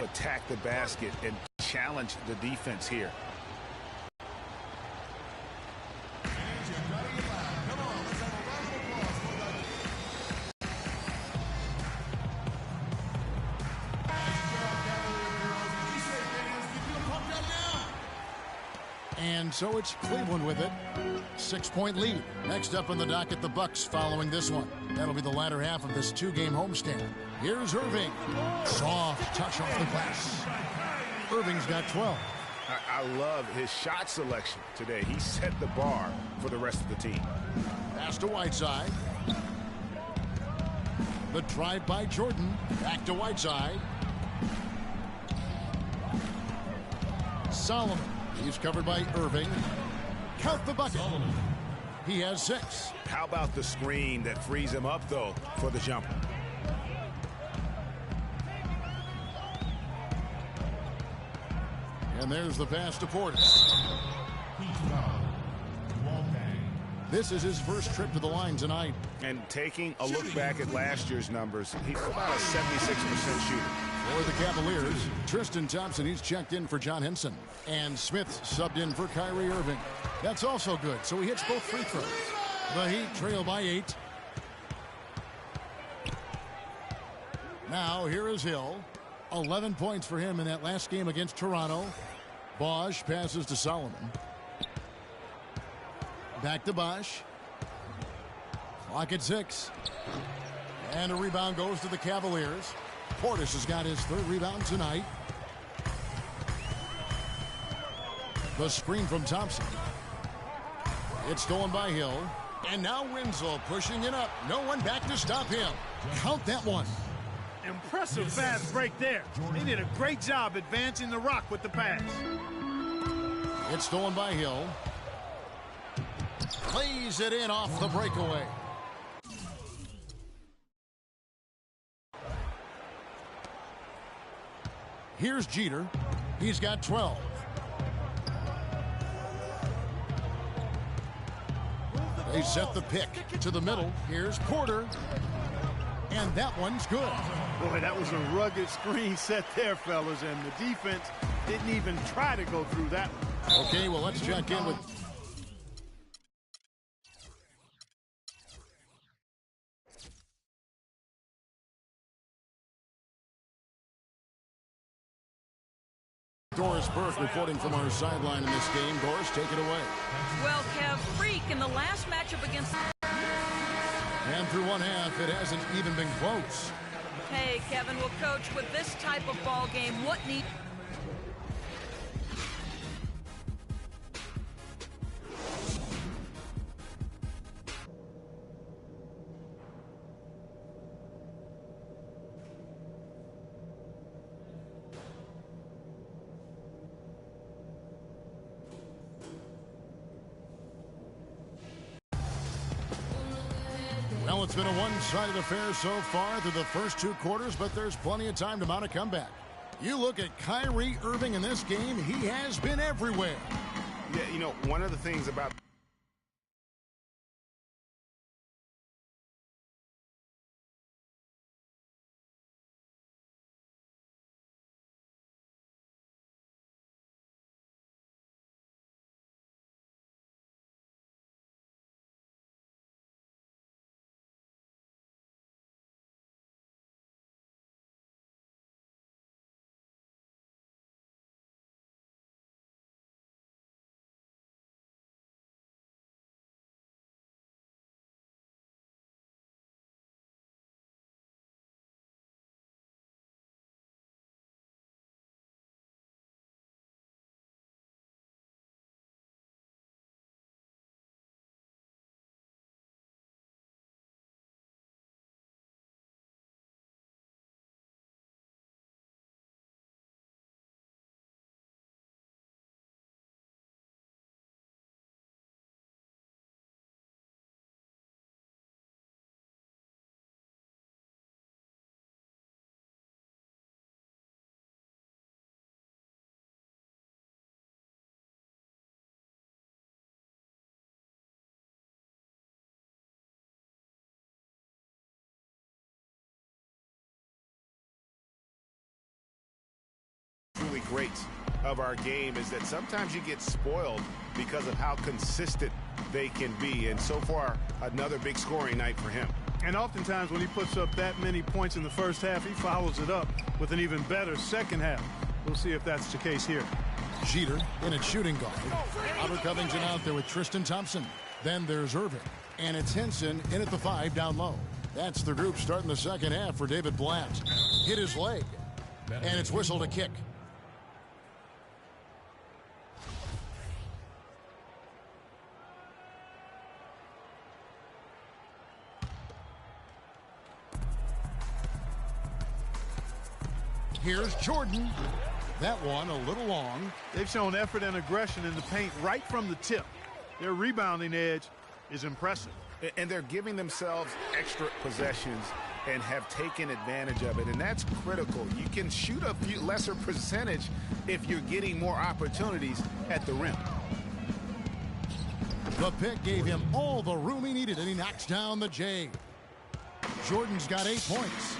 Attack the basket and challenge the defense here. And so it's Cleveland with it. 6-point lead. Next up on the docket, the Bucks following this one. That'll be the latter half of this two-game homestand. Here's Irving. Soft touch off the glass. Irving's got 12. I love his shot selection today. He set the bar for the rest of the team. Pass to Whiteside. The drive by Jordan. Back to Whiteside. Solomon. He's covered by Irving. Count the bucket. He has 6. How about the screen that frees him up, though, for the jumper? And there's the pass to Portis. This is his first trip to the line tonight. And taking a look back at last year's numbers, he's about a 76% shooter. For the Cavaliers, Tristan Thompson, he's checked in for John Henson. And Smith subbed in for Kyrie Irving. That's also good, so he hits both free throws. The Heat trail by 8. Now here is Hill. 11 points for him in that last game against Toronto. Bosch passes to Solomon. Back to Bosch. Clock at 6. And a rebound goes to the Cavaliers. Portis has got his 3rd rebound tonight. The screen from Thompson. It's stolen by Hill. And now Winslow pushing it up. No one back to stop him. Count that one. Impressive fast break there. They did a great job advancing the rock with the pass. It's stolen by Hill. Plays it in off the breakaway. Here's Jeter. He's got 12. They set the pick to the middle. Here's Porter. And that one's good. Boy, that was a rugged screen set there, fellas, and the defense didn't even try to go through that one. Okay, well, let's check in with... Doris Burke reporting from our sideline in this game. Doris, take it away. Well, Kev, Freak in the last matchup against... And through one half, it hasn't even been close. Hey, Kevin, well, Coach, with this type of ball game, what need... Well, it's been a one-sided affair so far through the first 2 quarters, but there's plenty of time to mount a comeback. You look at Kyrie Irving in this game, he has been everywhere. Yeah, you know, one of the things about greats of our game is that sometimes you get spoiled because of how consistent they can be. And so far, another big scoring night for him. And oftentimes when he puts up that many points in the first half, he follows it up with an even better second half. We'll see if that's the case here. Jeter in at shooting guard. Robert Covington out there with Tristan Thompson. Then there's Irving. And it's Henson in at the 5 down low. That's the group starting the second half for David Blatt. Hit his leg. And it's whistled a kick. Here's Jordan. That one a little long. They've shown effort and aggression in the paint right from the tip. Their rebounding edge is impressive. And they're giving themselves extra possessions and have taken advantage of it. And that's critical. You can shoot a few lesser percentage if you're getting more opportunities at the rim. The pick gave him all the room he needed, and he knocks down the J. Jordan's got 8 points.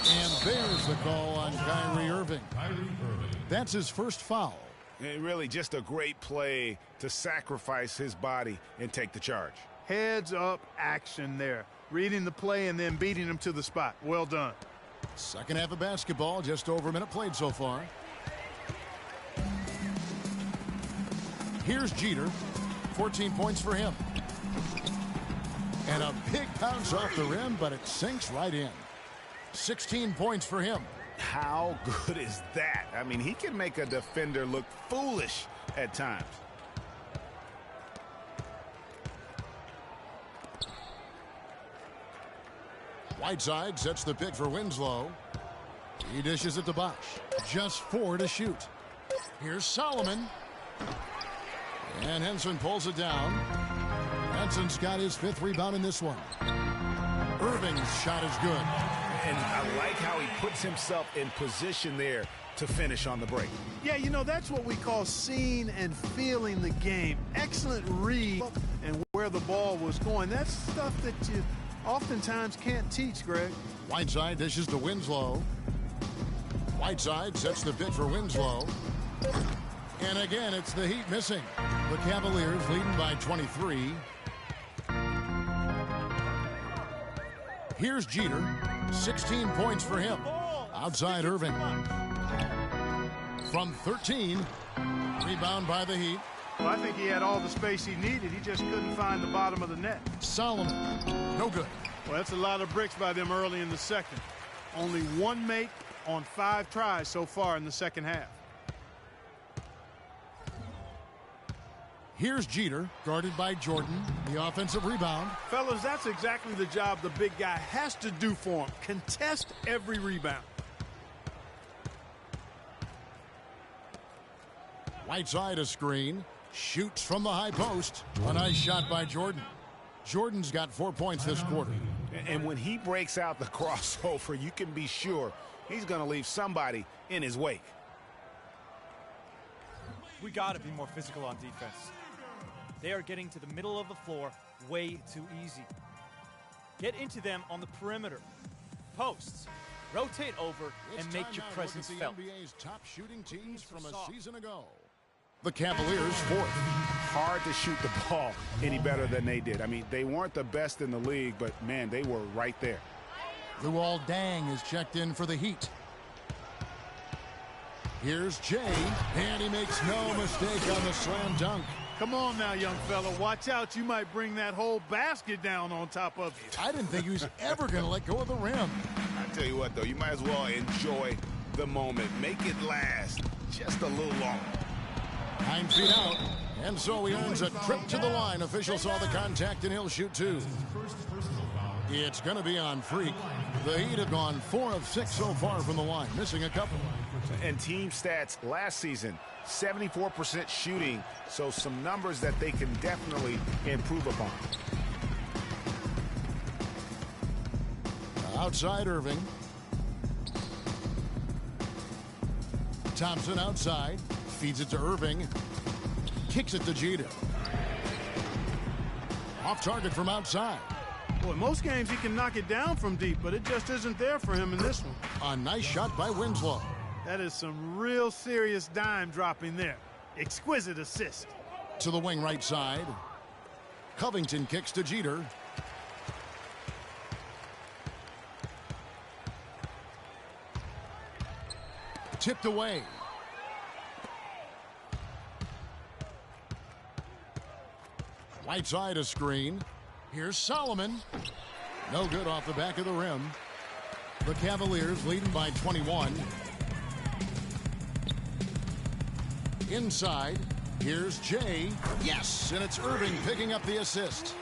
And there's the call on Kyrie Irving. That's his first foul. And really just a great play to sacrifice his body and take the charge. Heads up action there. Reading the play and then beating him to the spot. Well done. Second half of basketball, just over a minute played so far. Here's Jeter. 14 points for him. And a big bounce off the rim, but it sinks right in. 16 points for him. How good is that? I mean, he can make a defender look foolish at times. Whiteside sets the pick for Winslow. He dishes it to Bosch. Just 4 to shoot. Here's Solomon. And Henson pulls it down. Henson's got his 5th rebound in this one. Irving's shot is good. And I like how he puts himself in position there to finish on the break. Yeah, you know, that's what we call seeing and feeling the game. Excellent read and where the ball was going. That's stuff that you oftentimes can't teach, Greg. Whiteside dishes to Winslow. Whiteside sets the pick for Winslow. And again, it's the Heat missing. The Cavaliers leading by 23. Here's Jeter. 16 points for him. Outside Irving. From 13. Rebound by the Heat. Well, I think he had all the space he needed. He just couldn't find the bottom of the net. Solomon. No good. Well, that's a lot of bricks by them early in the second. Only 1 make on 5 tries so far in the second half. Here's Jeter, guarded by Jordan. The offensive rebound. Fellas, that's exactly the job the big guy has to do for him. Contest every rebound. Whiteside a screen. Shoots from the high post. A nice shot by Jordan. Jordan's got 4 points this quarter. And when he breaks out the crossover, you can be sure he's going to leave somebody in his wake. We got to be more physical on defense. They are getting to the middle of the floor way too easy. Get into them on the perimeter. Posts. Rotate over and make your presence felt. The NBA's top shooting teams from a season ago. The Cavaliers 4th. Hard to shoot the ball any better than they did. I mean, they weren't the best in the league, but, man, they were right there. Luol Deng is checked in for the Heat. Here's Jay, and he makes no mistake on the slam dunk. Come on now, young fella. Watch out. You might bring that whole basket down on top of you. I didn't think he was ever going to let go of the rim. I tell you what, though, you might as well enjoy the moment. Make it last just a little longer. 9 feet out, and so he earns a trip to the line. Official saw the contact, and he'll shoot 2. It's going to be on Freak. The Heat have gone 4 of 6 so far from the line, missing a couple. And team stats last season, 74% shooting, so some numbers that they can definitely improve upon. Outside Irving. Thompson outside. Feeds it to Irving. Kicks it to Jeter. Off target from outside. Boy, most games he can knock it down from deep, but it just isn't there for him in this one. A nice shot by Winslow. That is some real serious dime dropping there. Exquisite assist. To the wing right side. Covington kicks to Jeter. Tipped away. Right side a screen. Here's Solomon. No good off the back of the rim. The Cavaliers leading by 21. Inside. Here's Jay. Yes, and it's Irving picking up the assist.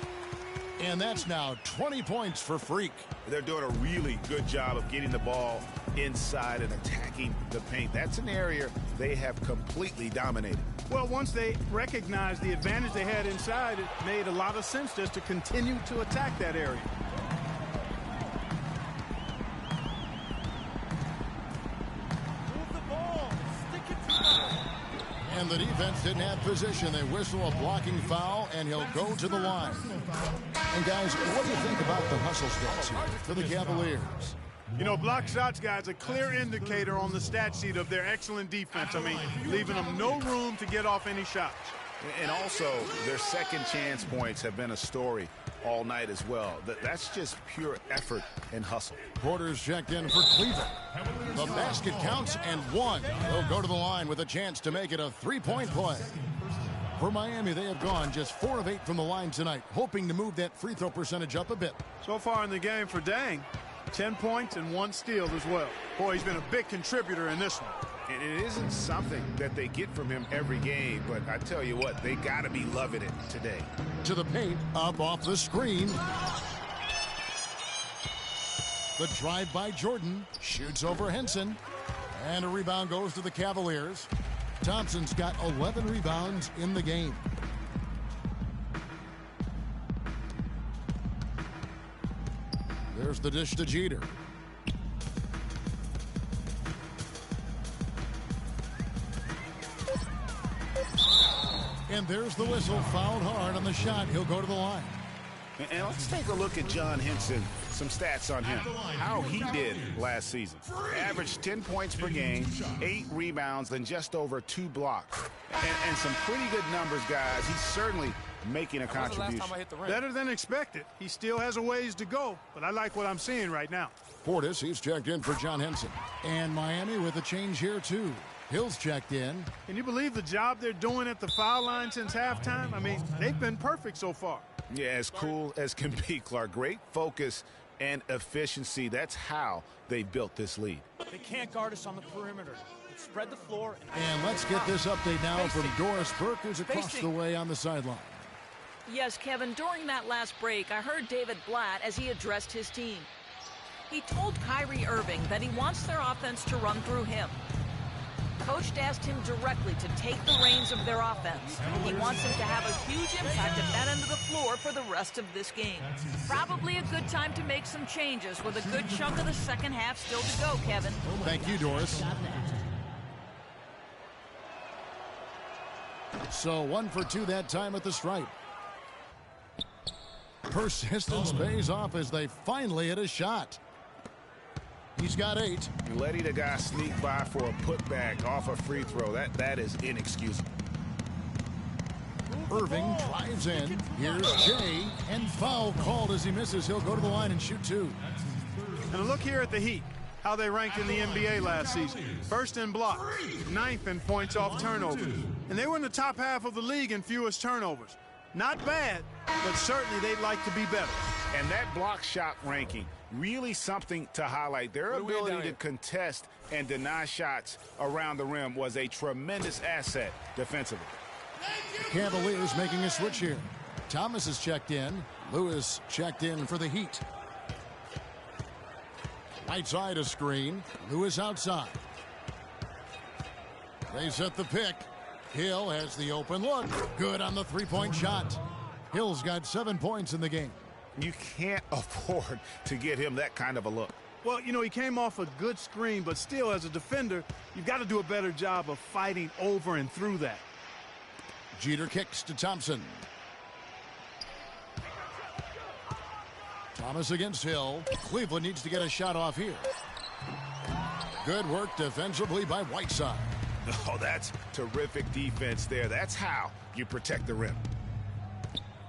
And that's now 20 points for Freak. They're doing a really good job of getting the ball inside and attacking the paint. That's an area they have completely dominated. Well, once they recognized the advantage they had inside, it made a lot of sense just to continue to attack that area. Move the ball. Stick it to them. And the defense didn't have position. They whistle a blocking foul, and he'll go to the line. And guys, what do you think about the hustle stats here for the Cavaliers? You know, block shots, guys, a clear indicator on the stat sheet of their excellent defense. I mean, leaving them no room to get off any shots. And also, their second chance points have been a story all night as well. That's just pure effort and hustle. Porter's checked in for Cleveland. The basket counts and one. They'll go to the line with a chance to make it a three-point play. For Miami, they have gone just 4 of 8 from the line tonight, hoping to move that free throw percentage up a bit. So far in the game for Dang, 10 points and 1 steal as well. Boy, he's been a big contributor in this one. And it isn't something that they get from him every game, but I tell you what, they got to be loving it today. To the paint, up off the screen. The drive by Jordan, shoots over Henson. And a rebound goes to the Cavaliers. Thompson's got 11 rebounds in the game. There's the dish to Jeter. And there's the whistle, fouled hard on the shot. He'll go to the line. And let's take a look at John Henson. Some stats on him. How he did last season. Averaged 10 points per game, 8 rebounds, then just over 2 blocks. And some pretty good numbers, guys. He's certainly making a contribution. Better than expected. He still has a ways to go, but I like what I'm seeing right now. Portis, he's checked in for John Henson. And Miami with a change here, too. Hill's checked in. Can you believe the job they're doing at the foul line since halftime? I mean, they've been perfect so far. Yeah, as cool as can be, Clark. Great focus and efficiency. That's how they built this lead. They can't guard us on the perimeter. They spread the floor. And let's get this update now from Doris Burke, who's across the way on the sideline. Yes, Kevin, during that last break, I heard David Blatt as he addressed his team. He told Kyrie Irving that he wants their offense to run through him. Coach asked him directly to take the reins of their offense. He wants him to have a huge impact at that end of the floor for the rest of this game. Probably a good time to make some changes with a good chunk of the second half still to go, Kevin. Thank you, Doris. So 1 for 2 that time at the stripe. Persistence pays off as they finally hit a shot. He's got 8. Letting a guy sneak by for a putback off a free throw, that is inexcusable. Irving drives in. Here's Jay, and foul called as he misses. He'll go to the line and shoot 2. And look here at the Heat, how they ranked in the NBA last season. First in blocks, 9th in points off turnovers. And they were in the top half of the league in fewest turnovers. Not bad, but certainly they'd like to be better. And that block shot ranking, really something to highlight. Their ability to contest and deny shots around the rim was a tremendous asset defensively. Cavaliers making a switch here. Thomas is checked in. Lewis checked in for the Heat. Right side a screen. Lewis outside. They set the pick. Hill has the open look. Good on the three-point shot. Hill's got 7 points in the game. You can't afford to get him that kind of a look. Well, you know, he came off a good screen, but still, as a defender, you've got to do a better job of fighting over and through that. Jeter kicks to Thompson. Thomas against Hill. Cleveland needs to get a shot off here. Good work defensively by Whiteside. Oh, that's terrific defense there. That's how you protect the rim.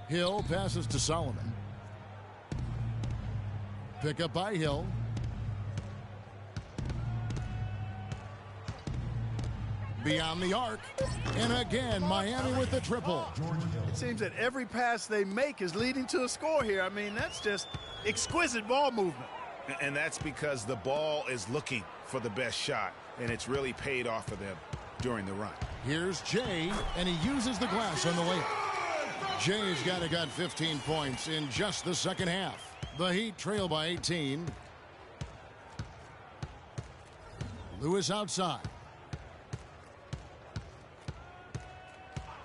Hill passes to Solomon. Pick up by Hill. Beyond the arc. And again, Miami with the triple. It seems that every pass they make is leading to a score here. I mean, that's just exquisite ball movement. And that's because the ball is looking for the best shot, and it's really paid off for them during the run. Here's Jay, and he uses the glass on the layup. Jay's got 15 points in just the second half. The Heat trail by 18. Lewis outside.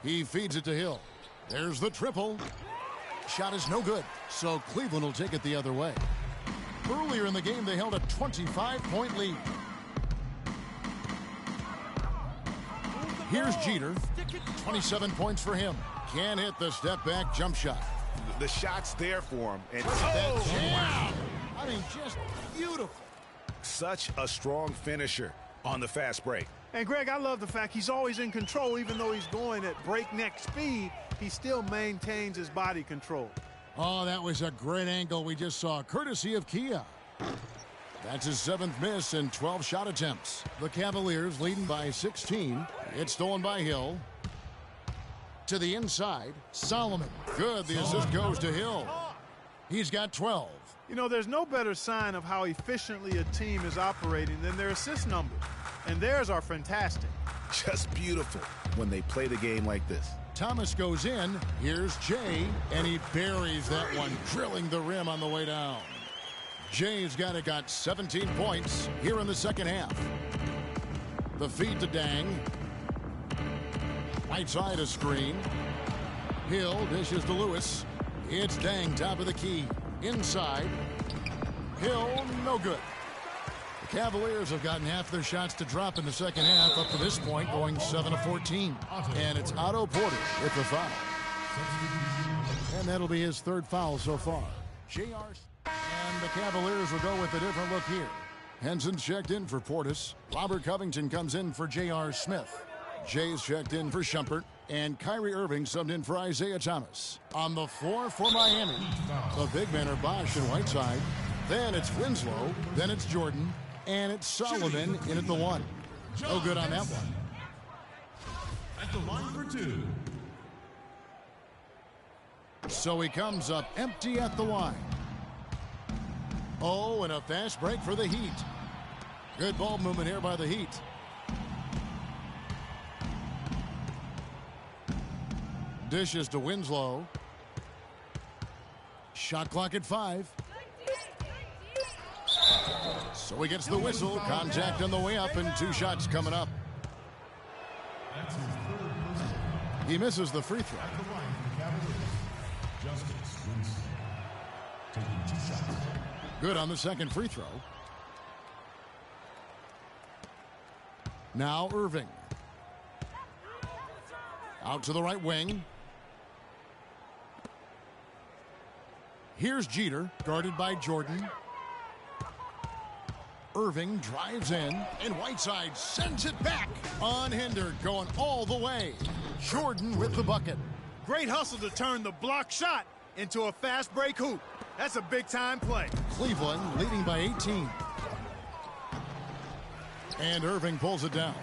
He feeds it to Hill. There's the triple. Shot is no good, so Cleveland will take it the other way. Earlier in the game, they held a 25-point lead. Here's Jeter. 27 points for him. Can't hit the step-back jump shot. The shot's there for him. And Wow! I mean, just beautiful. Such a strong finisher on the fast break. And, Greg, I love the fact he's always in control. Even though he's going at breakneck speed, he still maintains his body control. Oh, that was a great angle we just saw, courtesy of Kia. That's his 7th miss in 12 shot attempts. The Cavaliers leading by 16. It's stolen by Hill. To the inside, Solomon. Good, the assist goes to Hill. He's got 12. You know, there's no better sign of how efficiently a team is operating than their assist numbers. And theirs are fantastic. Just beautiful when they play the game like this. Thomas goes in. Here's Jay, and he buries that one, drilling the rim on the way down. Jay's got 17 points here in the second half. The feed to Dang. Whiteside a screen. Hill dishes to Lewis. It's Dang, top of the key. Inside. Hill, no good. The Cavaliers have gotten half their shots to drop in the second half up to this point, going 7 of 14. And it's Otto Porter with the foul. And that'll be his 3rd foul so far. J.R. And the Cavaliers will go with a different look here. Henson's checked in for Portis. Robert Covington comes in for J.R. Smith. Jay's checked in for Shumpert. And Kyrie Irving subbed in for Isaiah Thomas. On the floor for Miami, the big men are Bosch and Whiteside. Then it's Winslow. Then it's Jordan. And it's Solomon in at the 1. No good on that one. At the line for 2. So he comes up empty at the line. Oh, and a fast break for the Heat. Good ball movement here by the Heat. Dishes to Winslow. Shot clock at 5. So he gets the whistle. Contact on the way up and 2 shots coming up. He misses the free throw. Good on the second free throw. Now Irving. Out to the right wing. Here's Jeter, guarded by Jordan. Irving drives in, and Whiteside sends it back. Unhindered, going all the way. Jordan with the bucket. Great hustle to turn the block shot into a fast break hoop. That's a big-time play. Cleveland leading by 18. And Irving pulls it down.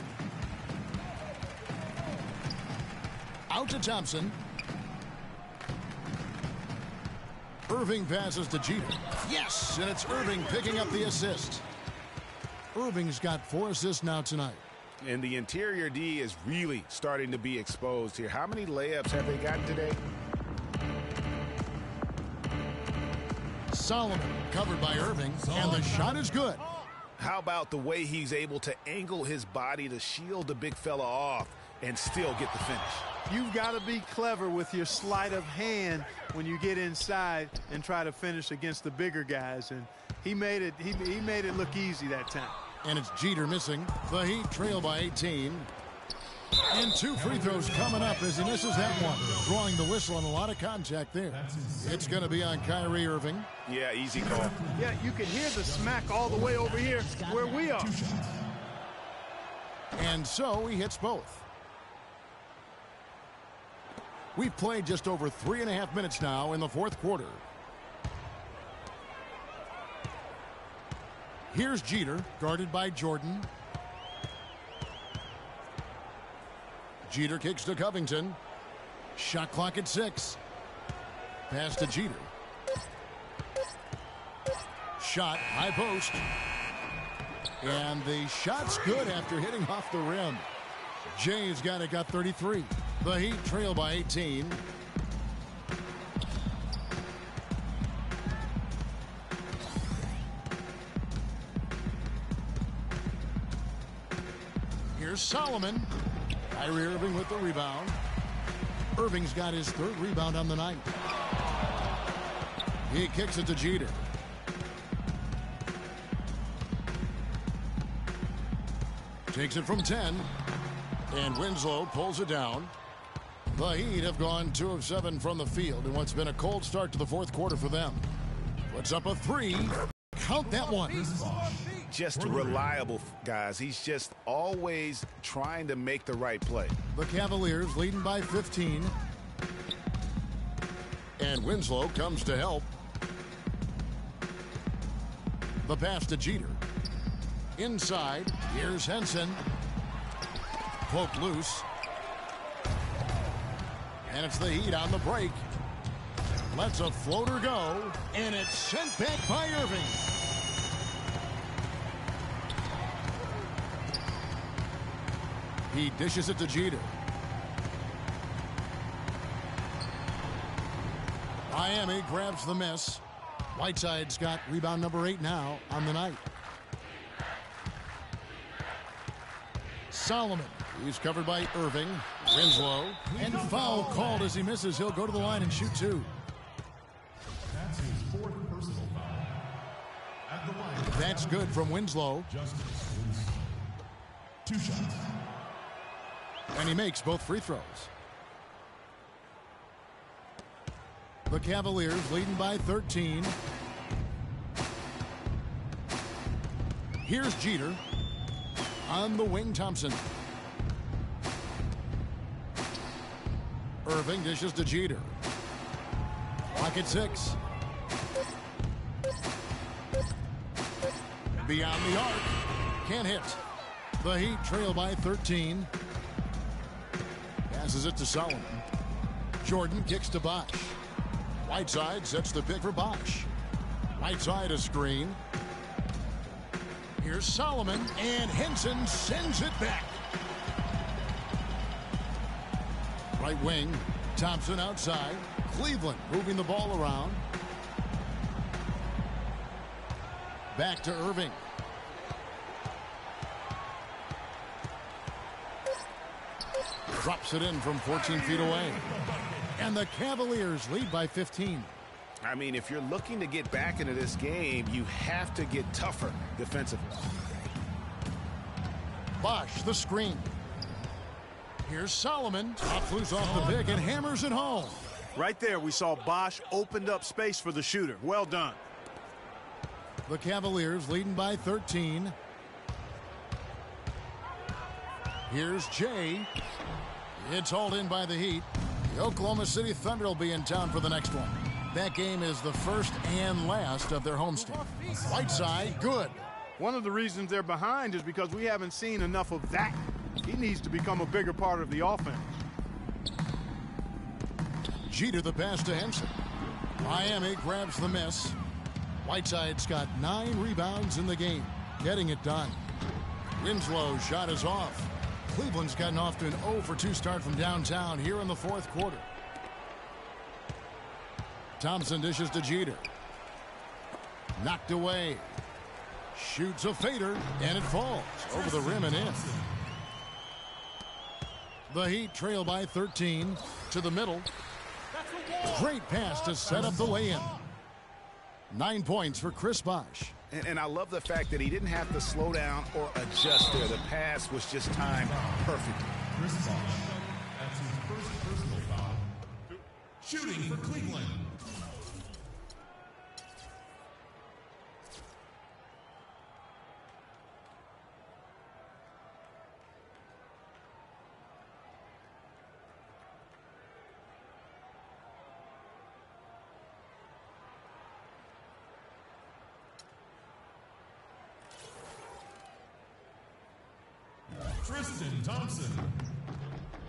Out to Thompson. Irving passes to Jeter. Yes, and it's Irving picking up the assist. Irving's got 4 assists now tonight. And the interior D is really starting to be exposed here. How many layups have they gotten today? Solomon covered by Irving, and the shot is good. How about the way he's able to angle his body to shield the big fella off and still get the finish? You've got to be clever with your sleight of hand when you get inside and try to finish against the bigger guys. And he made it look easy that time. And it's Jeter missing. The Heat trail by 18. And 2 free throws coming up as he misses that one. Drawing the whistle and a lot of contact there. It's going to be on Kyrie Irving. Yeah, easy call. Yeah, you can hear the smack all the way over here where we are. And so he hits both. We've played just over 3.5 minutes now in the fourth quarter. Here's Jeter, guarded by Jordan. Jeter kicks to Covington. Shot clock at 6. Pass to Jeter. Shot, high post. And the shot's good after hitting off the rim. Jay's got 33. The Heat trail by 18. Here's Solomon. Kyrie Irving with the rebound. Irving's got his 3rd rebound on the night. He kicks it to Jeter. Takes it from 10. And Winslow pulls it down. The Heat have gone 2 of 7 from the field in what's been a cold start to the fourth quarter for them. Puts up a 3. Count that one. Just reliable, guys. He's just always trying to make the right play. The Cavaliers leading by 15. And Winslow comes to help. The pass to Jeter. Inside, here's Henson. Poked loose. And it's the Heat on the break. Lets a floater go. And it's sent back by Irving. He dishes it to Jeter. Miami grabs the miss. Whiteside's got rebound number 8 now on the night. Solomon. He's covered by Irving. Winslow. And foul called as he misses. He'll go to the line and shoot 2. That's his 4th personal foul. At the line. That's good from Winslow. Justice. 2 shots. And he makes both free throws. The Cavaliers leading by 13. Here's Jeter. On the wing, Thompson. Irving dishes to Jeter. Clock at 6. Beyond the arc. Can't hit. The Heat trail by 13. Passes it to Solomon. Jordan kicks to Bosh. Whiteside sets the pick for Bosh. Whiteside a screen. Here's Solomon, and Henson sends it back. Right wing, Thompson outside. Cleveland moving the ball around. Back to Irving. Drops it in from 14 feet away. And the Cavaliers lead by 15. I mean, if you're looking to get back into this game, you have to get tougher defensively. Bosh, the screen. Here's Solomon. Top loose off the pick and hammers it home. Right there, we saw Bosh opened up space for the shooter. Well done. The Cavaliers leading by 13. Here's Jay. It's hauled in by the Heat. The Oklahoma City Thunder will be in town for the next one. That game is the first and last of their homestand. Whiteside, good. One of the reasons they're behind is because we haven't seen enough of that. He needs to become a bigger part of the offense. Jeter the pass to Henson. Miami grabs the miss. Whiteside's got 9 rebounds in the game, getting it done. Winslow's shot is off. Cleveland's gotten off to an 0 for 2 start from downtown here in the fourth quarter. Thompson dishes to Jeter. Knocked away. Shoots a fader, and it falls over the rim and in. The Heat trail by 13 to the middle. Great pass to set up the lay-in. 9 points for Chris Bosh. And I love the fact that he didn't have to slow down or adjust there. The pass was just timed perfectly. Chris Bosh. That's his first personal foul. Shooting for Cleveland. Tristan Thompson.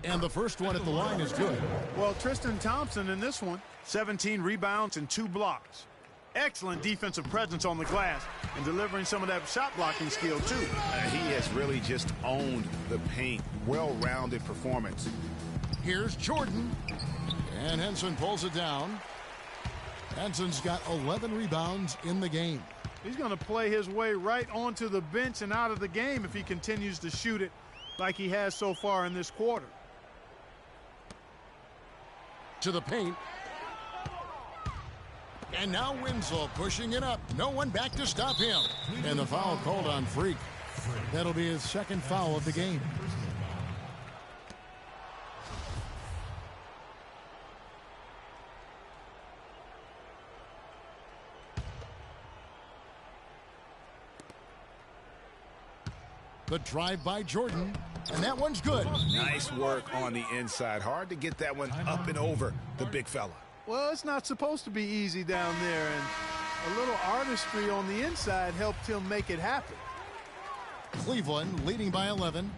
And the first one at the line is good. Well, Tristan Thompson in this one, 17 rebounds and 2 blocks. Excellent defensive presence on the glass and delivering some of that shot blocking skill too. He has really just owned the paint. Well-rounded performance. Here's Jordan. And Henson pulls it down. Henson's got 11 rebounds in the game. He's going to play his way right onto the bench and out of the game if he continues to shoot it like he has so far in this quarter. To the paint. And now Winslow pushing it up. No one back to stop him. And the foul called on Freak. That'll be his second foul of the game. The drive by Jordan, and that one's good. Nice work on the inside. Hard to get that one up and over the big fella. Well, it's not supposed to be easy down there, and a little artistry on the inside helped him make it happen. Cleveland leading by 11.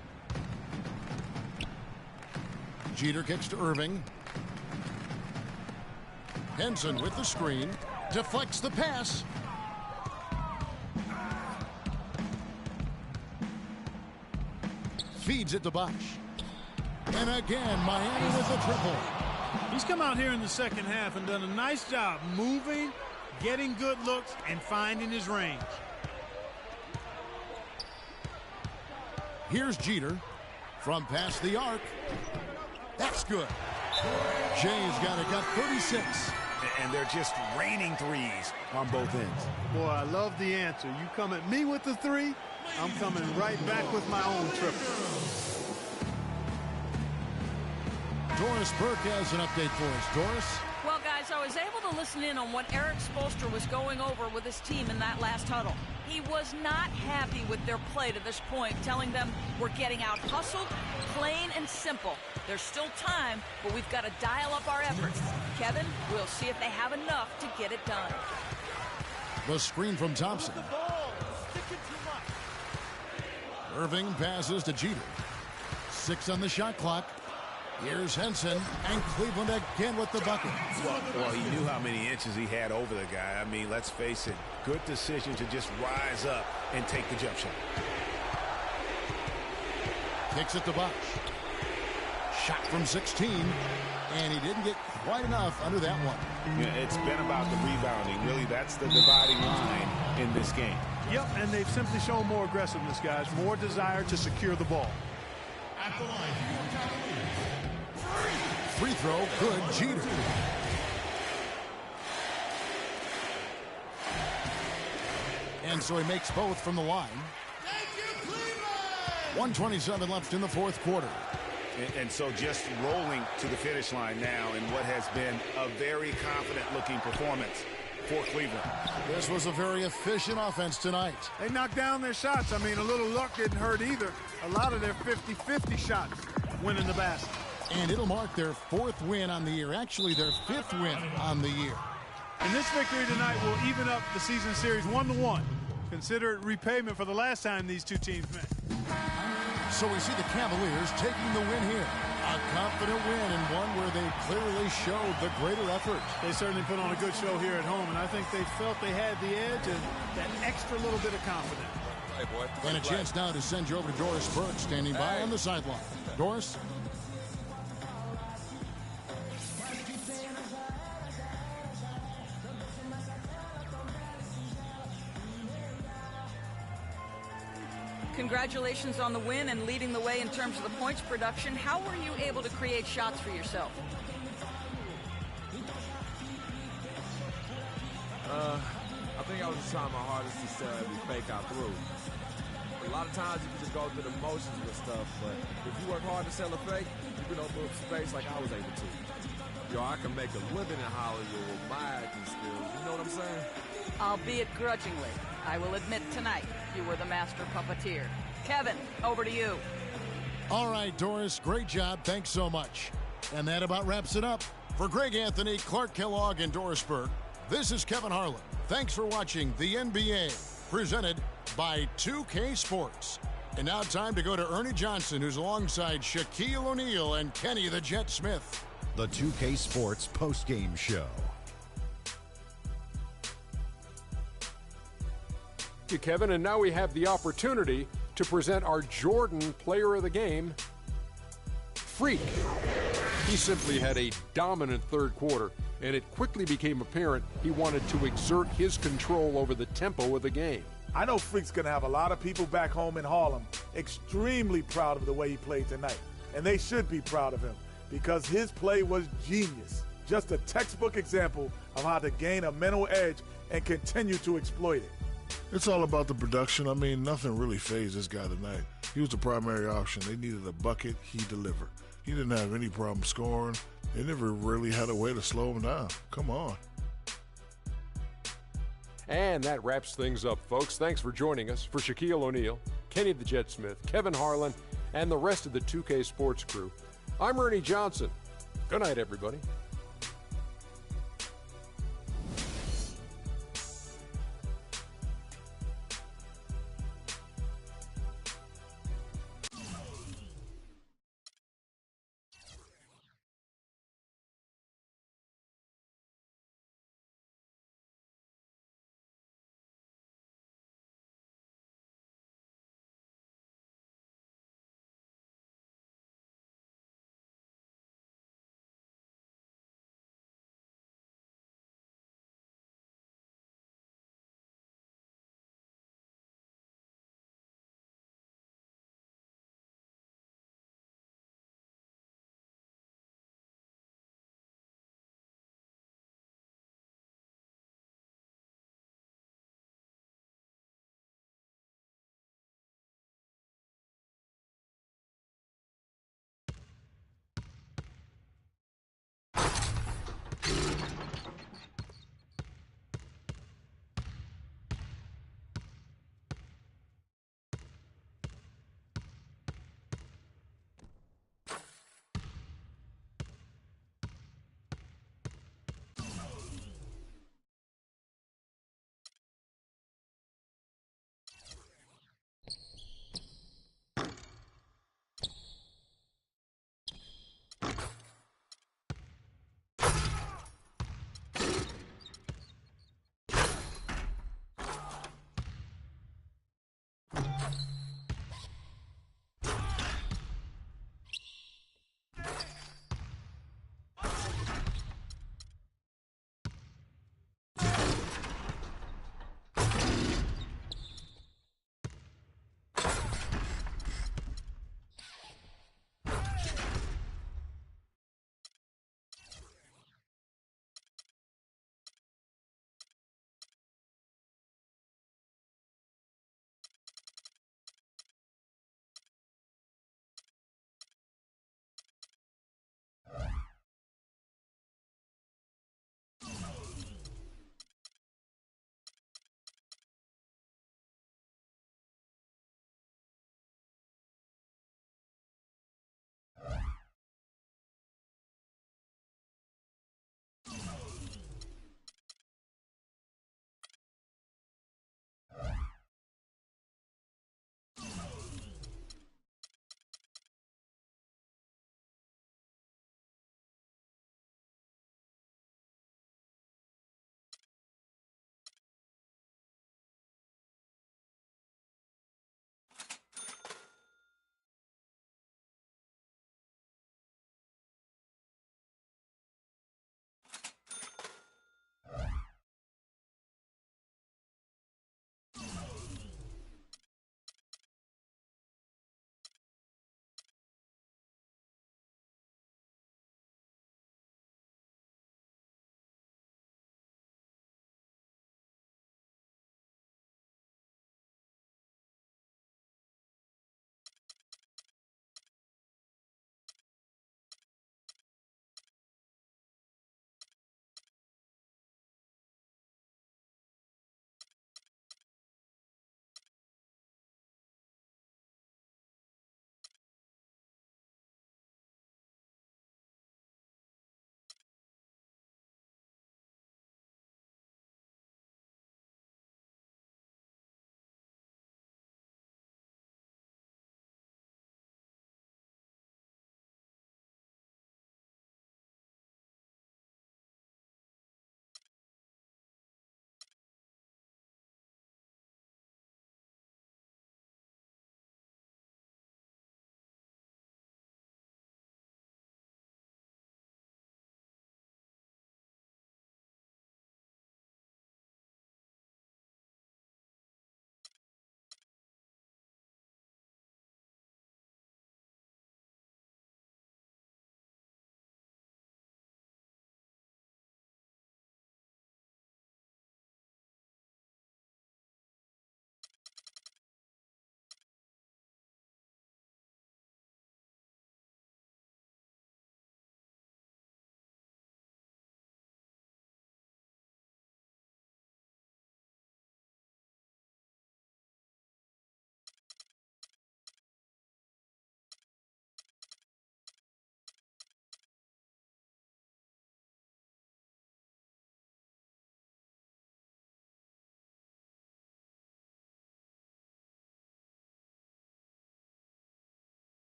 Jeter kicks to Irving. Henson with the screen. Deflects the pass. Feeds it to Bosh. And again, Miami with a triple. He's come out here in the second half and done a nice job moving, getting good looks, and finding his range. Here's Jeter from past the arc. That's good. Jay's got it, got 36. And they're just raining threes on both ends. Boy, I love the answer. You come at me with the 3, I'm coming right back with my own triple. Doris Burke has an update for us. Doris? Well, guys, I was able to listen in on what Eric Spoelstra was going over with his team in that last huddle. He was not happy with their play to this point, telling them we're getting out hustled, plain and simple. There's still time, but we've got to dial up our efforts. Kevin, we'll see if they have enough to get it done. The screen from Thompson. Irving passes to Jeter. 6 on the shot clock. Here's Henson, and Cleveland again with the bucket. Well, he knew how many inches he had over the guy. I mean, let's face it, good decision to just rise up and take the jump shot. Kicks it to Bosh. Shot from 16, and he didn't get quite enough under that one. Yeah, it's been about the rebounding. Really, that's the dividing line in this game. Yep, and they've simply shown more aggressiveness, guys, more desire to secure the ball. At the line, Cavaliers. Free throw, good. Jeter. And so he makes both from the line. 1:27 left in the fourth quarter. And so just rolling to the finish line now in what has been a very confident-looking performance for Cleveland. This was a very efficient offense tonight. They knocked down their shots. I mean, a little luck didn't hurt either. A lot of their 50-50 shots went in the basket. And it'll mark their 4th win on the year. Actually, their 5th win on the year. And this victory tonight will even up the season series 1-1. Consider it repayment for the last time these two teams met. So we see the Cavaliers taking the win here. A confident win and one where they clearly showed the greater effort. They certainly put on a good show here at home, and I think they felt they had the edge and that extra little bit of confidence. Hey, boy. And a chance now to send you over to Doris Burke standing by on the sideline. Doris? Congratulations on the win and leading the way in terms of the points production. How were you able to create shots for yourself? I think I was just trying my hardest to sell every fake I threw. A lot of times you can just go through the motions with stuff, but if you work hard to sell a fake, you can open up space like I was able to. Yo, I can make a living in Hollywood with my acting skills. You know what I'm saying? Albeit grudgingly, I will admit tonight you were the master puppeteer. Kevin, over to you. All right, Doris, great job. Thanks so much. And that about wraps it up. For Greg Anthony, Clark Kellogg, and Doris Burke, this is Kevin Harlan. Thanks for watching the NBA, presented by 2K Sports. And now time to go to Ernie Johnson, who's alongside Shaquille O'Neal and Kenny the Jet Smith. The 2K Sports postgame show. Thank you, Kevin. And now we have the opportunity to present our Jordan Player of the Game, Freak. He simply had a dominant third quarter, and it quickly became apparent he wanted to exert his control over the tempo of the game. I know Freak's going to have a lot of people back home in Harlem extremely proud of the way he played tonight. And they should be proud of him because his play was genius. Just a textbook example of how to gain a mental edge and continue to exploit it. It's all about the production. I mean, nothing really fazed this guy tonight. He was the primary option. They needed a bucket. He delivered. He didn't have any problem scoring. They never really had a way to slow him down. Come on. And that wraps things up, folks. Thanks for joining us. For Shaquille O'Neal, Kenny the Jet Smith, Kevin Harlan, and the rest of the 2K Sports crew, I'm Ernie Johnson. Good night, everybody.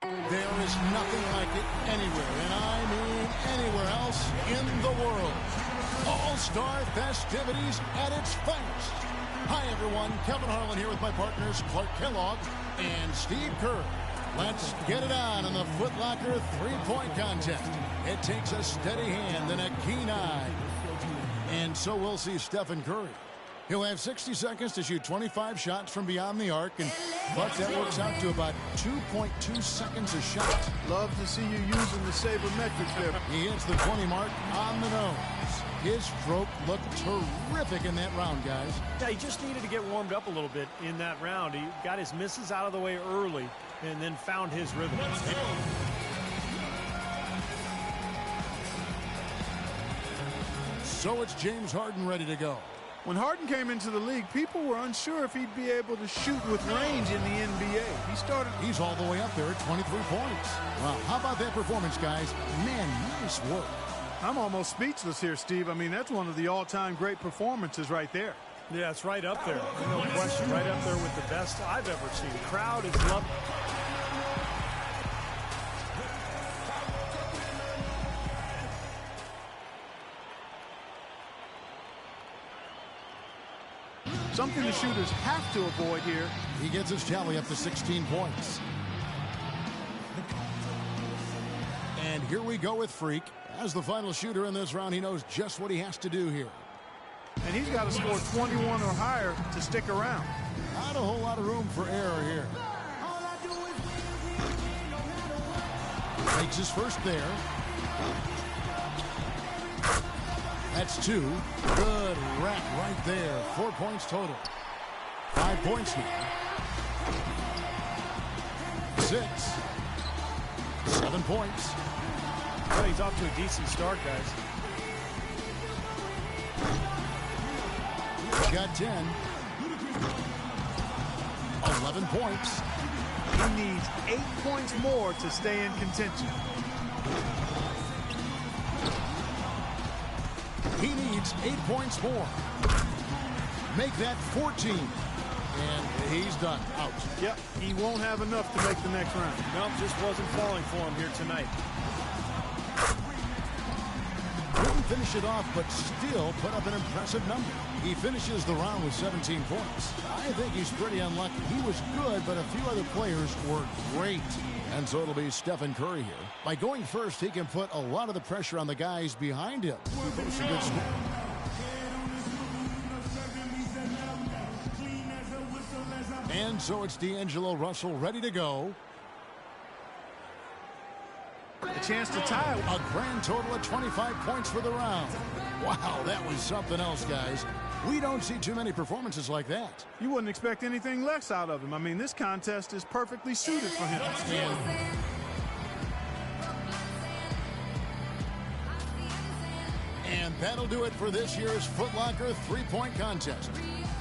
There is nothing like it anywhere, and I mean anywhere else in the world. All-Star festivities at its finest. Hi, everyone. Kevin Harlan here with my partners Clark Kellogg and Steve Kerr. Let's get it on in the Foot Locker three-point contest. It takes a steady hand and a keen eye. And so we'll see Stephen Curry. He'll have 60 seconds to shoot 25 shots from beyond the arc, but that works out to about 2.2 seconds a shot. Love to see you using the sabermetrics there. He hits the 20 mark on the nose. His stroke looked terrific in that round, guys. Yeah, he just needed to get warmed up a little bit in that round. He got his misses out of the way early and then found his rhythm. So it's James Harden ready to go. When Harden came into the league, people were unsure if he'd be able to shoot with range in the NBA. He's all the way up there at 23 points. Well, how about that performance, guys? Man, nice work. I'm almost speechless here, Steve. I mean, that's one of the all-time great performances right there. Yeah, it's right up there. No question. Right up there with the best I've ever seen. The crowd is loving it. Something the shooters have to avoid here. He gets his tally up to 16 points. And here we go with Freak. As the final shooter in this round, he knows just what he has to do here. And he's got to score 21 or higher to stick around. Not a whole lot of room for error here. Makes his first there. That's two. Good rack right there. 4 points total. 5 points here. 6. 7 points. Well, he's off to a decent start, guys. Got 10. 11 points. He needs 8 points more to stay in contention. He needs 8 points more. Make that 14. And he's done. Out. Yep, he won't have enough to make the next round. Nope, just wasn't falling for him here tonight. Couldn't finish it off, but still put up an impressive number. He finishes the round with 17 points. I think he's pretty unlucky. He was good, but a few other players were great. And so it'll be Stephen Curry here. By going first, he can put a lot of the pressure on the guys behind him. He posts a good score. And so it's D'Angelo Russell ready to go. A chance to tie. A grand total of 25 points for the round. Wow, that was something else, guys. We don't see too many performances like that. You wouldn't expect anything less out of him. I mean, this contest is perfectly suited for him. And that'll do it for this year's Foot Locker three-point contest.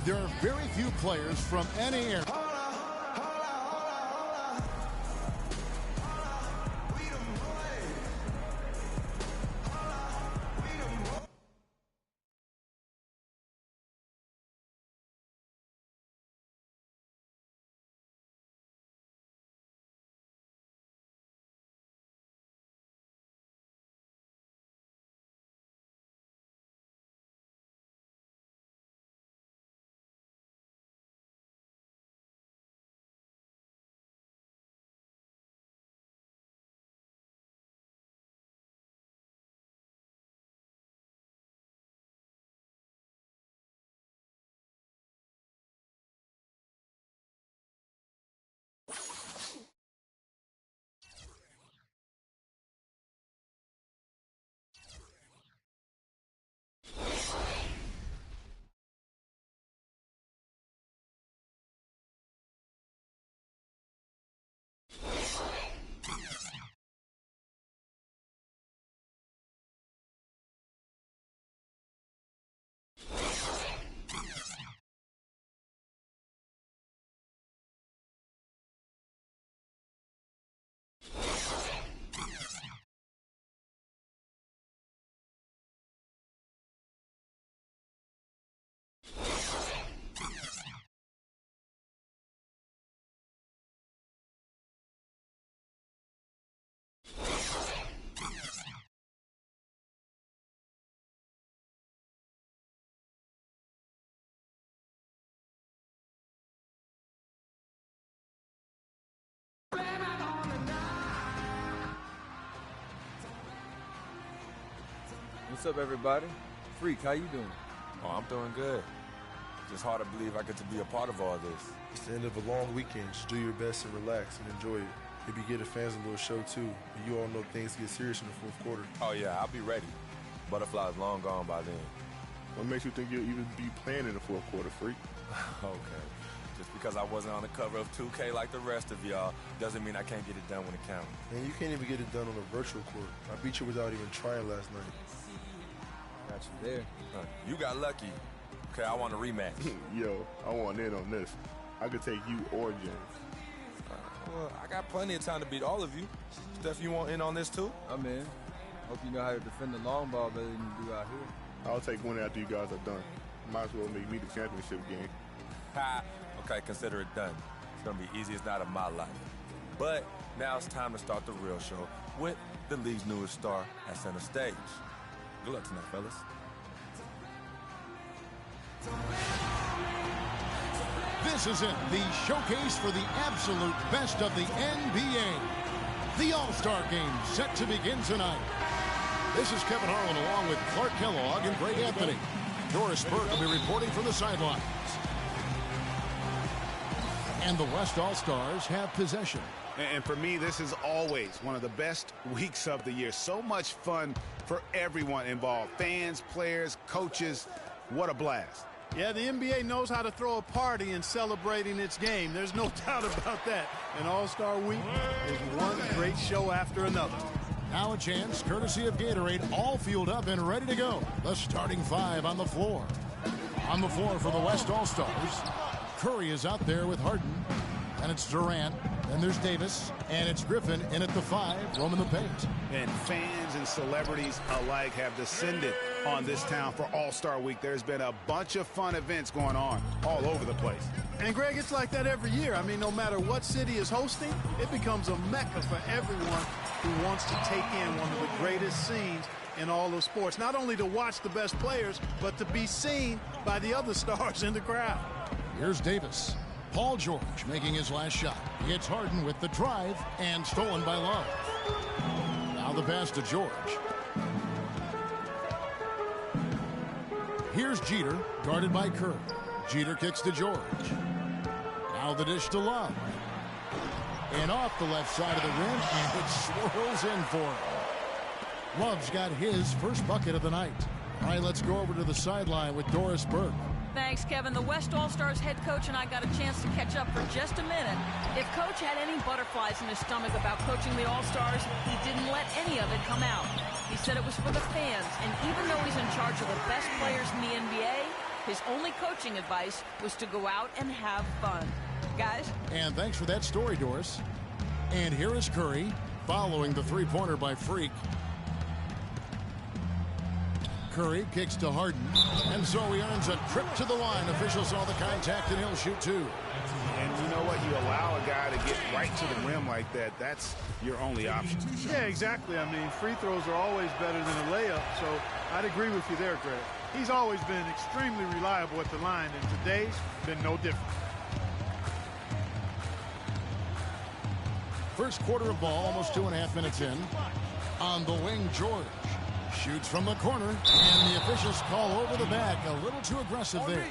There are very few players from any area. What's up, everybody? Freak, how you doing? Oh, I'm doing good. Just hard to believe I get to be a part of all this. It's the end of a long weekend. Just do your best and relax and enjoy it. Maybe give the fans a little show, too. And you all know things get serious in the fourth quarter. Oh, yeah, I'll be ready. Butterfly's long gone by then. What makes you think you'll even be playing in the fourth quarter, Freak? Okay. Just because I wasn't on the cover of 2K like the rest of y'all doesn't mean I can't get it done when it counts. Man, you can't even get it done on a virtual court. I beat you without even trying last night. Got you there. You got lucky. Okay, I want a rematch. Yo, I want in on this. I could take you or James. Well, I got plenty of time to beat all of you. Steph, you want in on this too? I'm in. Hope you know how to defend the long ball better than you do out here. I'll take one after you guys are done. Might as well make me the championship game. Ha! Okay, consider it done. It's gonna be easiest night of my life. But now it's time to start the real show with the league's newest star at center stage. Good luck tonight, fellas. This is it, the showcase for the absolute best of the NBA. The All-Star Game set to begin tonight. This is Kevin Harlan along with Clark Kellogg and Greg Anthony. Doris Burke will be reporting from the sidelines. And the West All-Stars have possession. And for me, this is always one of the best weeks of the year. So much fun for everyone involved. Fans, players, coaches. What a blast. Yeah, the NBA knows how to throw a party in celebrating its game. There's no doubt about that. And All-Star Week is one great show after another. Now a chance, courtesy of Gatorade, all fueled up and ready to go. The starting five on the floor. On the floor for the West All-Stars, Curry is out there with Harden. And it's Durant. Then there's Davis. And it's Griffin in at the 5, roaming the paint. And fans and celebrities alike have descended on this town for All-Star Week. There's been a bunch of fun events going on all over the place. And, Greg, it's like that every year. I mean, no matter what city is hosting, it becomes a mecca for everyone who wants to take in one of the greatest scenes in all of sports. Not only to watch the best players, but to be seen by the other stars in the crowd. Here's Davis. Paul George making his last shot. He hits Harden with the drive and stolen by Love. Now the pass to George. Here's Jeter, guarded by Curry. Jeter kicks to George. Now the dish to Love. And off the left side of the rim, and it swirls in for him. Love's got his first bucket of the night. All right, let's go over to the sideline with Doris Burke. Thanks, Kevin. The West All-Stars head coach and I got a chance to catch up for just a minute. If Coach had any butterflies in his stomach about coaching the All-Stars, he didn't let any of it come out. He said it was for the fans, and even though he's in charge of the best players in the NBA, his only coaching advice was to go out and have fun. Guys? And thanks for that story, Doris. And here is Curry, following the three-pointer by Freak. Curry kicks to Harden, and so he earns a trip to the line. Officials saw the contact, and he'll shoot two. And you know what? You allow a guy to get right to the rim like that. That's your only option. Yeah, exactly. I mean, free throws are always better than a layup, so I'd agree with you there, Greg. He's always been extremely reliable at the line, and today's been no different. First quarter of ball, almost 2.5 minutes in. On the wing, George shoots from the corner, and the officials call over the back. A little too aggressive there.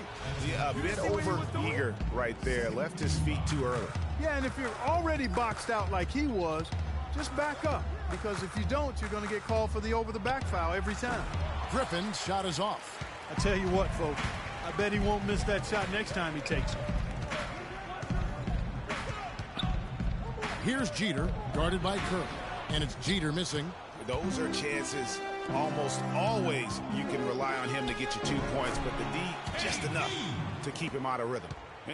Yeah, a bit over-eager right there. Left his feet too early. Yeah, and if you're already boxed out like he was, just back up. Because if you don't, you're going to get called for the over-the-back foul every time. Griffin's shot is off. I tell you what, folks, I bet he won't miss that shot next time he takes it. Here's Jeter, guarded by Curry. And it's Jeter missing. Those are chances. Almost always you can rely on him to get you 2 points, but the D just enough to keep him out of rhythm.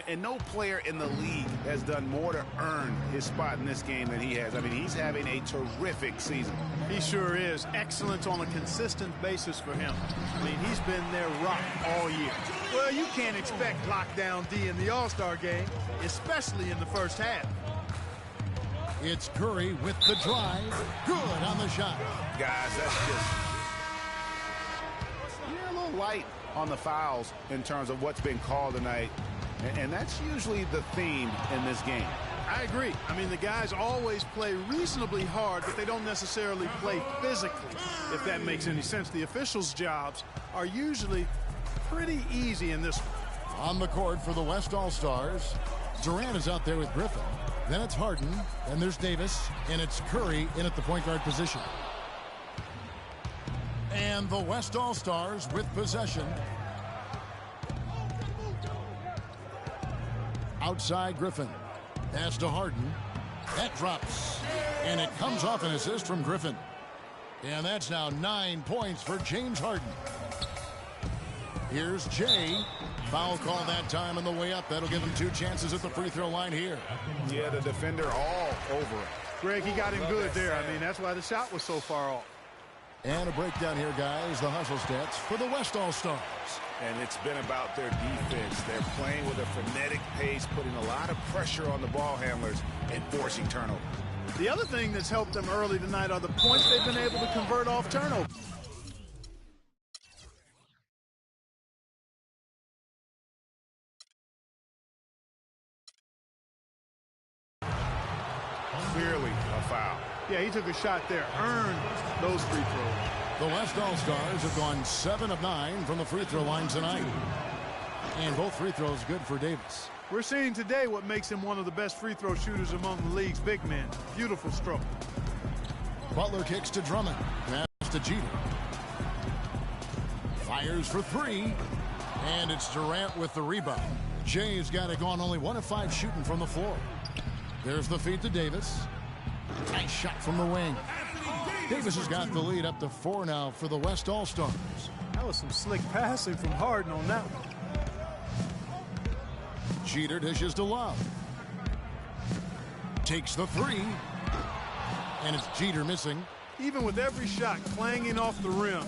And no player in the league has done more to earn his spot in this game than he has. I mean, he's having a terrific season. He sure is. Excellence on a consistent basis for him. I mean, he's been their rock all year. Well, you can't expect lockdown D in the All-Star game, especially in the first half. It's Curry with the drive. Good on the shot. Guys, that's just a little light on the fouls in terms of what's been called tonight. And that's usually the theme in this game. I agree. I mean, the guys always play reasonably hard, but they don't necessarily play physically, if that makes any sense. The officials' jobs are usually pretty easy in this one. On the court for the West All-Stars, Durant is out there with Griffin. Then it's Harden, and there's Davis, and it's Curry in at the point guard position. And the West All-Stars with possession. Outside Griffin. Pass to Harden. That drops. And it comes off an assist from Griffin. And that's now 9 points for James Harden. Here's Jay. Foul call that time on the way up. That'll give him 2 chances at the free throw line here. Yeah, the defender all over it. Greg, he got him good there. I mean, that's why the shot was so far off. And a breakdown here, guys. The hustle stats for the West All-Stars. And it's been about their defense. They're playing with a frenetic pace, putting a lot of pressure on the ball handlers and forcing turnovers. The other thing that's helped them early tonight are the points they've been able to convert off turnovers. Clearly a foul. Yeah, he took a shot there, earned those free throws. The West All-Stars have gone 7 of 9 from the free throw line tonight. And both free throws good for Davis. We're seeing today what makes him one of the best free throw shooters among the league's big men. Beautiful stroke. Butler kicks to Drummond. Pass to Jeter. Fires for 3. And it's Durant with the rebound. Jay's got it gone only 1 of 5 shooting from the floor. There's the feed to Davis. Nice shot from the wing. Davis has got the lead up to 4 now for the West All-Stars. That was some slick passing from Harden on that one. Jeter dishes to Love. Takes the 3. And it's Jeter missing. Even with every shot clanging off the rim,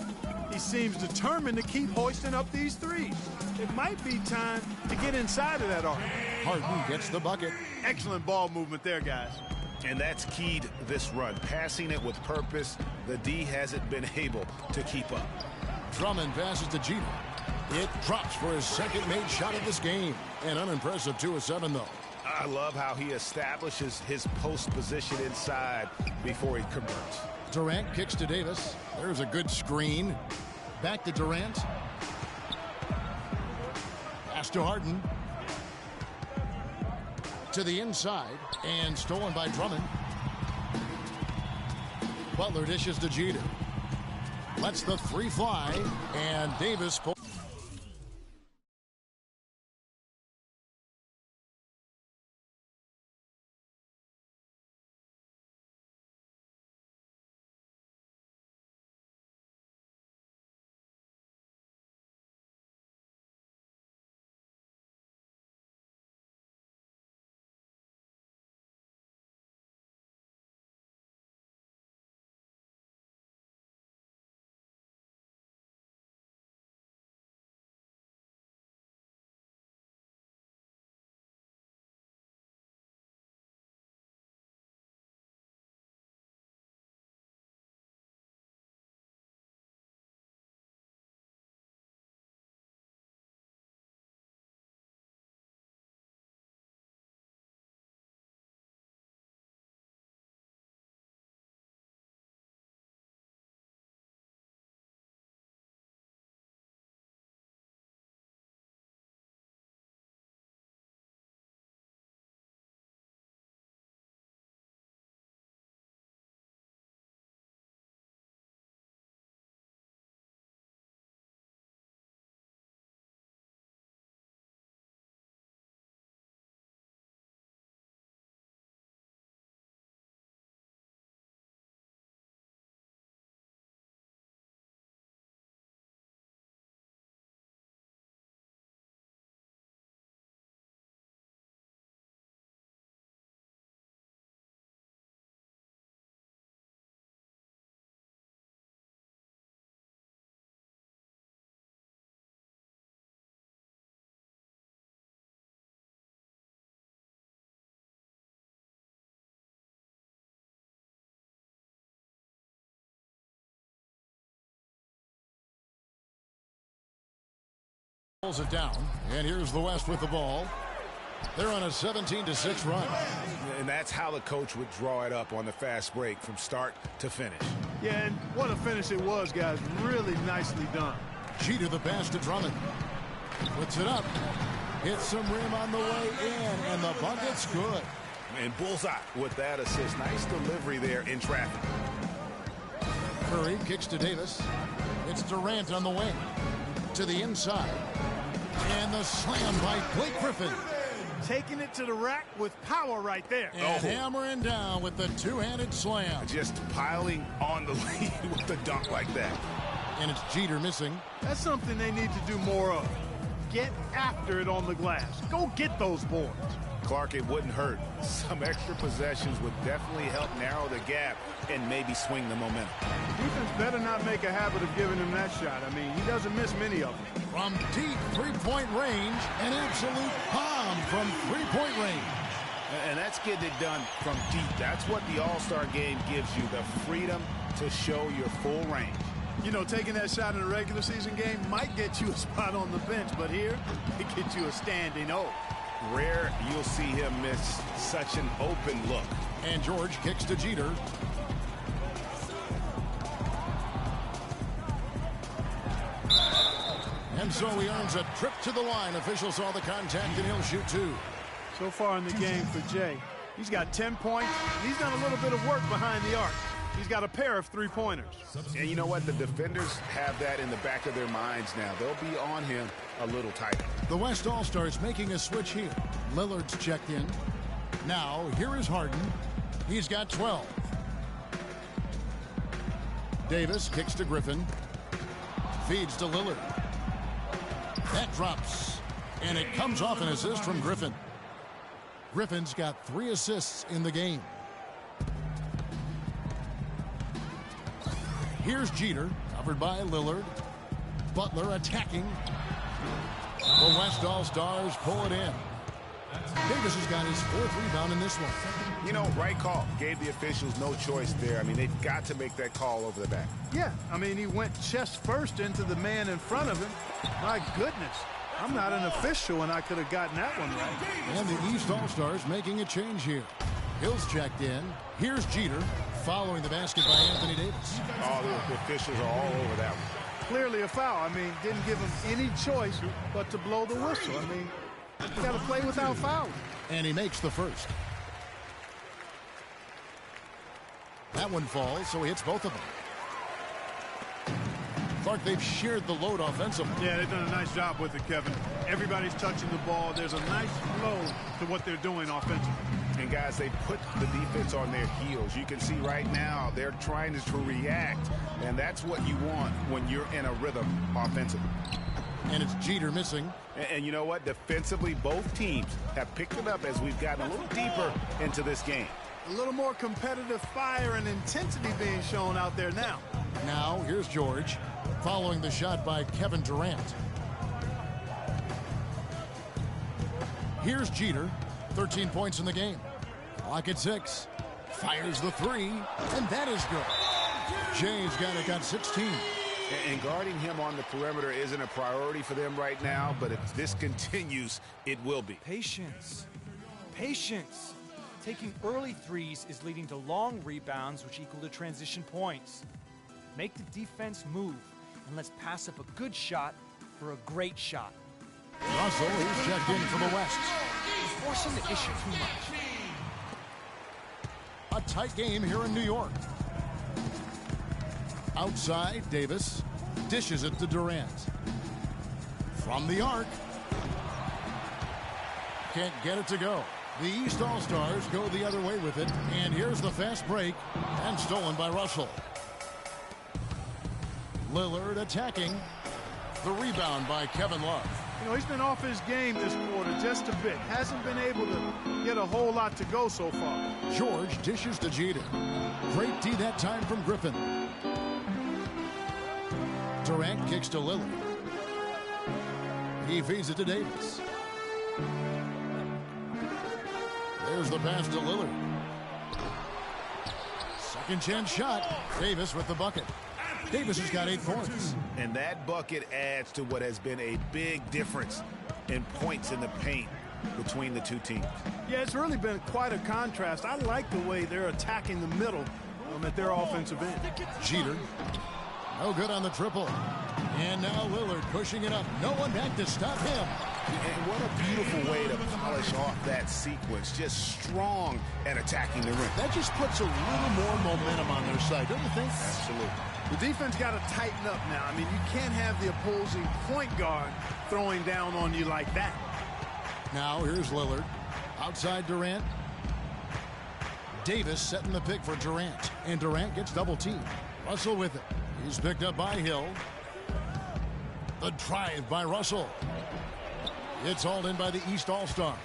he seems determined to keep hoisting up these threes. It might be time to get inside of that arc. Harden gets the bucket. Excellent ball movement there, guys. And that's keyed this run. Passing it with purpose. The D hasn't been able to keep up. Drummond passes to Jeter. It drops for his second made shot of this game. An unimpressive 2 of 7, though. I love how he establishes his post position inside before he converts. Durant kicks to Davis. There's a good screen. Back to Durant. Pass to Harden. To the inside. And stolen by Drummond. Butler dishes to Jeter. Lets the 3 fly. And Davis pulls. Pulls it down, and here's the West with the ball. They're on a 17-6 run. And that's how the coach would draw it up on the fast break from start to finish. Yeah, and what a finish it was, guys. Really nicely done. Jeter the pass to Drummond. Puts it up. Hits some rim on the way in, and the bucket's good. And bullseye with that assist. Nice delivery there in traffic. Curry kicks to Davis. It's Durant on the wing. To the inside. And the slam by Blake Griffin. Taking it to the rack with power right there. And hammering down with the two-handed slam. Just piling on the lead with the dunk like that. And it's Jeter missing. That's something they need to do more of. Get after it on the glass. Go get those boards. Clark, it wouldn't hurt. Some extra possessions would definitely help narrow the gap and maybe swing the momentum. Defense better not make a habit of giving him that shot. I mean, he doesn't miss many of them. From deep three-point range, an absolute bomb from three-point range. And that's getting it done from deep. That's what the All-Star game gives you, the freedom to show your full range. You know, taking that shot in a regular season game might get you a spot on the bench, but here, it gets you a standing O. Rare you'll see him miss such an open look. And George kicks to Jeter. And so he earns a trip to the line. Officials saw the contact, and he'll shoot two. So far in the game for Jay, he's got 10 points. He's done a little bit of work behind the arc. He's got a pair of three-pointers. And you know what? The defenders have that in the back of their minds now. They'll be on him a little tighter. The West All-Stars making a switch here. Lillard's checked in. Now, here is Harden. He's got 12. Davis kicks to Griffin. Feeds to Lillard. That drops. And it comes off an assist from Griffin. Griffin's got 3 assists in the game. Here's Jeter, covered by Lillard. Butler attacking. The West All-Stars pull it in. Davis has got his 4th rebound in this one. You know, right call. Gave the officials no choice there. I mean, they've got to make that call over the back. Yeah, I mean, he went chest first into the man in front of him. My goodness. I'm not an official, and I could have gotten that one right. And the East All-Stars making a change here. Hill's checked in. Here's Jeter, following the basket by Anthony Davis. All the officials are all over that one. Clearly a foul. I mean, didn't give him any choice but to blow the whistle. I mean, you got to play without fouling. And he makes the first. That one falls, so he hits both of them. Clark, they've shared the load offensively. Yeah, they've done a nice job with it, Kevin. Everybody's touching the ball. There's a nice flow to what they're doing offensively. And, guys, they put the defense on their heels. You can see right now they're trying to react, and that's what you want when you're in a rhythm offensively. And it's Jeter missing. And you know what? Defensively, both teams have picked it up as we've gotten a little deeper into this game. A little more competitive fire and intensity being shown out there now. Now, here's George, following the shot by Kevin Durant. Here's Jeter, 13 points in the game. Clock at 6. Fires the 3, and that is good. Jay's got 16. And guarding him on the perimeter isn't a priority for them right now, but if this continues, it will be. Patience. Patience. Taking early threes is leading to long rebounds, which equal to transition points. Make the defense move, and let's pass up a good shot for a great shot. Russell is checked in for the West. He's forcing the issue too much. A tight game here in New York. Outside, Davis dishes it to Durant. From the arc. Can't get it to go. The East All-Stars go the other way with it. And here's the fast break. And stolen by Russell. Lillard attacking. The rebound by Kevin Love. You know, he's been off his game this quarter just a bit. Hasn't been able to get a whole lot to go so far. George dishes to Jeter. Great D that time from Griffin. Durant kicks to Lillard. He feeds it to Davis. There's the pass to Lillard. Second chance shot. Davis with the bucket. Davis has got 8 points. And that bucket adds to what has been a big difference in points in the paint between the two teams. Yeah, it's really been quite a contrast. I like the way they're attacking the middle at their offensive end. Jeter, no good on the triple. And now Lillard pushing it up. No one back to stop him. And what a beautiful way to polish off that sequence. Just strong at attacking the rim. That just puts a little more momentum on their side, don't you think? Absolutely. The defense got to tighten up now. I mean, you can't have the opposing point guard throwing down on you like that. Now here's Lillard. Outside Durant. Davis setting the pick for Durant. And Durant gets double teamed. Russell with it. He's picked up by Hill. The drive by Russell. It's hauled in by the East All-Stars.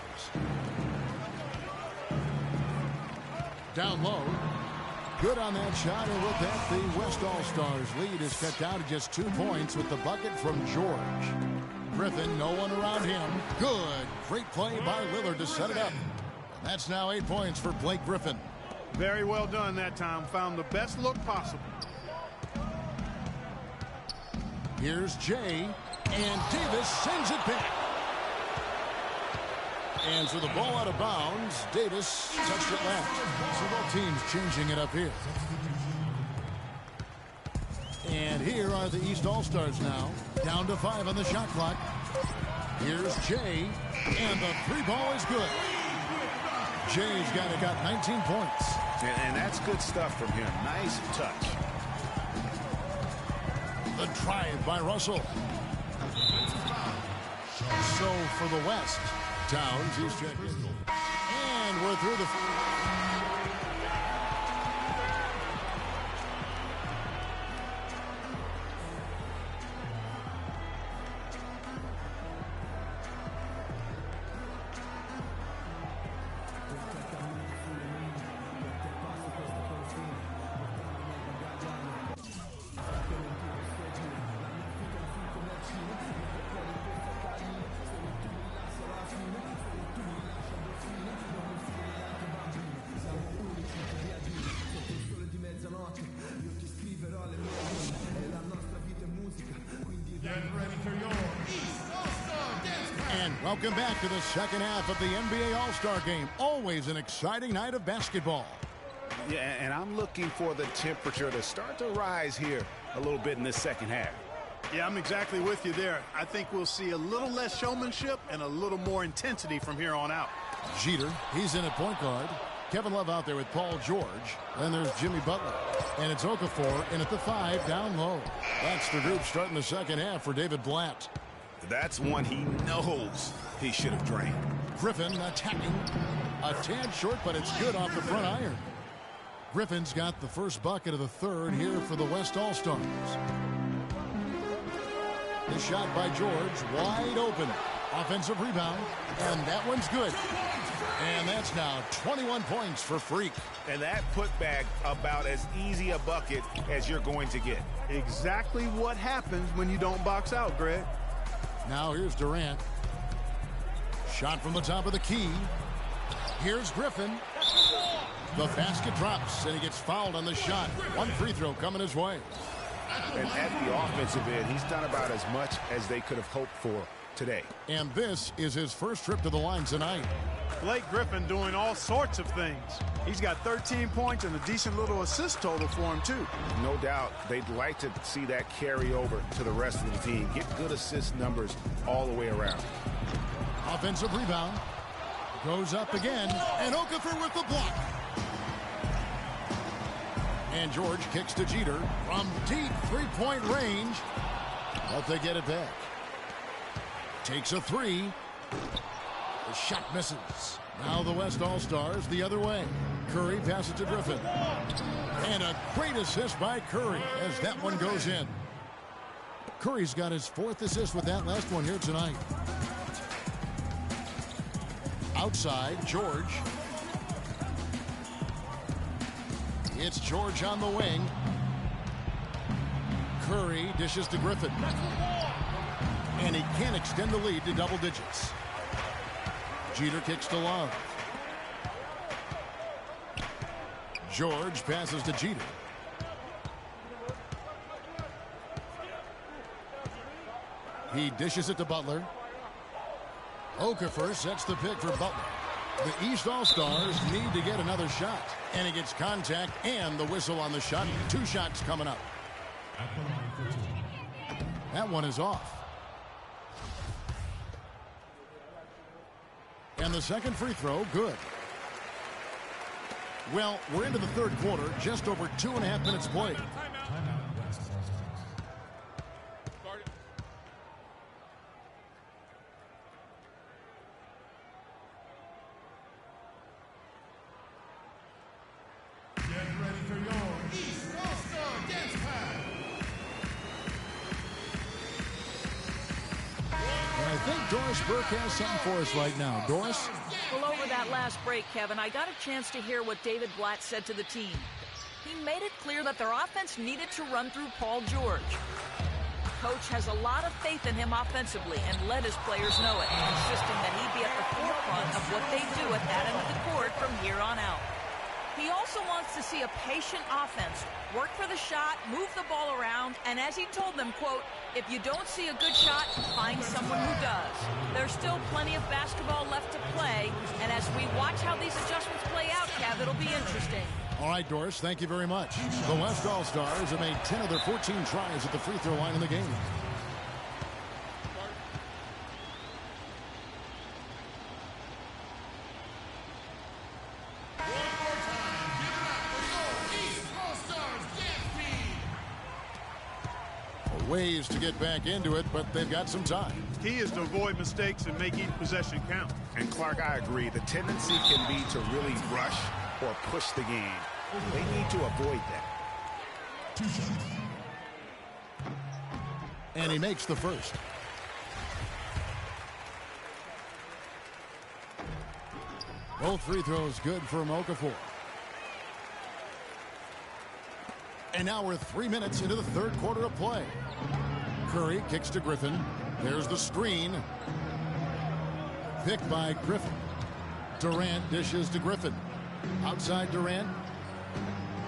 Down low. Good on that shot, and with that, the West All-Stars lead is cut down to just 2 points with the bucket from George. Griffin, no one around him. Good. Great play by Lillard to set it up. And that's now 8 points for Blake Griffin. Very well done that time. Found the best look possible. Here's Jay, and Davis sends it back. And so the ball out of bounds. Davis touched it left. So both teams changing it up here. And here are the East All-Stars now. Down to 5 on the shot clock. Here's Jay, and the 3 ball is good. Jay's got 19 points. And that's good stuff from him. Nice touch. The drive by Russell. So for the West, Towns, he's checked in. And we're through the... Welcome back to the second half of the NBA All-Star Game. Always an exciting night of basketball. Yeah, and I'm looking for the temperature to start to rise here a little bit in this second half. Yeah, I'm exactly with you there. I think we'll see a little less showmanship and a little more intensity from here on out. Jeter, he's in at point guard. Kevin Love out there with Paul George. Then there's Jimmy Butler. And it's Okafor in at the 5 down low. That's the group starting the second half for David Blatt. That's one he knows he should have drained. Griffin attacking. A tad short, but it's good off the front iron. Griffin's got the first bucket of the third here for the West All-Stars. The shot by George, wide open. Offensive rebound, and that one's good. And that's now 21 points for Freak. And that putback about as easy a bucket as you're going to get. Exactly what happens when you don't box out, Greg. Now here's Durant. Shot from the top of the key. Here's Griffin. The basket drops, and he gets fouled on the shot. One free throw coming his way. And at the offensive end, he's done about as much as they could have hoped for today. And this is his first trip to the line tonight. Blake Griffin doing all sorts of things. He's got 13 points and a decent little assist total for him, too. No doubt they'd like to see that carry over to the rest of the team. Get good assist numbers all the way around. Offensive rebound. Goes up again. And Okafor with the block. And George kicks to Jeter from deep three-point range. But they get it back. Takes a three. The shot misses. Now the West All-Stars the other way. Curry passes to Griffin. And a great assist by Curry as that one goes in. Curry's got his 4th assist with that last one here tonight. Outside, George. It's George on the wing. Curry dishes to Griffin. And he can't extend the lead to double digits. Jeter kicks to Love. George passes to Jeter. He dishes it to Butler. Okafor sets the pick for Butler. The East All-Stars need to get another shot. And he gets contact and the whistle on the shot. 2 shots coming up. That one is off. And the second free throw, good. Well, we're into the third quarter, just over 2.5 minutes played. Doris Burke has something for us right now. Doris? Well, over that last break, Kevin, I got a chance to hear what David Blatt said to the team. He made it clear that their offense needed to run through Paul George. Coach has a lot of faith in him offensively and let his players know it, insisting that he be at the forefront of what they do at that end of the court from here on out. He also wants to see a patient offense, work for the shot, move the ball around, and as he told them, quote, if you don't see a good shot, find someone who does. There's still plenty of basketball left to play, and as we watch how these adjustments play out, Kev, it'll be interesting. All right, Doris, thank you very much. The West All-Stars have made 10 of their 14 tries at the free throw line in the game. Ways to get back into it, but they've got some time. Key is to avoid mistakes and make each possession count. And Clark, I agree. The tendency can be to really rush or push the game. They need to avoid that. 2 shots. And he makes the first. Both free throws good for Okafor. And now we're 3 minutes into the third quarter of play. Curry kicks to Griffin. There's the screen. Picked by Griffin. Durant dishes to Griffin. Outside Durant.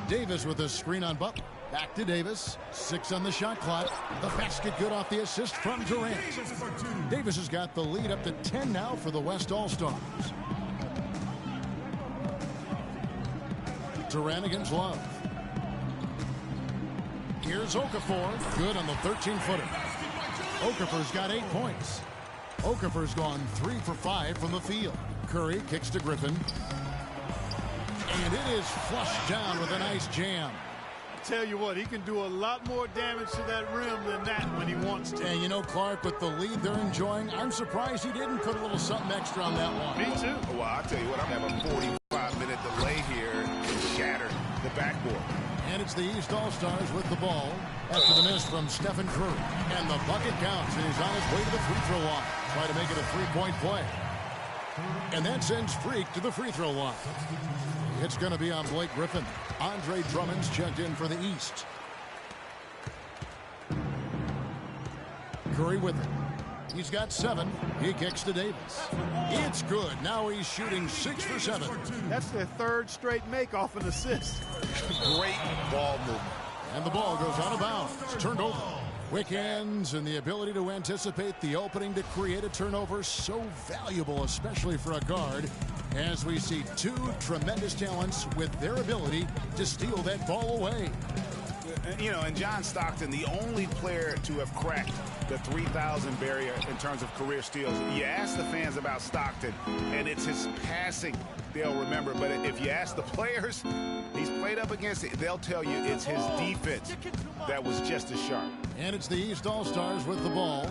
Davis with a screen on Butler. Back to Davis. 6 on the shot clock. The basket good off the assist from Durant. Davis has got the lead up to 10 now for the West All-Stars. Durant against Love. Here's Okafor. Good on the 13-footer. Okafor's got 8 points. Okafor's gone 3 for 5 from the field. Curry kicks to Griffin. And it is flushed down with a nice jam. Tell you what, he can do a lot more damage to that rim than that when he wants to. And you know, Clark, with the lead they're enjoying, I'm surprised he didn't put a little something extra on that one. Me too. Well, I'll tell you what, I'm having a 45-minute delay here to shatter the backboard. And it's the East All-Stars with the ball after the miss from Stephen Curry. And the bucket counts, and he's on his way to the free throw line. Try to make it a 3-point play. And that sends Freak to the free throw line. It's going to be on Blake Griffin. Andre Drummond's checked in for the East. Curry with it. He's got 7. He kicks to Davis. It's good. Now he's shooting 6 for 7. That's their 3rd straight make off an assist. Great ball movement. And the ball goes out of bounds. It's turned over. Quick hands and the ability to anticipate the opening to create a turnover, so valuable, especially for a guard, as we see 2 tremendous talents with their ability to steal that ball away. You know, and John Stockton, the only player to have cracked the 3,000 barrier in terms of career steals. You ask the fans about Stockton, and it's his passing they'll remember. But if you ask the players he's played up against, they'll tell you it's his defense that was just as sharp. And it's the East All-Stars with the ball,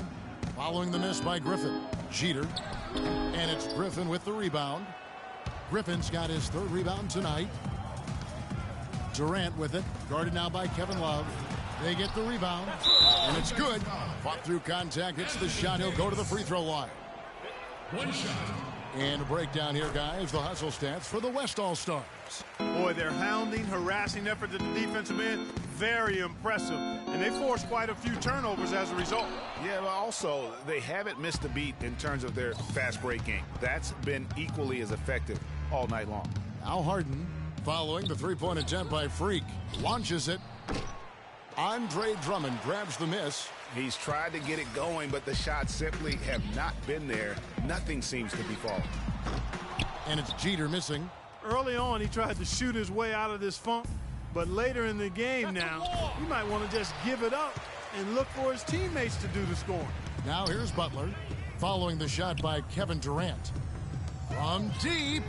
following the miss by Griffin. Jeter. And it's Griffin with the rebound. Griffin's got his 3rd rebound tonight. Durant with it, guarded now by Kevin Love. They get the rebound, and it's good. Fought through contact, hits the shot. He'll go to the free throw line. 1 shot. And a breakdown here, guys. The hustle stats for the West All-Stars. Boy, their hounding, harassing effort at the defensive end, very impressive. And they forced quite a few turnovers as a result. Yeah, but also, they haven't missed a beat in terms of their fast break game. That's been equally as effective all night long. Al Harden, following the 3-point attempt by Freak, launches it. Andre Drummond grabs the miss. He's tried to get it going, but the shots simply have not been there. nothing seems to be falling. And it's Jeter missing. Early on, he tried to shoot his way out of this funk, but later in the game now, he might want to just give it up and look for his teammates to do the scoring. Now here's Butler, following the shot by Kevin Durant. From deep,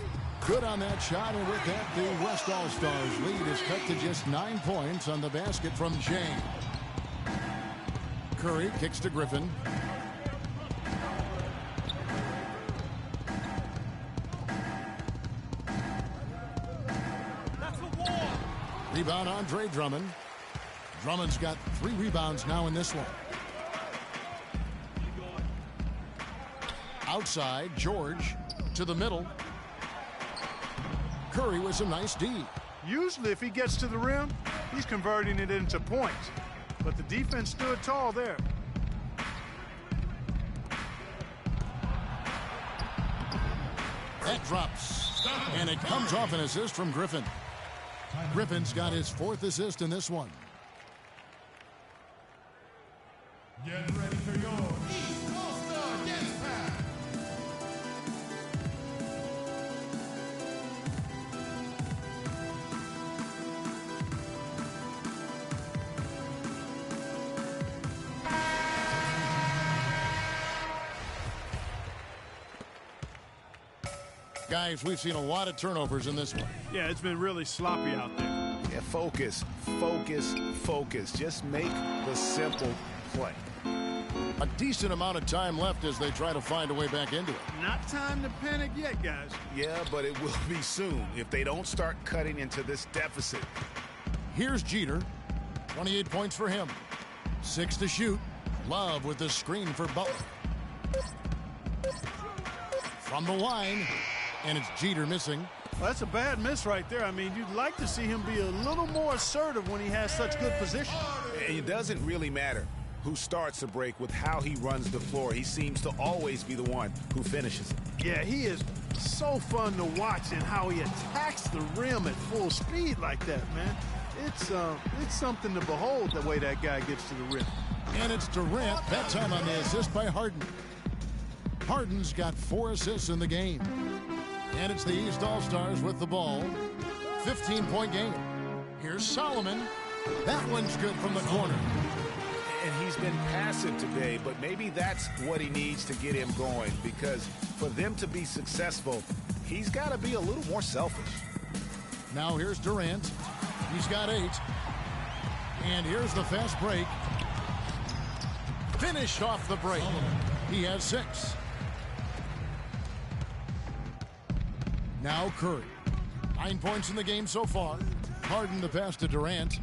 good on that shot, and with that, the West All-Stars lead is cut to just 9 points on the basket from James. Curry kicks to Griffin. Rebound, Andre Drummond. Drummond's got 3 rebounds now in this one. Outside, George to the middle. Curry with some nice D. Usually if he gets to the rim, he's converting it into points. But the defense stood tall there. That drops. And it comes off an assist from Griffin. Griffin's got his 4th assist in this one. Get ready for your East All-Star Dance Pass. Guys, we've seen a lot of turnovers in this one. Yeah, it's been really sloppy out there. Yeah, focus, focus, focus. Just make the simple play. A decent amount of time left as they try to find a way back into it. Not time to panic yet, guys. Yeah, but it will be soon if they don't start cutting into this deficit. Here's Jeter. 28 points for him. 6 to shoot. Love with the screen for Butler. From the line, and it's Jeter missing. Well, that's a bad miss right there. I mean, you'd like to see him be a little more assertive when he has such good position. It doesn't really matter who starts the break with how he runs the floor. He seems to always be the one who finishes it. Yeah, he is so fun to watch and how he attacks the rim at full speed like that, man. It's something to behold the way that guy gets to the rim. And it's Durant, that time on the assist by Harden. Harden's got 4 assists in the game. And it's the East All-Stars with the ball. 15-point game. Here's Solomon. That one's good from the corner. And he's been passive today, but maybe that's what he needs to get him going, because for them to be successful, he's got to be a little more selfish. Now here's Durant. He's got 8. And here's the fast break. Finished off the break. He has 6. Now Curry. 9 points in the game so far. Harden the pass to Durant.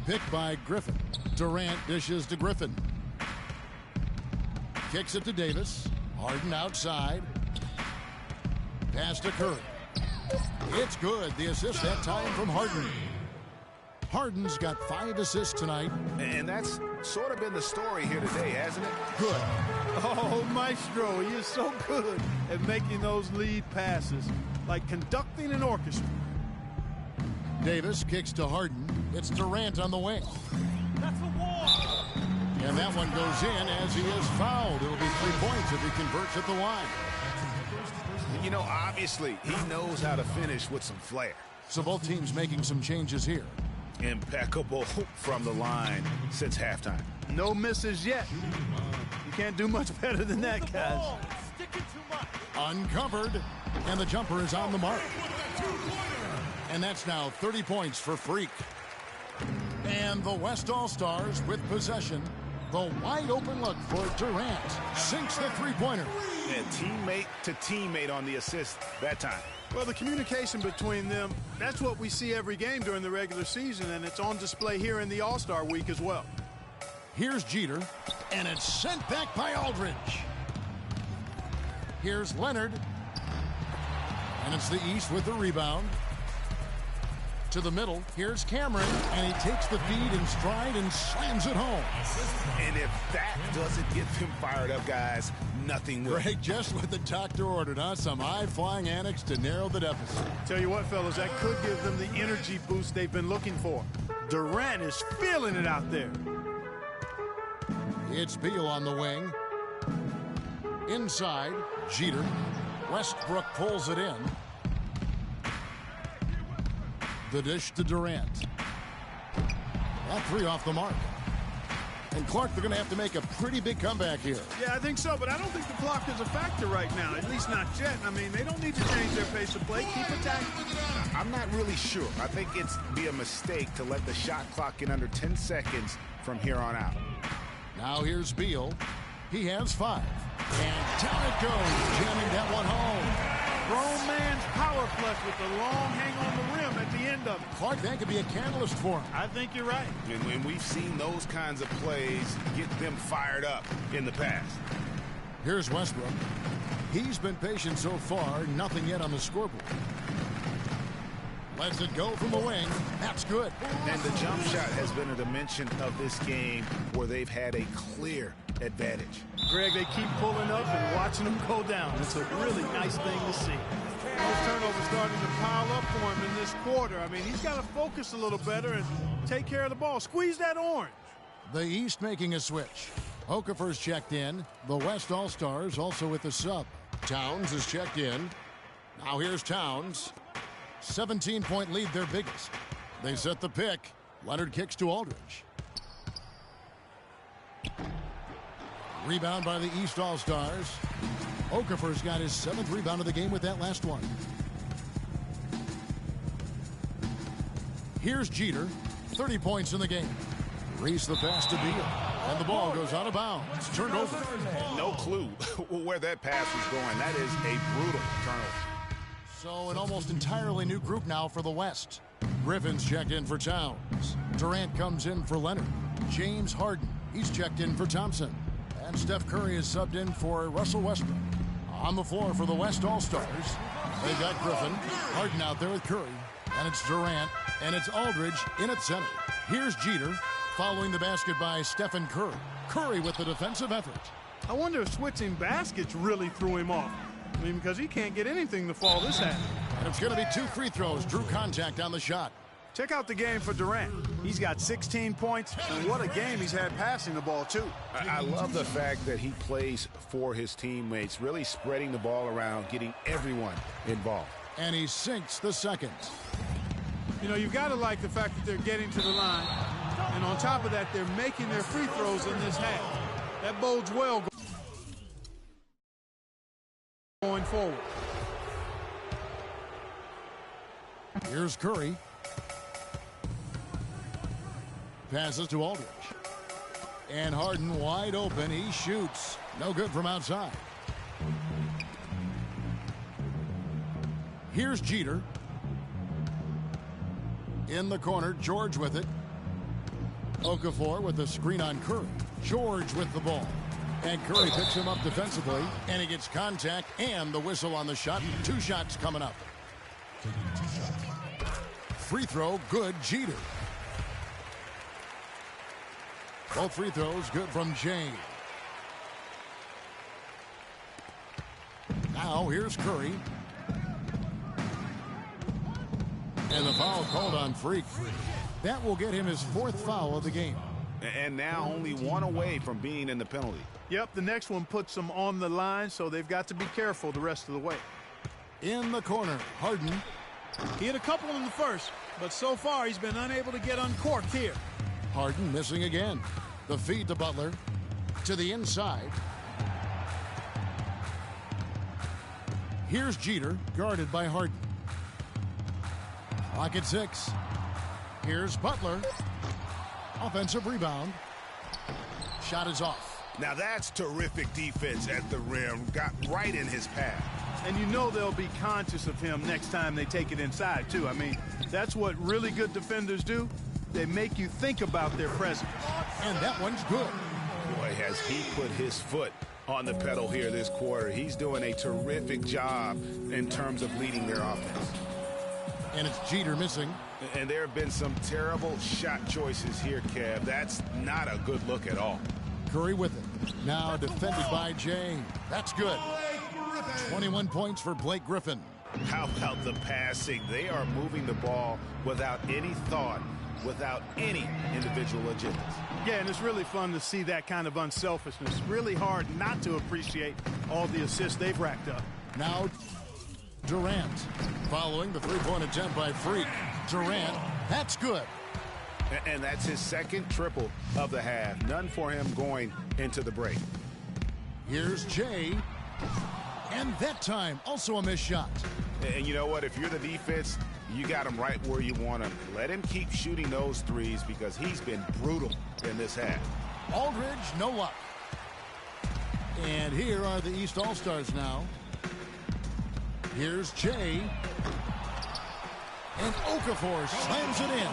Picked by Griffin. Durant dishes to Griffin. Kicks it to Davis. Harden outside. Pass to Curry. It's good. The assist that time from Harden. Harden's got 5 assists tonight. And that's sort of been the story here today, hasn't it? Good. Oh, Maestro, he is so good at making those lead passes, like conducting an orchestra. Davis kicks to Harden. It's Durant on the wing. That's a wall. And that one goes in as he is fouled. It'll be 3 points if he converts at the line. You know, obviously, he knows how to finish with some flair. So both teams making some changes here. Impeccable from the line since halftime. No misses yet. You can't do much better than that, guys. Uncovered, and the jumper is on the mark. And that's now 30 points for Freak. And the West All-Stars with possession. The wide open look for Durant. Sinks the three-pointer. And teammate to teammate on the assist that time. Well, the communication between them, that's what we see every game during the regular season, and it's on display here in the All-Star week as well. Here's Jeter, and it's sent back by Aldridge. Here's Leonard, and it's the East with the rebound. To the middle, here's Cameron, and he takes the feed in stride and slams it home. And if that doesn't get them fired up, guys, nothing will. Greg, just what the doctor ordered, huh? Some high-flying annex to narrow the deficit. Tell you what, fellas, that could give them the energy boost they've been looking for. Durant is feeling it out there. It's Beal on the wing. Inside, Jeter. Westbrook pulls it in. The dish to Durant. That three off the mark. And Clark, they're going to have to make a pretty big comeback here. Yeah, I think so, but I don't think the clock is a factor right now, at least not yet. I mean, they don't need to change their pace of play. Keep attacking. I'm not really sure. I think it's be a mistake to let the shot clock get under 10 seconds from here on out. Now here's Beal. He has 5. And down it goes, jamming that one home. Grown man's power flush with the long hang on the rim at the end of it. Clark, that could be a catalyst for him. I think you're right. And when we've seen those kinds of plays get them fired up in the past. Here's Westbrook. He's been patient so far, nothing yet on the scoreboard. Lets it go from the wing. That's good. And the jump shot has been a dimension of this game where they've had a clear advantage. Greg, they keep pulling up and watching them go down. It's a really nice thing to see. Those turnovers starting to pile up for him in this quarter. I mean, he's got to focus a little better and take care of the ball. Squeeze that orange. The East making a switch. Okafor's checked in. The West All-Stars also with the sub. Towns is checked in. Now here's Towns. 17-point lead, their biggest. They set the pick. Leonard kicks to Aldridge. Rebound by the East All-Stars. Okafor's got his 7th rebound of the game with that last one. Here's Jeter. 30 points in the game. Reese the pass to Beal. And the ball goes out of bounds. It's turned over. No clue where that pass was going. That is a brutal turnover. So an almost entirely new group now for the West. Griffin's checked in for Towns. Durant comes in for Leonard. James Harden, he's checked in for Thompson. And Steph Curry is subbed in for Russell Westbrook. On the floor for the West All-Stars, they've got Griffin. Harden out there with Curry. And it's Durant. And it's Aldridge in at center. Here's Jeter following the basket by Stephen Curry. Curry with the defensive effort. I wonder if switching baskets really threw him off. I mean, because he can't get anything to fall this half. And it's going to be 2 free throws. Drew contact on the shot. Check out the game for Durant. He's got 16 points, and what a game he's had passing the ball, too. I love the fact that he plays for his teammates, really spreading the ball around, getting everyone involved. And he sinks the second. You know, you've got to like the fact that they're getting to the line. And on top of that, they're making their free throws in this half. That bodes well going forward. Here's Curry. Passes to Aldridge. And Harden wide open. He shoots. No good from outside. Here's Jeter. In the corner, George with it. Okafor with the screen on Curry. George with the ball. And Curry picks him up defensively. And he gets contact and the whistle on the shot. 2 shots coming up. Free throw, good, Jeter. Both free throws good from James. Now here's Curry. And the foul called on Freak. That will get him his 4th foul of the game. And now only 1 away from being in the penalty. Yep, the next one puts them on the line, so they've got to be careful the rest of the way. In the corner, Harden. He had a couple in the first, but so far he's been unable to get uncorked here. Harden missing again. The feed to Butler. To the inside. Here's Jeter, guarded by Harden. Clock at 6. Here's Butler. Offensive rebound. Shot is off. Now that's terrific defense at the rim. Got right in his path. And you know they'll be conscious of him next time they take it inside, too. I mean, that's what really good defenders do. They make you think about their presence. And that one's good. Boy, has he put his foot on the pedal here this quarter. He's doing a terrific job in terms of leading their offense. And it's Jeter missing. And there have been some terrible shot choices here, Kev. That's not a good look at all. Curry with it. Now defended by James. That's good. 21 points for Blake Griffin. How about the passing? They are moving the ball without any thought, without any individual agendas. Yeah, and it's really fun to see that kind of unselfishness. Really hard not to appreciate all the assists they've racked up. Now, Durant. Following the three-point attempt by Freak. Durant, that's good. And that's his second triple of the half. None for him going into the break. Here's Jay. And that time, also a missed shot. And you know what? If you're the defense, you got him right where you want him. Let him keep shooting those threes because he's been brutal in this half. Aldridge, no luck. And here are the East All-Stars now. Here's Jay. And Okafor slams it in.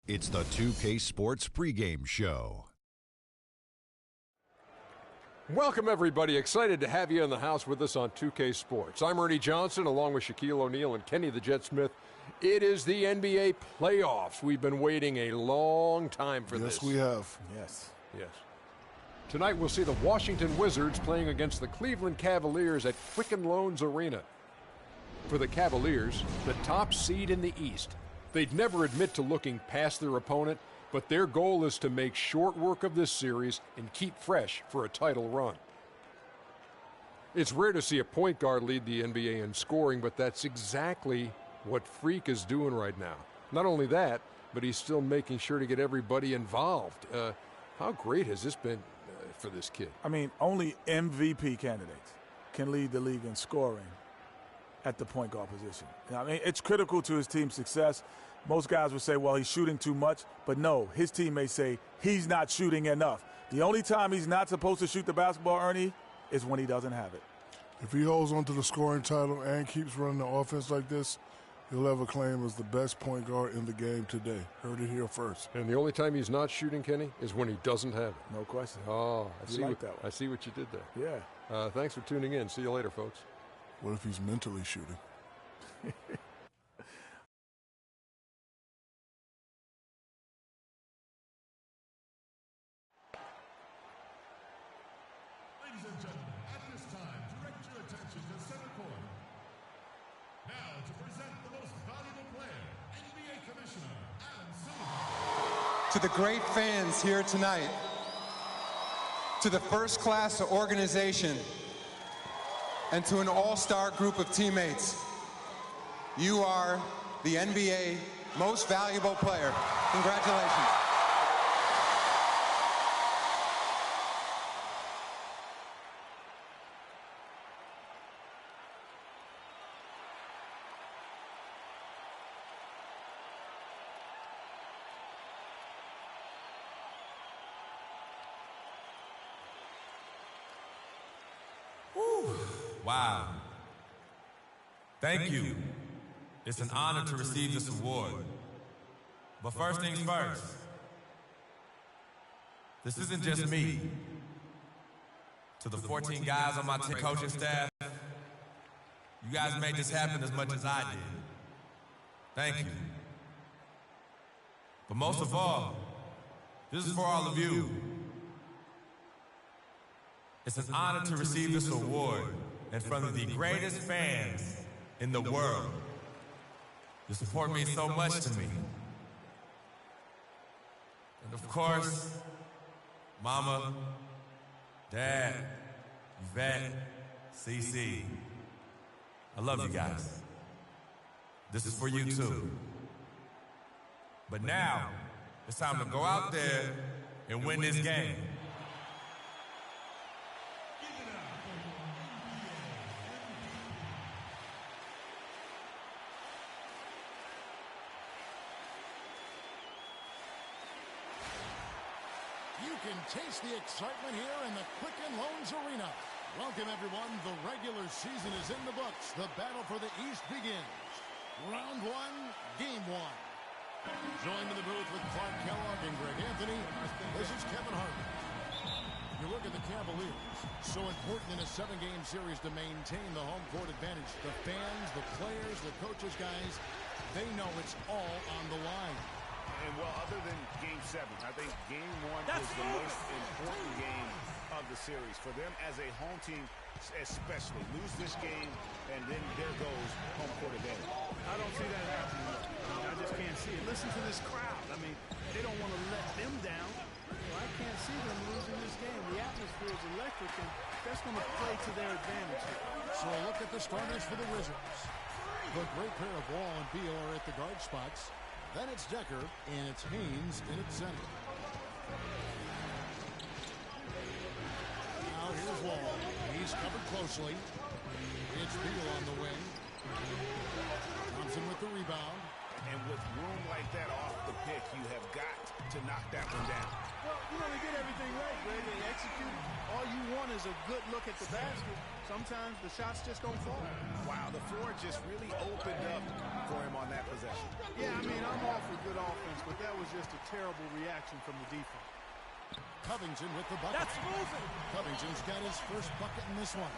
It's the 2K Sports pregame show. Welcome, everybody. Excited to have you in the house with us on 2K Sports. I'm Ernie Johnson, along with Shaquille O'Neal and Kenny the Jet Smith. It is the NBA playoffs. We've been waiting a long time for this. Yes, we have. Yes. Yes. Tonight, we'll see the Washington Wizards playing against the Cleveland Cavaliers at Quicken Loans Arena. For the Cavaliers, the top seed in the East. They'd never admit to looking past their opponent, but their goal is to make short work of this series and keep fresh for a title run. It's rare to see a point guard lead the NBA in scoring, but that's exactly what Freak is doing right now. Not only that, but he's still making sure to get everybody involved. How great has this been for this kid? I mean, only MVP candidates can lead the league in scoring at the point guard position. I mean, it's critical to his team's success. Most guys would say, well, he's shooting too much. But no, his team may say he's not shooting enough. The only time he's not supposed to shoot the basketball, Ernie, is when he doesn't have it. If he holds on to the scoring title and keeps running the offense like this, he'll have a claim as the best point guard in the game today. Heard it here first. And the only time he's not shooting, Kenny, is when he doesn't have it. No question. Oh, I see what you did there. Yeah. Thanks for tuning in. See you later, folks. What if he's mentally shooting? Ladies and gentlemen, at this time, direct your attention to center court. Now to present the most valuable player, NBA Commissioner Adam Silver. To the great fans here tonight, to the first-class organization, and to an all-star group of teammates, you are the NBA most valuable player. Congratulations. Wow. Thank you. It's an honor to receive this award. But first things first, this isn't just me. To the 14 guys on my coaching staff, you guys made this happen as much as I did. Thank you. But most of all, this is for all of you. It's an honor to receive this award in front of the greatest fans in the world. Your support means so much to me. And of course, Mama, Dad, Yvette, CeCe, I love you guys. This is for you too. But now, it's time to go out there and win this game. You can taste the excitement here in the Quicken Loans Arena. Welcome, everyone. The regular season is in the books. The battle for the East begins. Round one, game one. Joined in the booth with Clark Kellogg and Greg Anthony, this is Kevin Harlan. You look at the Cavaliers. So important in a 7-game series to maintain the home court advantage. The fans, the players, the coaches, guys, they know it's all on the line. And, well, other than Game 7, I think Game 1 is the most important game of the series. For them as a home team, especially, lose this game, and then there goes home court advantage. I don't see that happening. I just can't see it. Listen to this crowd. I mean, they don't want to let them down. I can't see them losing this game. The atmosphere is electric, and that's going to play to their advantage here. So look at the starters for the Wizards. The great pair of Wall and Beal are at the guard spots. Then it's Decker, and it's Haynes in at center. Now here's Wall. He's covered closely. It's Beal on the wing. Thompson with the rebound. And with room like that off the pick, you have got to knock that one down. Well, they get everything right, Greg. They execute. All you want is a good look at the basket. Sometimes the shots just don't fall. Wow, the floor just really opened up for him on that possession. Yeah, I mean, I'm all for good offense, but that was just a terrible reaction from the defense. Covington with the bucket. That's moving. Covington's got his first bucket in this one.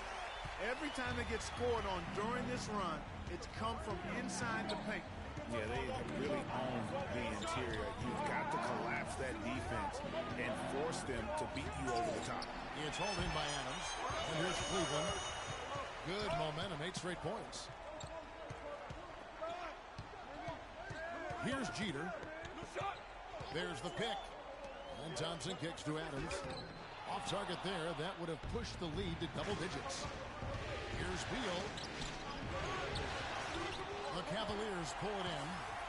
Every time they get scored on during this run, it's come from inside the paint. Yeah, they really own the interior. You've got to collapse that defense and force them to beat you over the top. It's hauled in by Adams. And here's Cleveland. Good momentum, 8 straight points. Here's Jeter. There's the pick. And Thompson kicks to Adams. Off target there. That would have pushed the lead to double digits. Here's Beal. The Cavaliers pull it in.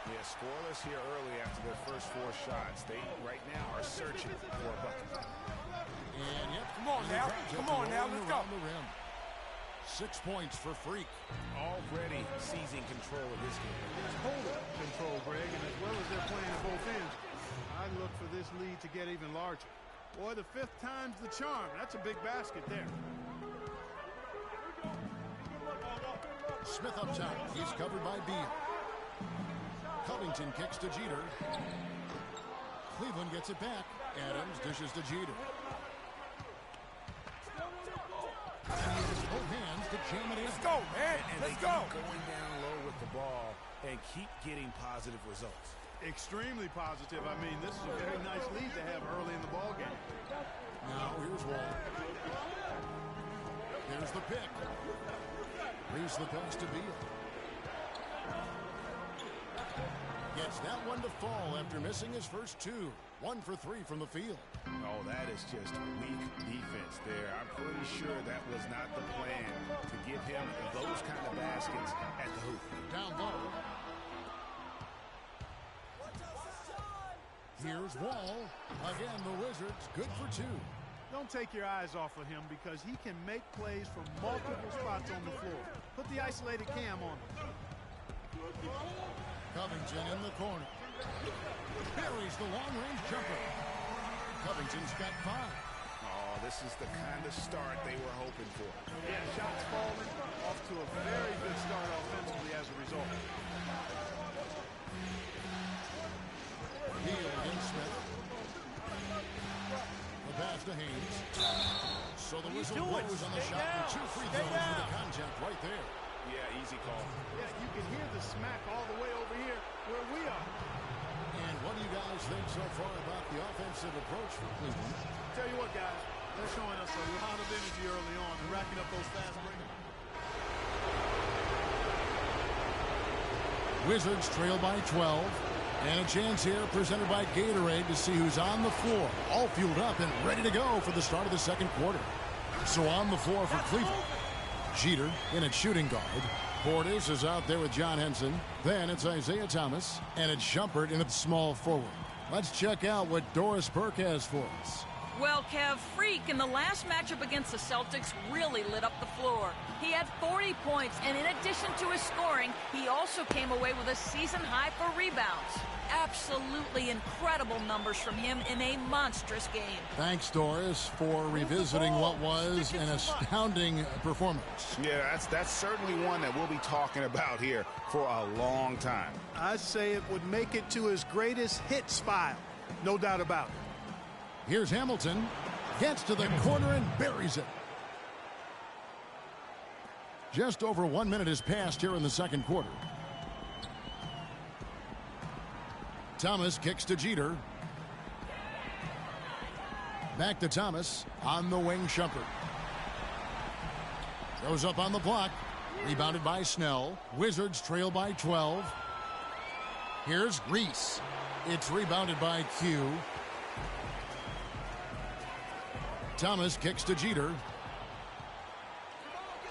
Yeah, scoreless here early after their first 4 shots. They, right now, are searching for a bucket. And, yep. Come on now. Come on now. Let's go. The rim. 6 points for Freak. Already seizing control of this game. It's total control, Greg, and as well as they're playing at both ends, I look for this lead to get even larger. Boy, the 5th time's the charm. That's a big basket there. Smith up top. He's covered by Beal. Covington kicks to Jeter. Cleveland gets it back. Adams dishes to Jeter. And he uses both hands to jam it in. Let's go, man. And Let's they go. keep going down low with the ball and keep getting positive results. Extremely positive. I mean, this is a very nice lead to have early in the ball game. Now here's Wall. There's the pick. Here's the pass to Beal. Gets that one to fall after missing his first 2. 1 for 3 from the field. Oh, that is just weak defense there. I'm pretty sure that was not the plan to give him those kind of baskets at the hoop. Down low. Here's Wall. Again, the Wizards good for 2. Don't take your eyes off of him because he can make plays from multiple spots on the floor. Put the isolated cam on him. Covington in the corner. Buries the long-range jumper. Covington's got 5. Oh, this is the kind of start they were hoping for. Yeah, shots falling, off to a very good start offensively as a result. Beal against Smith. The pass to Haynes. So the whistle blows on the shot with 2 free throws for the contact right there. Yeah, easy call. Yeah, you can hear the smack all the way over here where we are. And what do you guys think so far about the offensive approach for Cleveland? Tell you what, guys, they're showing us a lot of energy early on and racking up those fast breaks. Wizards trail by 12. And a chance here presented by Gatorade to see who's on the floor. All fueled up and ready to go for the start of the second quarter. So on the floor for Cleveland. Jeter in at shooting guard. Portis is out there with John Henson. Then it's Isaiah Thomas. And it's Shumpert in at small forward. Let's check out what Doris Burke has for us. Well, Kev, Freak in the last matchup against the Celtics really lit up the floor. He had 40 points, and in addition to his scoring, he also came away with a season high for rebounds. Absolutely incredible numbers from him in a monstrous game. Thanks, Doris, for revisiting what was an astounding performance. Yeah, that's certainly one that we'll be talking about here for a long time. I'd say it would make it to his greatest hit spot. No doubt about it. Here's Hamilton. Gets to the corner and buries it. Just over 1 minute has passed here in the second quarter. Thomas kicks to Jeter. Back to Thomas. On the wing, Shumpert. Goes up on the block. Rebounded by Snell. Wizards trail by 12. Here's Reese. It's rebounded by Q. Thomas kicks to Jeter.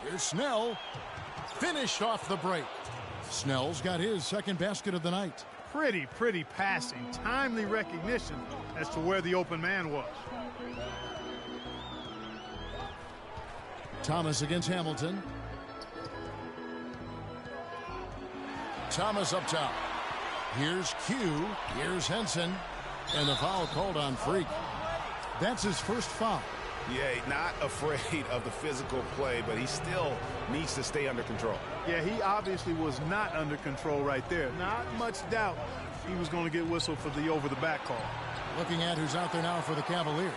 Here's Snell. Finished off the break. Snell's got his second basket of the night. Pretty passing. Timely recognition as to where the open man was. Thomas against Hamilton. Thomas up top. Here's Q. Here's Henson. And the foul called on Freak. That's his first foul. Yeah, not afraid of the physical play, but he still needs to stay under control. Yeah, he obviously was not under control right there. Not much doubt he was going to get whistled for the over-the-back call. Looking at who's out there now for the Cavaliers.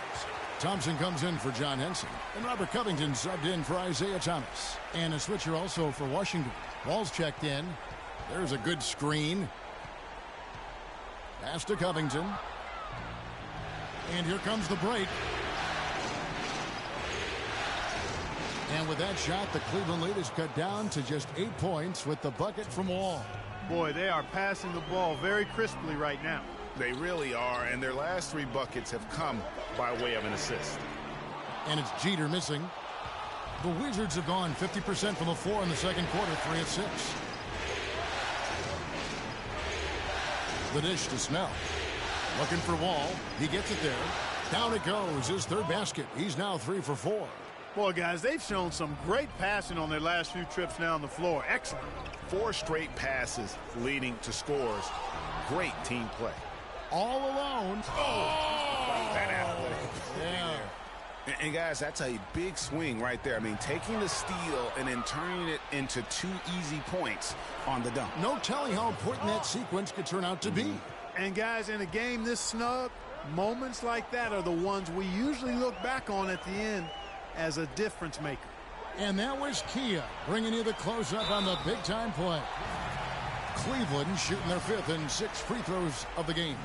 Thompson comes in for John Henson. And Robert Covington subbed in for Isaiah Thomas. And a switcher also for Washington. Ball's checked in. There's a good screen. Pass to Covington. And here comes the break. And with that shot, the Cleveland lead is cut down to just 8 points with the bucket from Wall. Boy, they are passing the ball very crisply right now. They really are, and their last 3 buckets have come by way of an assist. And it's Jeter missing. The Wizards have gone 50% from the floor in the second quarter, 3 of 6. The dish to Snell. Looking for Wall. He gets it there. Down it goes. His third basket. He's now 3 for 4. Boy, guys, they've shown some great passing on their last few trips down the floor. Excellent. 4 straight passes leading to scores. Great team play. All alone. Oh! That athletic. Yeah. And guys, that's a big swing right there. I mean, taking the steal and then turning it into 2 easy points on the dunk. No telling how important that sequence could turn out to be. And guys, in a game this snug, moments like that are the ones we usually look back on at the end as a difference maker. And that was Kia bringing you the close-up on the big-time play. Cleveland shooting their 5th and 6th free throws of the game.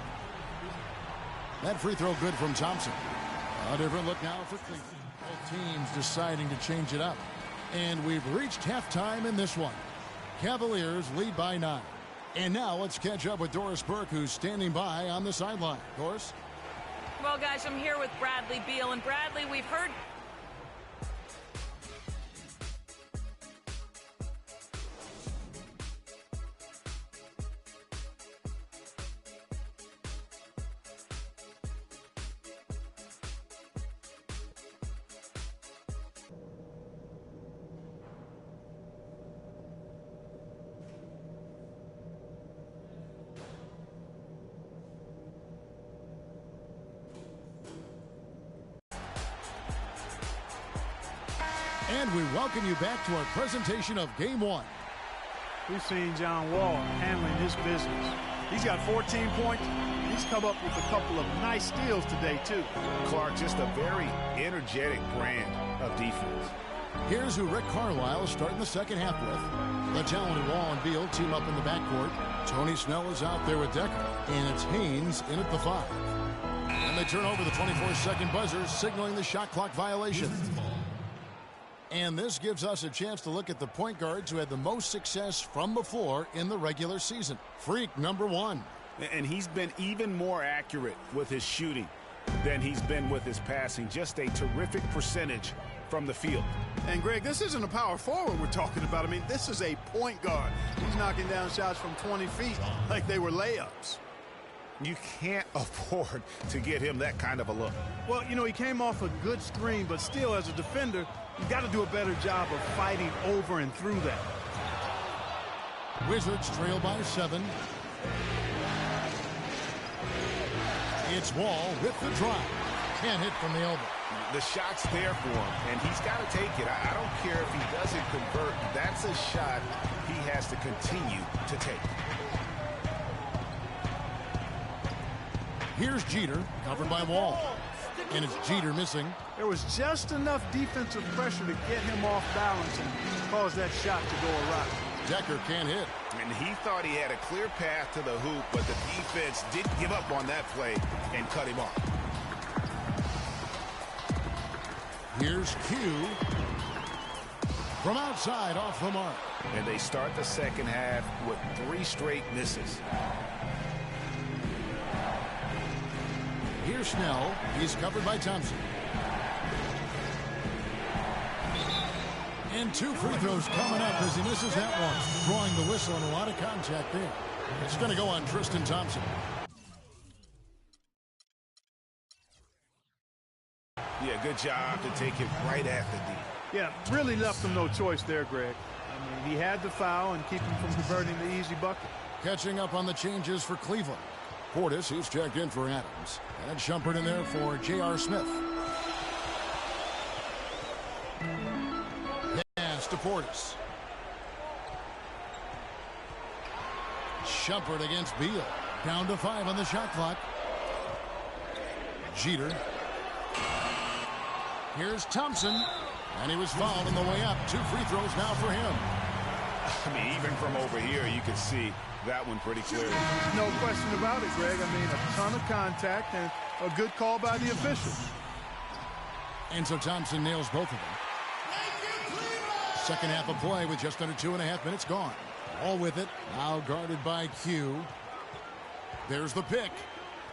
That free throw good from Thompson. A different look now for Cleveland. Both teams deciding to change it up. And we've reached halftime in this one. Cavaliers lead by 9. And now let's catch up with Doris Burke, who's standing by on the sideline. Doris? Well, guys, I'm here with Bradley Beal. And Bradley, we've heard... And we welcome you back to our presentation of Game 1. We've seen John Wall handling his business. He's got 14 points. He's come up with a couple of nice steals today, too. Clark, just a very energetic brand of defense. Here's who Rick Carlisle is starting the second half with. The talented Wall and Beal team up in the backcourt. Tony Snell is out there with Decker. And it's Haynes in at the 5. And they turn over the 24-second buzzer, signaling the shot clock violation. And this gives us a chance to look at the point guards who had the most success from before in the regular season. Freak, number 1. And he's been even more accurate with his shooting than he's been with his passing. Just a terrific percentage from the field. And, Greg, this isn't a power forward we're talking about. I mean, this is a point guard. He's knocking down shots from 20 feet like they were layups. You can't afford to get him that kind of a look. Well, you know, he came off a good screen, but still, as a defender, you got to do a better job of fighting over and through that. Wizards trail by 7. It's Wall with the drive. Can't hit from the elbow. The shot's there for him, and he's got to take it. I don't care if he doesn't convert. That's a shot he has to continue to take. Here's Jeter, covered by Wall. And it's Jeter missing. There was just enough defensive pressure to get him off balance and cause that shot to go awry. Decker can't hit. And he thought he had a clear path to the hoop, but the defense didn't give up on that play and cut him off. Here's Q. From outside, off the mark. And they start the second half with 3 straight misses. Here's Snell. He's covered by Thompson. And 2 free throws coming up as he misses that one. Drawing the whistle and a lot of contact there. It's going to go on Tristan Thompson. Yeah, good job to take it right at the D. Yeah, really left him no choice there, Greg. I mean, he had to foul and keep him from converting the easy bucket. Catching up on the changes for Cleveland. Portis, he's checked in for Adams. And Shumpert in there for J.R. Smith. Pass to Portis. Shumpert against Beal. Down to 5 on the shot clock. Jeter. Here's Thompson. And he was fouled on the way up. 2 free throws now for him. I mean, even from over here, you can see that one pretty clearly. No question about it, Greg. I mean, a ton of contact and a good call by the official. And so Thompson nails both of them. Second half of play with just under 2.5 minutes gone. All with it. Now guarded by Q. There's the pick.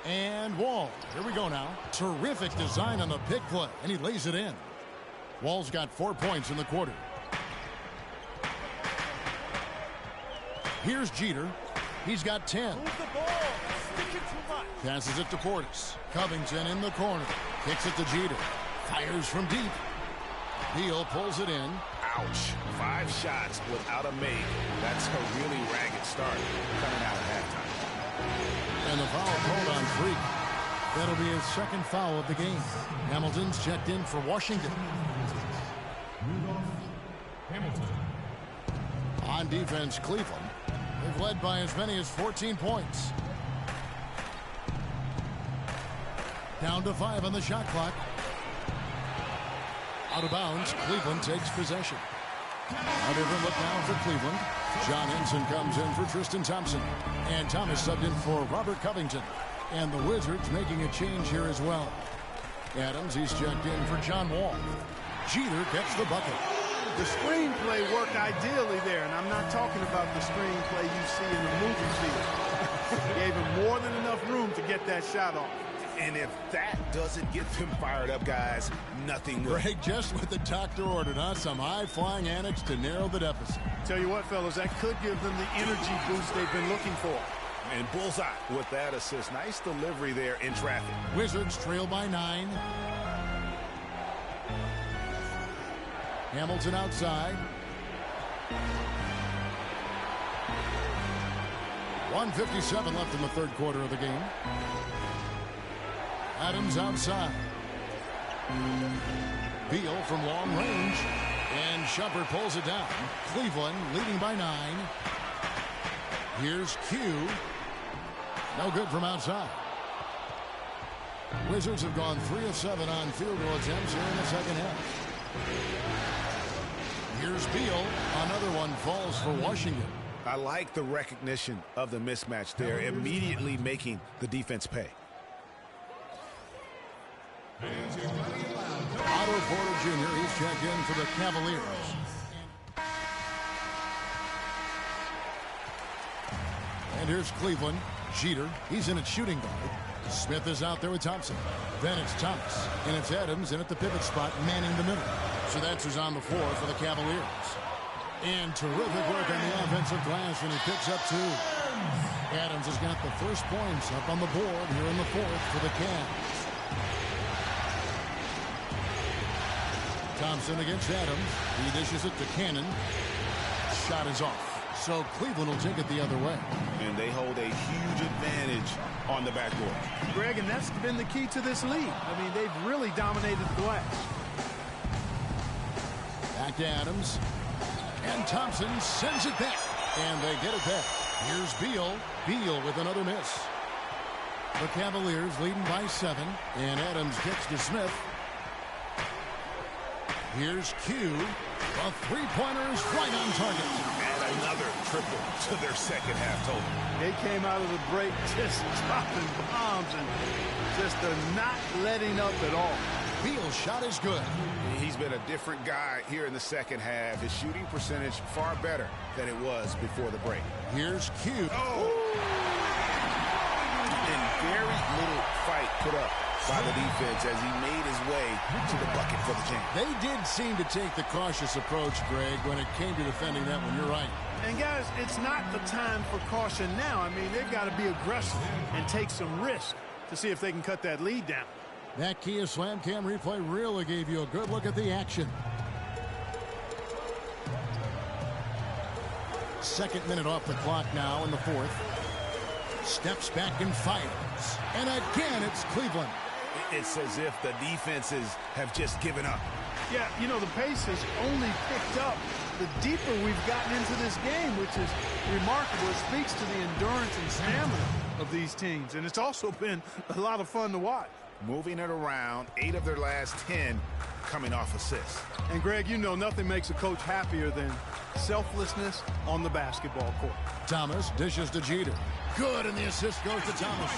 And Wall. Here we go now. Terrific design on the pick play. And he lays it in. Wall's got 4 points in the quarter. Here's Jeter. He's got 10. Move the ball. Sticking too much. Passes it to Portis. Covington in the corner. Kicks it to Jeter. Fires from deep. Beal pulls it in. Ouch. 5 shots without a make. That's a really ragged start coming out of halftime. And the foul called on Freak. That'll be his second foul of the game. Hamilton's checked in for Washington. Hamilton. On defense, Cleveland. They've led by as many as 14 points. Down to 5 on the shot clock. Out of bounds, Cleveland takes possession. A different look now for Cleveland. John Henson comes in for Tristan Thompson. And Thomas subbed in for Robert Covington. And the Wizards making a change here as well. Adams, he's checked in for John Wall. Jeter gets the bucket. The screenplay worked ideally there, and I'm not talking about the screenplay you see in the movie theater. Gave him more than enough room to get that shot off. And if that doesn't get them fired up, guys, nothing will. Greg, just what the doctor ordered, huh? Some high-flying antics to narrow the deficit. Tell you what, fellas, that could give them the energy boost they've been looking for. And bullseye with that assist. Nice delivery there in traffic. Wizards trail by 9. Hamilton outside. 1:57 left in the third quarter of the game. Adams outside. Beal from long range. And Shumpert pulls it down. Cleveland leading by 9. Here's Q. No good from outside. Wizards have gone 3 of 7 on field goal attempts here in the second half. Here's Beal. Another one falls for Washington. I like the recognition of the mismatch there, immediately making the defense pay. Otto Porter Jr., he's checked in for the Cavaliers. And here's Cleveland. Jeter, he's in at shooting guard. Smith is out there with Thompson. Then it's Thomas. And it's Adams in at the pivot spot, manning the middle. So that's who's on the floor for the Cavaliers. And terrific work on the offensive glass, and he picks up 2. Adams has got the first points up on the board here in the fourth for the Cavs. Thompson against Adams. He dishes it to Cannon. Shot is off. So Cleveland will take it the other way. And they hold a huge advantage on the backboard. Greg, and that's been the key to this league. I mean, they've really dominated the glass. Back to Adams. And Thompson sends it back. And they get it back. Here's Beal. Beal with another miss. The Cavaliers leading by 7. And Adams gets to Smith. Here's Q. The three-pointer is right on target. And another triple to their second half total. They came out of the break just dropping bombs and just not letting up at all. Beal's shot is good. He's been a different guy here in the second half. His shooting percentage far better than it was before the break. Here's Q. Oh! And very little fight put up by the defense as he made his way to the bucket for the jam. They did seem to take the cautious approach, Greg, when it came to defending that one. You're right. And, guys, it's not the time for caution now. I mean, they've got to be aggressive and take some risk to see if they can cut that lead down. That Kia Slam Cam replay really gave you a good look at the action. Second minute off the clock now in the fourth. Steps back and fires. And again, it's Cleveland. It's as if the defenses have just given up. Yeah, you know, the pace has only picked up the deeper we've gotten into this game, which is remarkable. It speaks to the endurance and stamina of these teams, and it's also been a lot of fun to watch. Moving it around, 8 of their last 10 coming off assists. And, Greg, you know nothing makes a coach happier than selflessness on the basketball court. Thomas dishes to Jeter. Good, and the assist goes to Thomas.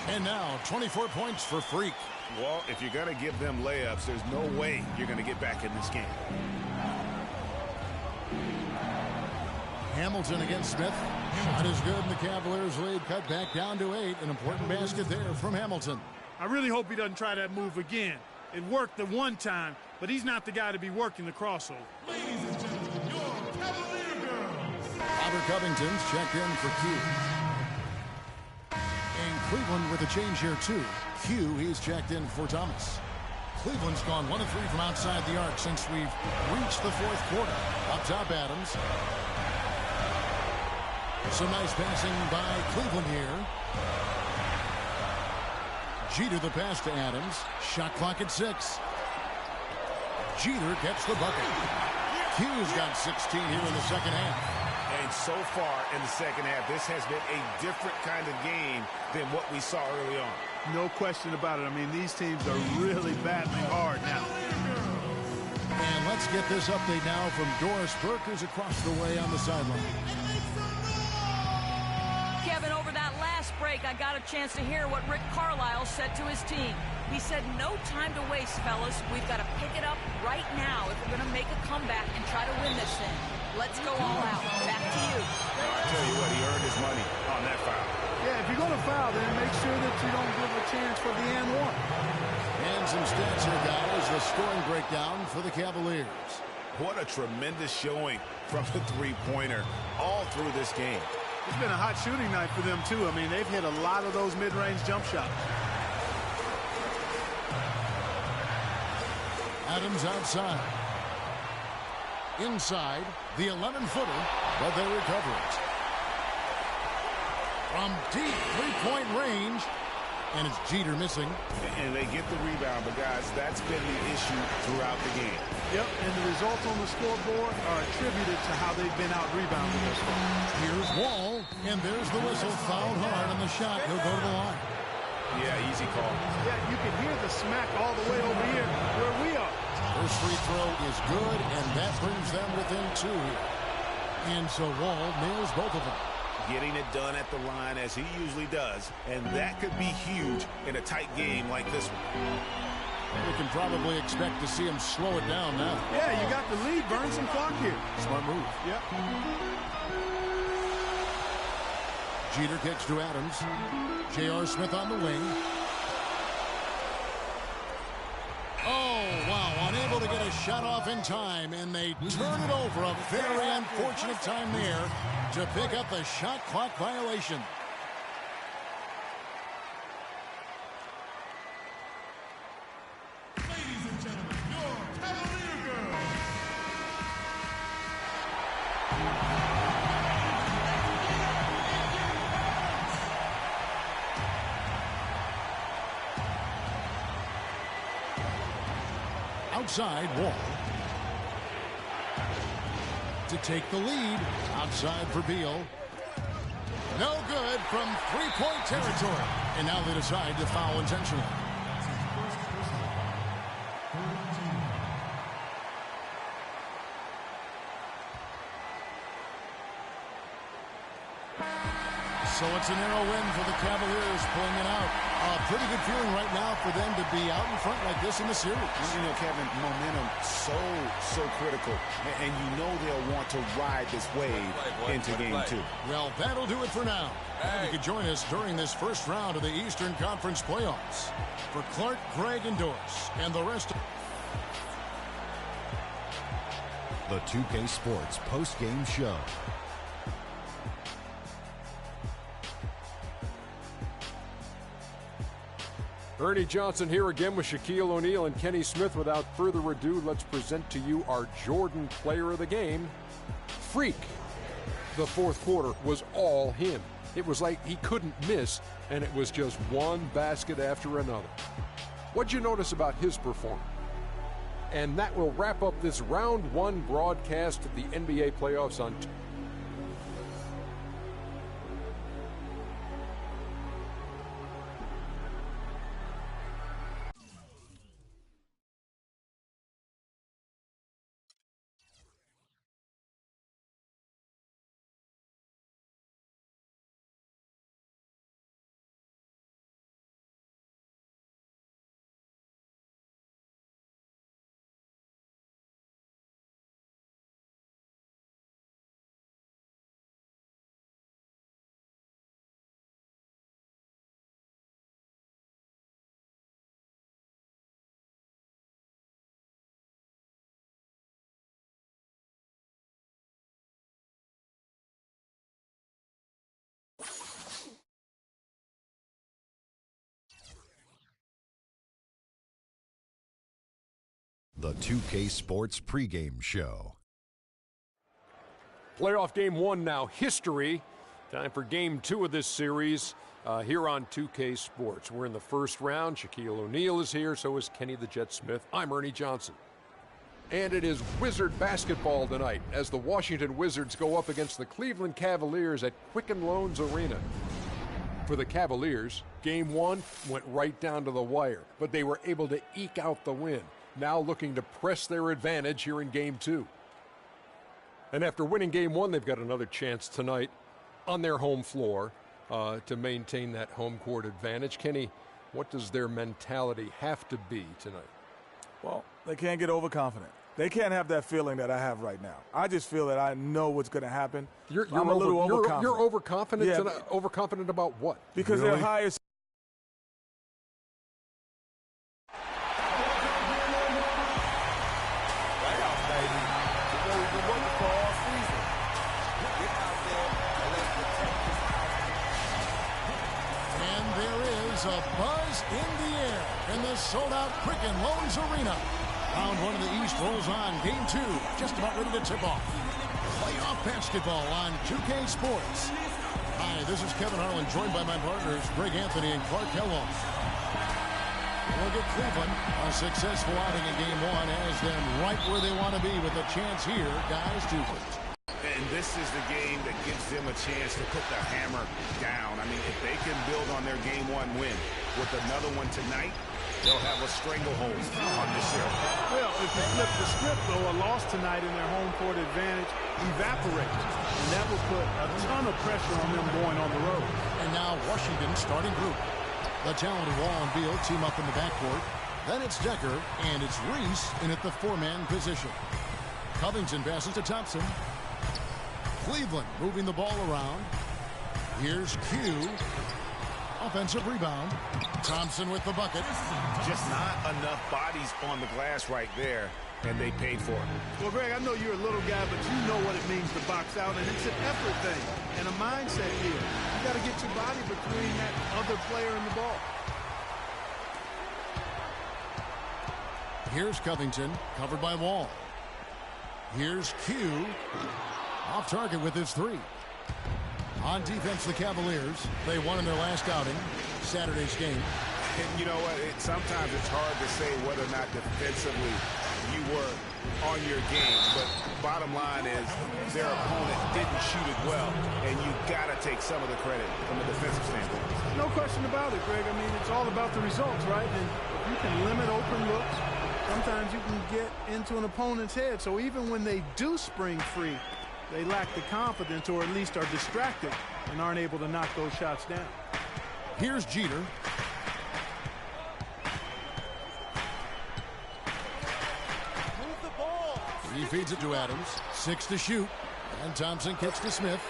And now 24 points for Freak. Well, if you're going to give them layups, there's no way you're going to get back in this game. Hamilton against Smith. Shot is good, and the Cavaliers lead cut back down to 8. An important basket there from Hamilton. I really hope he doesn't try that move again. It worked the one time, but he's not the guy to be working the crossover. Ladies and gentlemen, your Cavalier girls. Robert Covington's checked in for Q. And Cleveland with a change here, too. Q, he's checked in for Thomas. Cleveland's gone 1 of 3 from outside the arc since we've reached the fourth quarter. Up top, Adams. Some nice passing by Cleveland here. Jeter the pass to Adams. Shot clock at 6. Jeter gets the bucket. Q's got 16 here in the second half. And so far in the second half, this has been a different kind of game than what we saw early on. No question about it. I mean, these teams are really battling hard now. And let's get this update now from Doris Burke, who's across the way on the sideline. Kevin, over that last break, I got a chance to hear what Rick Carlisle said to his team. He said, no time to waste, fellas. We've got to pick it up right now if we're going to make a comeback and try to win this thing. Let's go all out. Back to you. I'll tell you what, he earned his money on that foul. Yeah, if you're going to foul, then make sure that you don't give a chance for the and one. And some stats here, guys. The scoring breakdown for the Cavaliers. What a tremendous showing from the three-pointer all through this game. It's been a hot shooting night for them, too. I mean, they've hit a lot of those mid-range jump shots. Adams outside. Inside, the 11-footer, but they recover it. From deep three-point range, and it's Jeter missing. And they get the rebound, but guys, that's been the issue throughout the game. Yep, and the results on the scoreboard are attributed to how they've been out-rebounded this far. Here's Wall, and there's the whistle. Fouled hard on the shot. He'll go to the line. Yeah, easy call. Yeah, you can hear the smack all the way over here where we are. First free throw is good, and that brings them within 2 here. And so Wall nails both of them. Getting it done at the line as he usually does, and that could be huge in a tight game like this one. We can probably expect to see him slow it down now. Yeah, you got the lead. Burn some clock here. Smart move. Yep. Jeter kicks to Adams. J.R. Smith on the wing. Oh, wow. Unable to get a shot off in time, and they turn it over. A very unfortunate time there to pick up the shot clock violation. Ladies and gentlemen, your Cavalier girls. Outside, Wall. To take the lead. Outside for Beal. No good from three-point territory. And now they decide to foul intentionally. So it's a narrow win for the Cavaliers, pulling it out. Pretty good feeling right now for them to be out in front like this in the series. You know, Kevin, momentum so critical. And you know they'll want to ride this wave into game 2. Well, that'll do it for now. And you can join us during this first round of the Eastern Conference playoffs. For Clark, Greg, and Doris, and the rest of The 2K Sports post-game show. Ernie Johnson here again with Shaquille O'Neal and Kenny Smith. Without further ado, let's present to you our Jordan player of the game, Freak. The fourth quarter was all him. It was like he couldn't miss, and it was just one basket after another. What'd you notice about his performance? And that will wrap up this round 1 broadcast of the NBA playoffs on The 2K Sports pregame show. Playoff game 1 now, history. Time for game 2 of this series here on 2K Sports. We're in the first round. Shaquille O'Neal is here, so is Kenny the Jet Smith. I'm Ernie Johnson. And it is Wizard basketball tonight as the Washington Wizards go up against the Cleveland Cavaliers at Quicken Loans Arena. For the Cavaliers, game 1 went right down to the wire, but they were able to eke out the win. Now looking to press their advantage here in game 2. And after winning game 1, they've got another chance tonight on their home floor to maintain that home court advantage. Kenny, what does their mentality have to be tonight? Well, they can't get overconfident. They can't have that feeling that I have right now. I just feel that I know what's going to happen. I'm a little overconfident. You're overconfident? Yeah, overconfident about what? Because really? They're highest. A buzz in the air in the sold-out Quicken Loans Arena. Round 1 of the East rolls on. Game 2 just about ready to tip off. Playoff basketball on 2K Sports. Hi, this is Kevin Harlan, joined by my partners Greg Anthony and Clark Kellogg. Look at Cleveland. A successful outing in Game 1 has them right where they want to be with a chance here, guys, to And this is the game that gives them a chance to put the hammer down. I mean, if they can build on their Game 1 win with another one tonight, they'll have a stranglehold on this series. Well, if you flip the script, though, a loss tonight in their home court advantage evaporates. And that will put a ton of pressure on them going on the road. And now Washington starting group. The talented Wall and Beal team up in the backcourt. Then it's Decker, and it's Reese in at the 4-man position. Covington passes to Thompson. Cleveland moving the ball around. Here's Q. Offensive rebound. Thompson with the bucket. Just not enough bodies on the glass right there, and they paid for it. Well, Greg, I know you're a little guy, but you know what it means to box out, and it's an effort thing and a mindset here. You got to get your body between that other player and the ball. Here's Covington, covered by Wall. Here's Q. Off target with his 3. On defense, the Cavaliers. They won in their last outing, Saturday's game. And you know what? Sometimes it's hard to say whether or not defensively you were on your game. But bottom line is their opponent didn't shoot it well. And you got to take some of the credit from a defensive standpoint. No question about it, Greg. I mean, it's all about the results, right? And if you can limit open looks, sometimes you can get into an opponent's head. So even when they do spring free, they lack the confidence or at least are distracted and aren't able to knock those shots down. Here's Jeter. He feeds it to Adams. 6 to shoot. And Thompson kicks to Smith.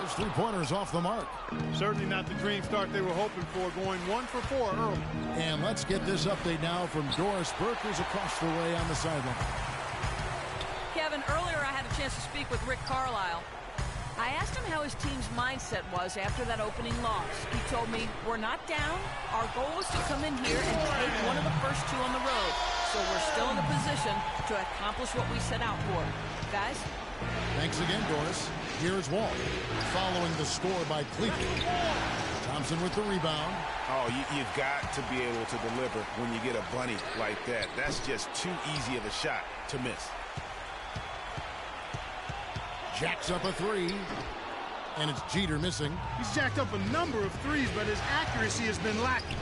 His three-pointers off the mark. Certainly not the dream start they were hoping for, going 1 for 4 early. And let's get this update now from Doris Burke, who's across the way on the sideline. Kevin, earlier I had a chance to speak with Rick Carlisle. I asked him how his team's mindset was after that opening loss. He told me, we're not down. Our goal is to come in here and take one of the first 2 on the road. So we're still in a position to accomplish what we set out for. Guys? Thanks again, Doris. Here's Wall. Following the score by Cleveland. Thompson with the rebound. Oh, you've got to be able to deliver when you get a bunny like that. That's just too easy of a shot to miss. Jacks up a 3. And it's Jeter missing. He's jacked up a number of threes, but his accuracy has been lacking.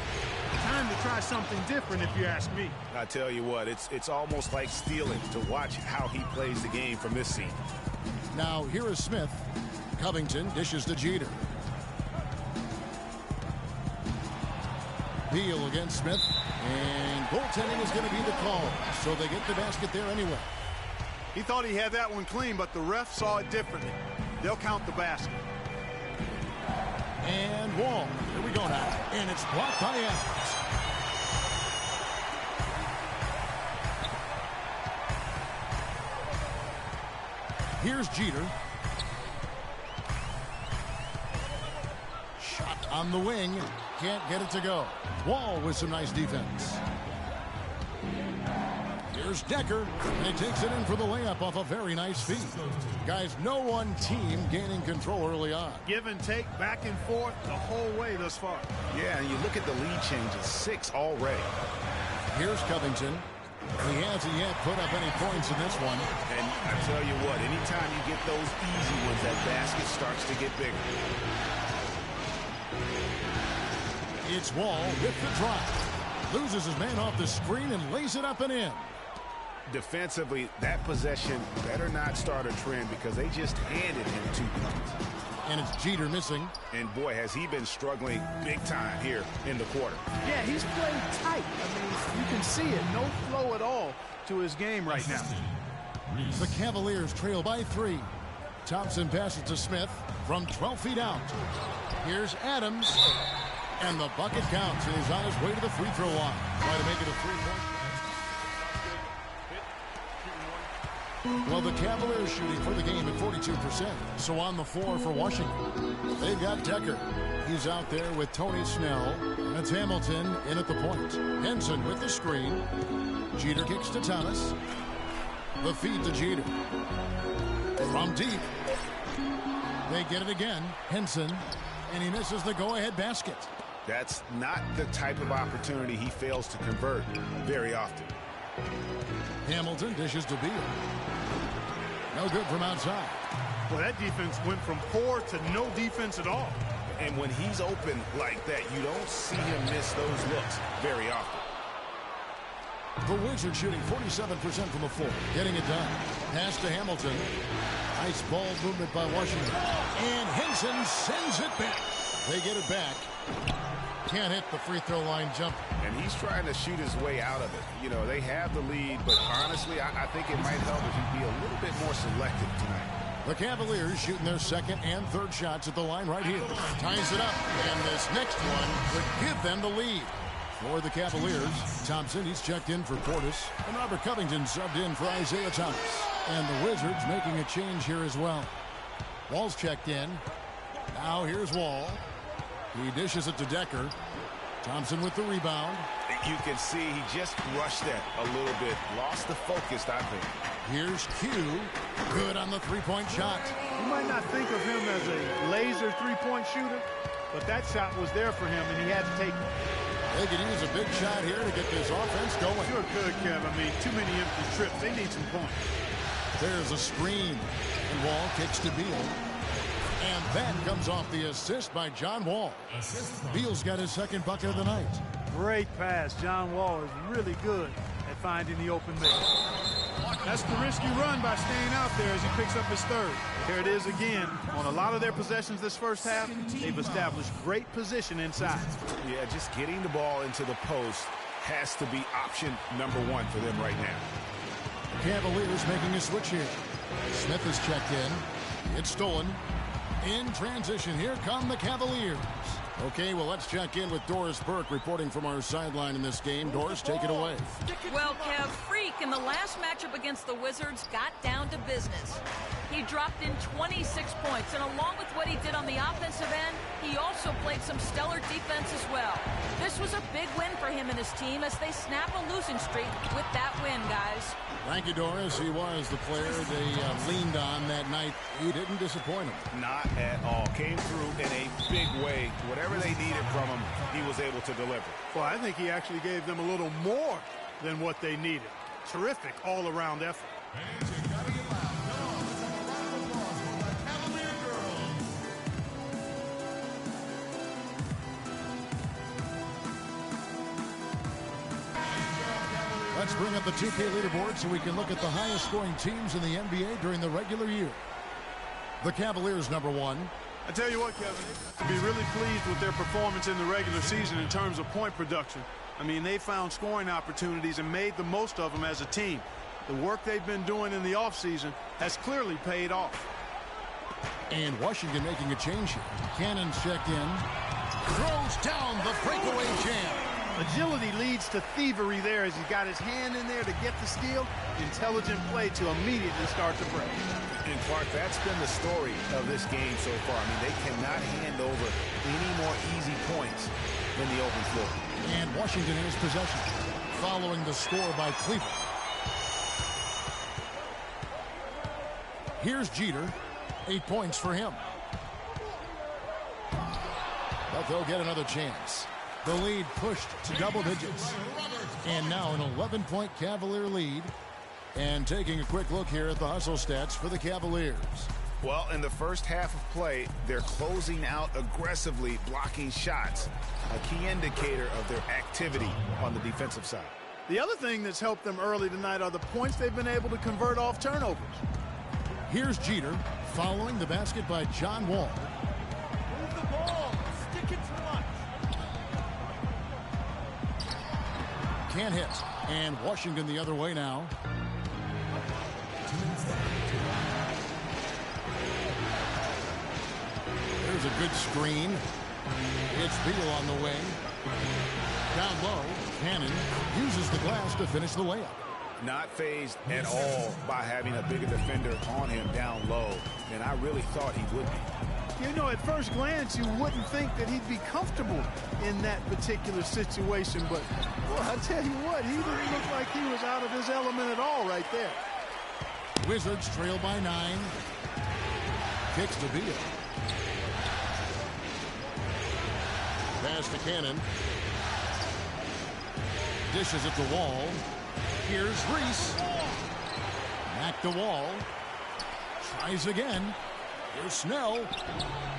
Time to try something different, if you ask me. I tell you what, it's almost like stealing to watch how he plays the game from this scene. Now, here is Smith. Covington dishes to Jeter. Beal against Smith. And goaltending is going to be the call. So they get the basket there anyway. He thought he had that one clean, but the ref saw it differently. They'll count the basket. And Wall. Here we go now. And it's blocked by Adams. Here's Jeter. Shot on the wing. Can't get it to go. Wall with some nice defense. Here's Decker, and he takes it in for the layup off a very nice feed. Guys, no one team gaining control early on. Give and take, back and forth, the whole way thus far. Yeah, and you look at the lead changes, 6 already. Here's Covington. He hasn't yet put up any points in this one. And I tell you what, anytime you get those easy ones, that basket starts to get bigger. It's Wall with the drive. Loses his man off the screen and lays it up and in. Defensively, that possession better not start a trend because they just handed him 2 points. And it's Jeter missing. And boy, has he been struggling big time here in the quarter. Yeah, he's played tight. I mean, you can see it. No flow at all to his game right now. The Cavaliers trail by 3. Thompson passes to Smith from 12 feet out. Here's Adams. And the bucket counts, and he's on his way to the free throw line. Try to make it a 3-point. Well, the Cavaliers shooting for the game at 42%. So on the floor for Washington, they've got Decker. He's out there with Tony Snell. And it's Hamilton in at the point. Henson with the screen. Jeter kicks to Thomas. The feed to Jeter. From deep. They get it again. Henson. And he misses the go-ahead basket. That's not the type of opportunity he fails to convert very often. Hamilton dishes to Beal. No good from outside. Well, that defense went from poor to no defense at all. And when he's open like that, you don't see him miss those looks very often. The Wizards shooting 47% from the floor. Getting it done. Pass to Hamilton. Nice ball movement by Washington. And Henson sends it back. They get it back. Can't hit the free throw line jump. And he's trying to shoot his way out of it. You know, they have the lead, but honestly, I think it might help if he'd be a little bit more selective tonight. The Cavaliers shooting their second and third shots at the line right here. Ties it up, and this next one would give them the lead. For the Cavaliers, Thompson, he's checked in for Portis, and Robert Covington subbed in for Isaiah Thomas. And the Wizards making a change here as well. Wall's checked in. Now here's Wall. He dishes it to Decker. Thompson with the rebound. You can see he just rushed that a little bit. Lost the focus, I think. Here's Q. Good on the three-point shot. You might not think of him as a laser three-point shooter, but that shot was there for him, and he had to take it. They could use a big shot here to get this offense going. Sure could, Kev. I mean, too many empty trips. They need some points. There's a screen. And Wall kicks to Beal. And that comes off the assist by John Wall. Beal's got his second bucket of the night. Great pass. John Wall is really good at finding the open man. That's the risky run by staying out there as he picks up his third. Here it is again. On a lot of their possessions this first half, they've established great position inside. Yeah, just getting the ball into the post has to be option number one for them right now. The Cavaliers making a switch here. Smith is checked in. It's stolen. In transition, here come the Cavaliers. Okay, well, let's check in with Doris Burke reporting from our sideline in this game. Doris, take it away. Well, Kev, Freak in the last matchup against the Wizards got down to business. He dropped in 26 points, and along with what he did on the offensive end, he also played some stellar defense as well. This was a big win for him and his team as they snap a losing streak with that win, guys. Thank you, Doris. He was the player they leaned on that night. He didn't disappoint them. Not at all. Came through in a big way. Whatever they needed from him, he was able to deliver. Well, I think he actually gave them a little more than what they needed. Terrific all-around effort. Let's bring up the 2K leaderboard so we can look at the highest scoring teams in the NBA during the regular year. The Cavaliers, #1. I tell you what, Kevin, to be really pleased with their performance in the regular season in terms of point production. I mean, they found scoring opportunities and made the most of them as a team. The work they've been doing in the offseason has clearly paid off. And Washington making a change here. Cannon's checked in. Throws down the breakaway jam. Agility leads to thievery there as he got his hand in there to get the steal. Intelligent play to immediately start the break. And Clark, that's been the story of this game so far. I mean, they cannot hand over any more easy points in the open floor. And Washington has possession, following the score by Cleveland. Here's Jeter. 8 points for him. But they'll get another chance. The lead pushed to double digits. And now an 11-point Cavalier lead. And taking a quick look here at the hustle stats for the Cavaliers. Well, in the first half of play, they're closing out aggressively, blocking shots, a key indicator of their activity on the defensive side. The other thing that's helped them early tonight are the points they've been able to convert off turnovers. Here's Jeter, following the basket by John Wall. Move the ball. Stick it to lunch. Can't hit. And Washington the other way now. There's a good screen. It's Beal on the wing. Down low, Cannon uses the glass to finish the layup. Not fazed at all by having a bigger defender on him down low, and I really thought he would be. You know, at first glance, you wouldn't think that he'd be comfortable in that particular situation, but, well, I tell you what, he didn't look like he was out of his element at all right there. Wizards trail by 9. Kicks to Beal. Pass to Cannon. Dishes it to Wall. Here's Reese. Back to Wall. Tries again. Here's Snell.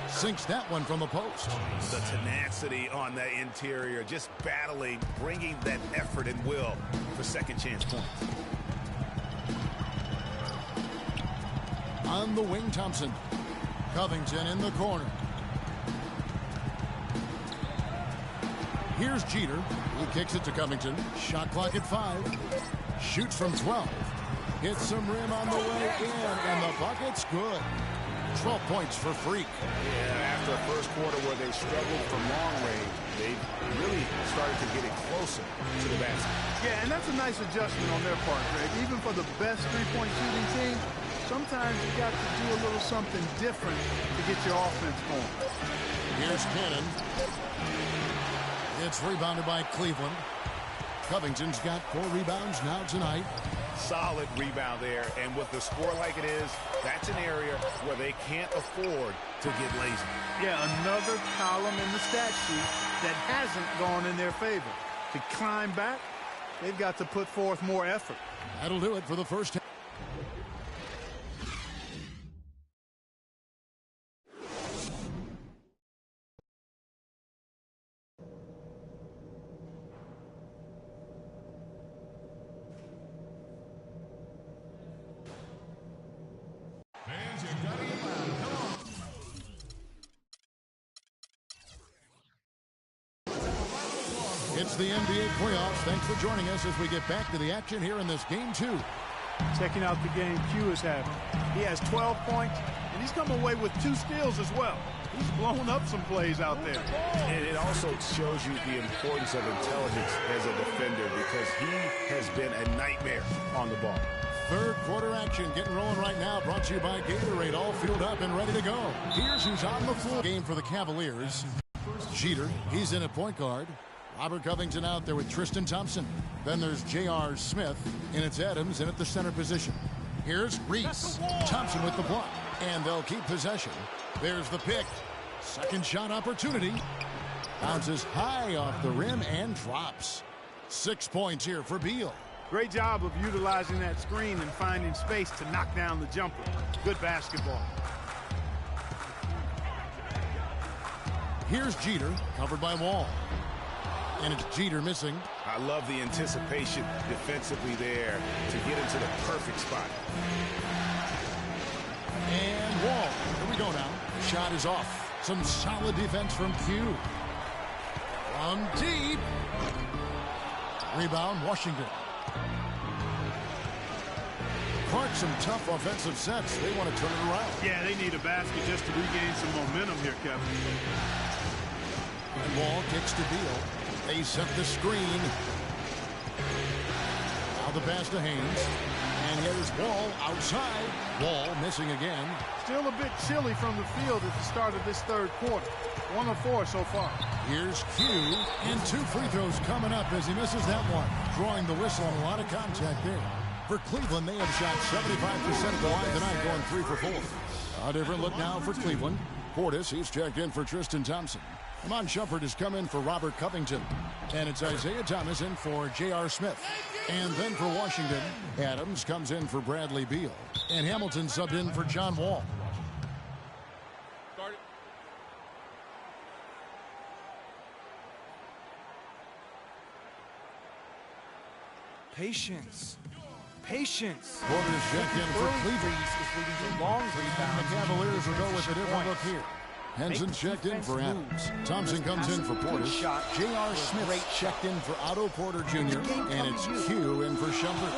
Sinks that one from the post. The tenacity on the interior, just battling, bringing that effort and will for second chance points. On the wing, Thompson. Covington in the corner. Here's Jeter. He kicks it to Covington. Shot clock at 5. Shoots from 12. Hits some rim on the way in, and the bucket's good. 12 points for Freak. Yeah, after a first quarter where they struggled from long range, they really started to get it closer to the basket. Yeah, and that's a nice adjustment on their part, Greg. Even for the best three-point shooting team, sometimes you got to do a little something different to get your offense going. Here's Cannon. It's rebounded by Cleveland. Covington's got 4 rebounds now tonight. Solid rebound there, and with the score like it is, that's an area where they can't afford to get lazy. Yeah, another column in the stat sheet that hasn't gone in their favor. To climb back, they've got to put forth more effort. That'll do it for the first half. It's the NBA playoffs. Thanks for joining us as we get back to the action here in this game 2. Checking out the game Q is having. He has 12 points, and he's come away with 2 steals as well. He's blown up some plays out there. And it also shows you the importance of intelligence as a defender because he has been a nightmare on the ball. Third quarter action getting rolling right now. Brought to you by Gatorade. All fueled up and ready to go. Here's who's on the floor. Game for the Cavaliers. Jeter, he's in at point guard. Robert Covington out there with Tristan Thompson. Then there's J.R. Smith, and it's Adams in at the center position. Here's Reese. Thompson with the block, and they'll keep possession. There's the pick. Second shot opportunity. Bounces high off the rim and drops. 6 points here for Beal. Great job of utilizing that screen and finding space to knock down the jumper. Good basketball. Here's Jeter, covered by Wall. And it's Jeter missing. I love the anticipation defensively there to get into the perfect spot. And Wall. Here we go now. Shot is off. Some solid defense from Q. From deep. Rebound, Washington. Clark, some tough offensive sets. They want to turn it around. Yeah, they need a basket just to regain some momentum here, Kevin. And Wall kicks to Beal. They set the screen. Now the pass to Haynes. And here's Wall outside. Wall missing again. Still a bit chilly from the field at the start of this third quarter. 1 of 4 so far. Here's Q. And 2 free throws coming up as he misses that one. Drawing the whistle on a lot of contact there. For Cleveland, they have shot 75% of the line tonight, going 3 for 4. A different look now for Cleveland. Portis, he's checked in for Tristan Thompson. Iman Shumpert has come in for Robert Covington. And it's Isaiah Thomas in for J.R. Smith. And then for Washington, Adams comes in for Bradley Beal. And Hamilton subbed in for John Wall. Patience. Patience. Porter's checked in for Cleveland. Is leading to long rebounds. The Cavaliers will go with a different look here. Henson's checked in for Adams. Thompson comes in for Portis. J.R. Smith checked in for Otto Porter Jr. And it's Q in for Shumpert.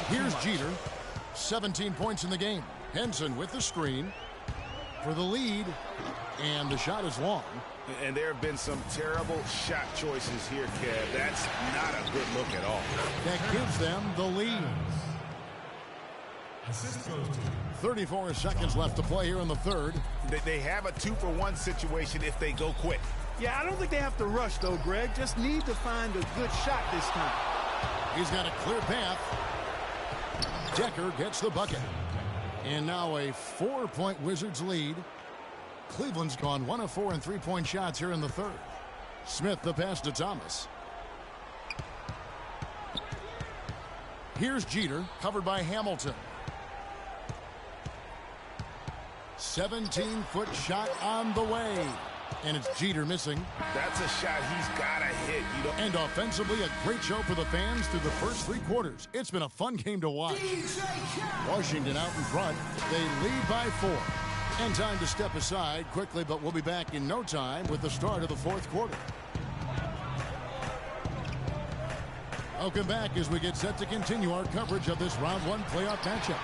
Here's Jeter. 17 points in the game. Henson with the screen for the lead. And the shot is long. And there have been some terrible shot choices here, Kev. That's not a good look at all. That gives them the lead. Assist goes to 34 seconds left to play here in the third. They have a 2-for-1 situation if they go quick. Yeah, I don't think they have to rush, though, Greg. Just need to find a good shot this time. He's got a clear path. Decker gets the bucket. And now a 4-point Wizards lead. Cleveland's gone 1 of 4 in 3-point shots here in the third. Smith the pass to Thomas. Here's Jeter, covered by Hamilton. 17-foot shot on the way. And it's Jeter missing. That's a shot he's got to hit. And offensively, a great show for the fans through the first 3 quarters. It's been a fun game to watch. Washington out in front. They lead by 4. And time to step aside quickly, but we'll be back in no time with the start of the fourth quarter. Welcome back as we get set to continue our coverage of this round 1 playoff matchup.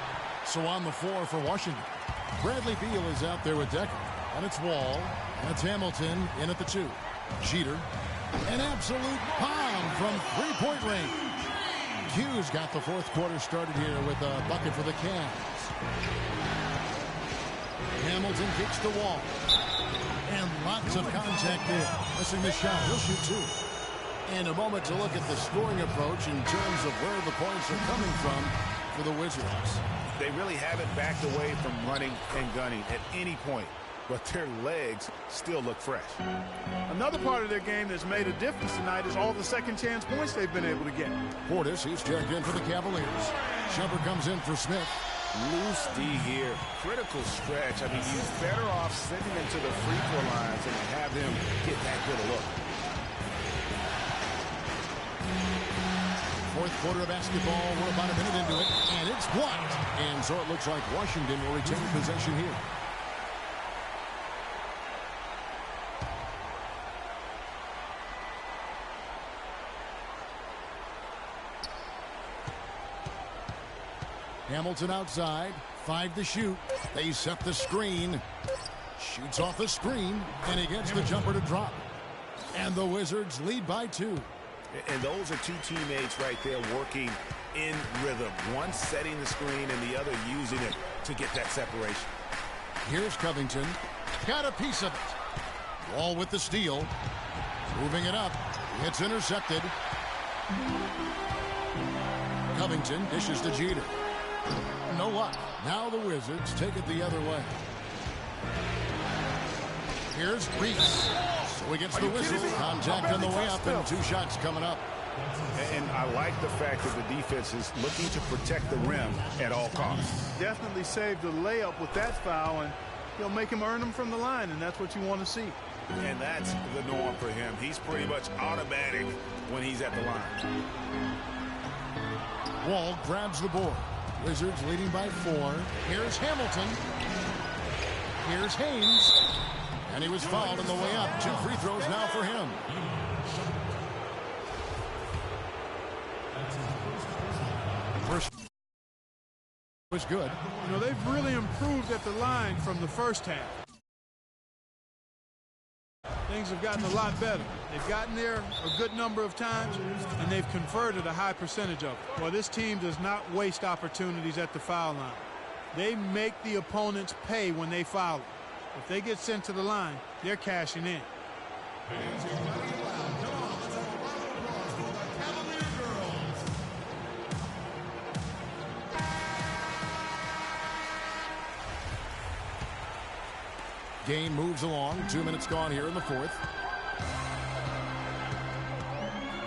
So on the floor for Washington, Bradley Beal is out there with Decker. And it's Wall. That's Hamilton in at the 2. Jeter. An absolute bomb from 3-point range. Q's got the fourth quarter started here with a bucket for the Cavs. Hamilton kicks the Wall. And lots of contact there. Missing the shot. He'll shoot 2. In a moment to look at the scoring approach in terms of where the points are coming from for the Wizards. They really haven't backed away from running and gunning at any point, but their legs still look fresh. Another part of their game that's made a difference tonight is all the second chance points they've been able to get. Portis, he's checked in for the Cavaliers. Shumpert comes in for Smith. Loose D here. Critical stretch. I mean, he's better off sending him to the free throw lines and have him get that good a look. Fourth quarter of basketball. We're about a minute into it, and it's blocked. And so it looks like Washington will retain possession here. Hamilton outside. 5 to shoot. They set the screen. Shoots off the screen, and he gets the jumper to drop. And the Wizards lead by 2. And those are two teammates right there working in rhythm. One setting the screen and the other using it to get that separation. Here's Covington. Got a piece of it. Wall with the steal. Moving it up. It's intercepted. Covington dishes to Jeter. No luck. Now the Wizards take it the other way. Here's Reese. So he gets the whistle. Contact on the way up and 2 shots coming up. And I like the fact that the defense is looking to protect the rim at all costs. Definitely saved the layup with that foul, and he'll make him earn them from the line, and that's what you want to see. And that's the norm for him. He's pretty much automatic when he's at the line. Wall grabs the board. Wizards leading by 4. Here's Hamilton. Here's Haynes. And he was fouled on the way up. 2 free throws now for him. First was good. You know, they've really improved at the line from the first half. Things have gotten a lot better. They've gotten there a good number of times, and they've converted a high percentage of it. Well, this team does not waste opportunities at the foul line. They make the opponents pay when they foul them. If they get sent to the line, they're cashing in. Game moves along. 2 minutes gone here in the 4th.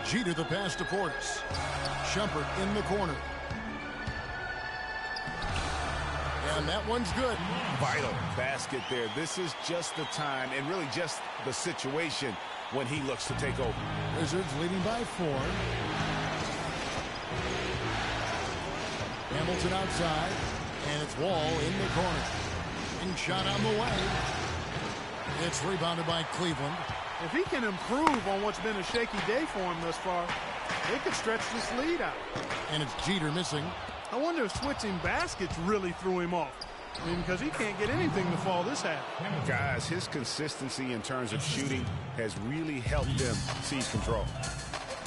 Jeter the pass to Portis. Shumpert in the corner. And that one's good. Vital basket there. This is just the time and really just the situation when he looks to take over. Wizards leading by 4. Hamilton outside. And it's Wall in the corner. And shot on the way. It's rebounded by Cleveland. If he can improve on what's been a shaky day for him thus far, they could stretch this lead out. And it's Jeter missing. I wonder if switching baskets really threw him off. I mean, because he can't get anything to fall this half. Guys, his consistency in terms of shooting has really helped them seize control.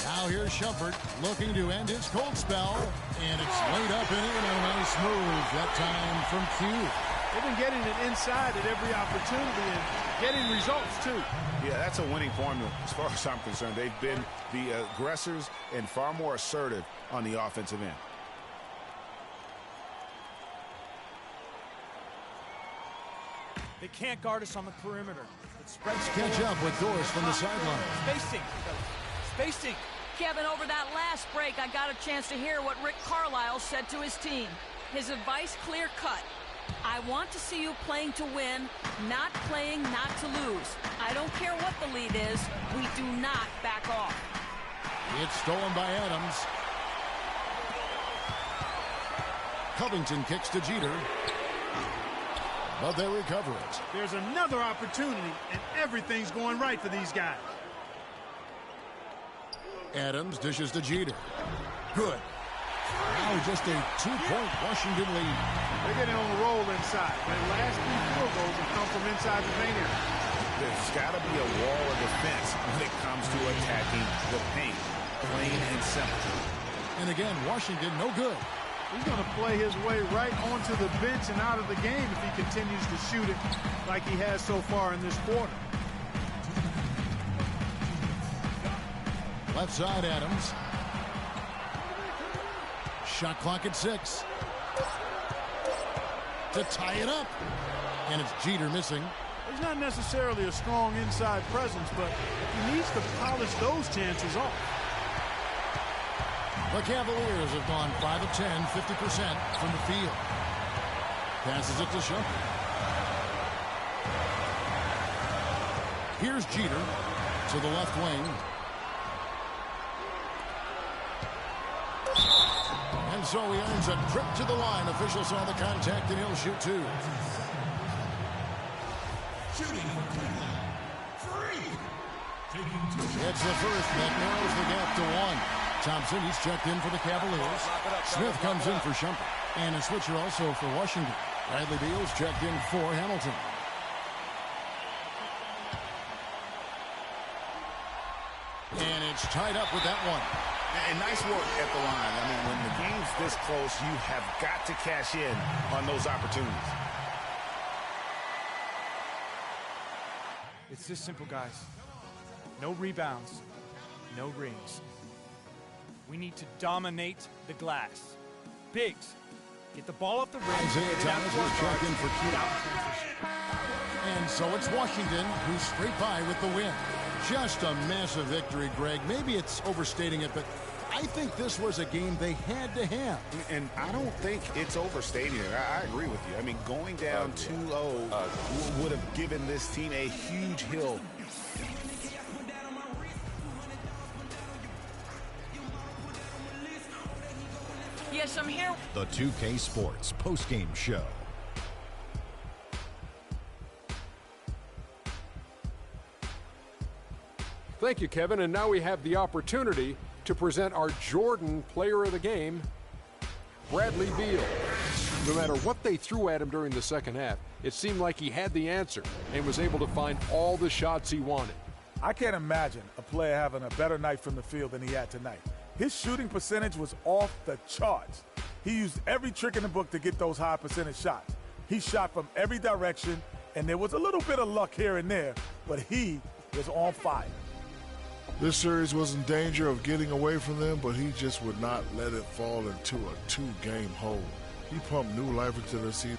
Now here's Shumpert looking to end his cold spell. And it's laid up and in a nice move. That time from Q. They've been getting it inside at every opportunity and getting results, too. Yeah, that's a winning formula as far as I'm concerned. They've been the aggressors and far more assertive on the offensive end. They can't guard us on the perimeter. Let's catch up with Doris from the sideline. Spacing. Spacing. Kevin, over that last break, I got a chance to hear what Rick Carlisle said to his team. His advice clear-cut. I want to see you playing to win, not playing not to lose. I don't care what the lead is. We do not back off. It's stolen by Adams. Covington kicks to Jeter. But they recover it. There's another opportunity, and everything's going right for these guys. Adams dishes to Jeter. Good. Now just a 2-point Washington lead. They're getting on the roll inside. Their last 3 field goals have come from inside the paint area. There's got to be a wall of defense when it comes to attacking the paint. Plain and simple. And again, Washington no good. He's going to play his way right onto the bench and out of the game if he continues to shoot it like he has so far in this quarter. Left side, Adams. Shot clock at 6. To tie it up. And it's Jeter missing. He's not necessarily a strong inside presence, but he needs to polish those chances off. The Cavaliers have gone 5 of 10, 50% from the field. Passes it to Shumpert. Here's Jeter to the left wing. And so he earns a trip to the line. Officials saw the contact, and he'll shoot 2. Shooting for Cleveland. 3. Taking 2 shots. It's the first that narrows the gap to 1. Thompson. He's checked in for the Cavaliers. Smith comes in for Shumpert. And a switcher also for Washington. Bradley Beal's checked in for Hamilton. And it's tied up with that one. And nice work at the line. I mean, when the game's this close, you have got to cash in on those opportunities. It's this simple, guys. No rebounds, no rings. We need to dominate the glass. Biggs, get the ball off the rim. Isaiah Thomas is checked in for Q. And so it's Washington who's straight by with the win. Just a massive victory, Greg. Maybe it's overstating it, but I think this was a game they had to have. And I don't think it's overstating it. I agree with you. I mean, going down 2-0 would have given this team a huge hill. Yes, I'm here. The 2K Sports postgame show. Thank you, Kevin. And now we have the opportunity to present our Jordan Player of the Game, Bradley Beal. No matter what they threw at him during the second half, it seemed like he had the answer and was able to find all the shots he wanted. I can't imagine a player having a better night from the field than he had tonight. His shooting percentage was off the charts. He used every trick in the book to get those high percentage shots. He shot from every direction, and there was a little bit of luck here and there, but he was on fire. This series was in danger of getting away from them, but he just would not let it fall into a two-game hole. He pumped new life into the season.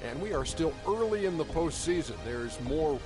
And we are still early in the postseason. There's more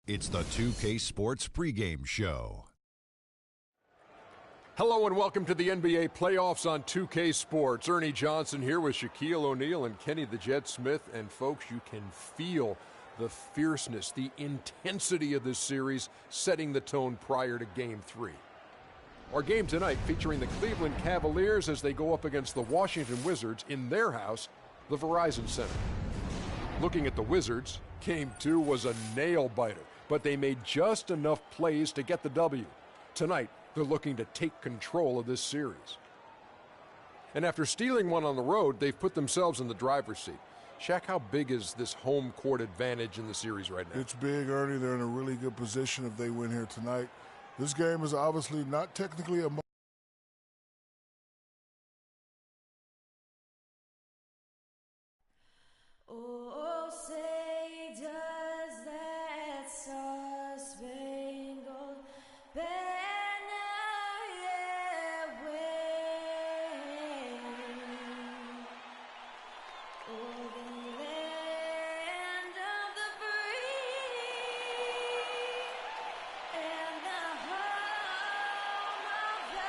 It's the 2K Sports pregame show. Hello and welcome to the NBA playoffs on 2K Sports. Ernie Johnson here with Shaquille O'Neal and Kenny the Jet Smith. And folks, you can feel the fierceness, the intensity of this series setting the tone prior to Game 3. Our game tonight featuring the Cleveland Cavaliers as they go up against the Washington Wizards in their house, the Verizon Center. Looking at the Wizards, Game 2 was a nail-biter, but they made just enough plays to get the W. Tonight, they're looking to take control of this series. And after stealing one on the road, they've put themselves in the driver's seat. Shaq, how big is this home court advantage in the series right now? It's big, Ernie. They're in a really good position if they win here tonight. This game is obviously not technically a Oh, say does that star-spangled banner yet wave o'er the land of the free and the home of the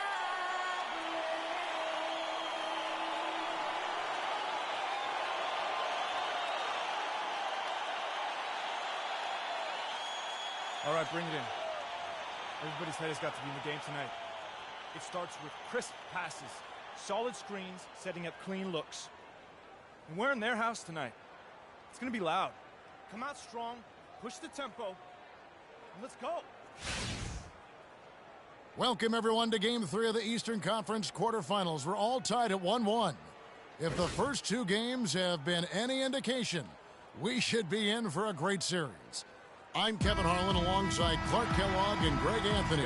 All right, bring it in. Everybody's head has got to be in the game tonight. It starts with crisp passes, solid screens, setting up clean looks. And we're in their house tonight. It's going to be loud. Come out strong, push the tempo, and let's go. Welcome, everyone, to Game 3 of the Eastern Conference quarterfinals. We're all tied at 1-1. If the first two games have been any indication, we should be in for a great series. I'm Kevin Harlan alongside Clark Kellogg and Greg Anthony.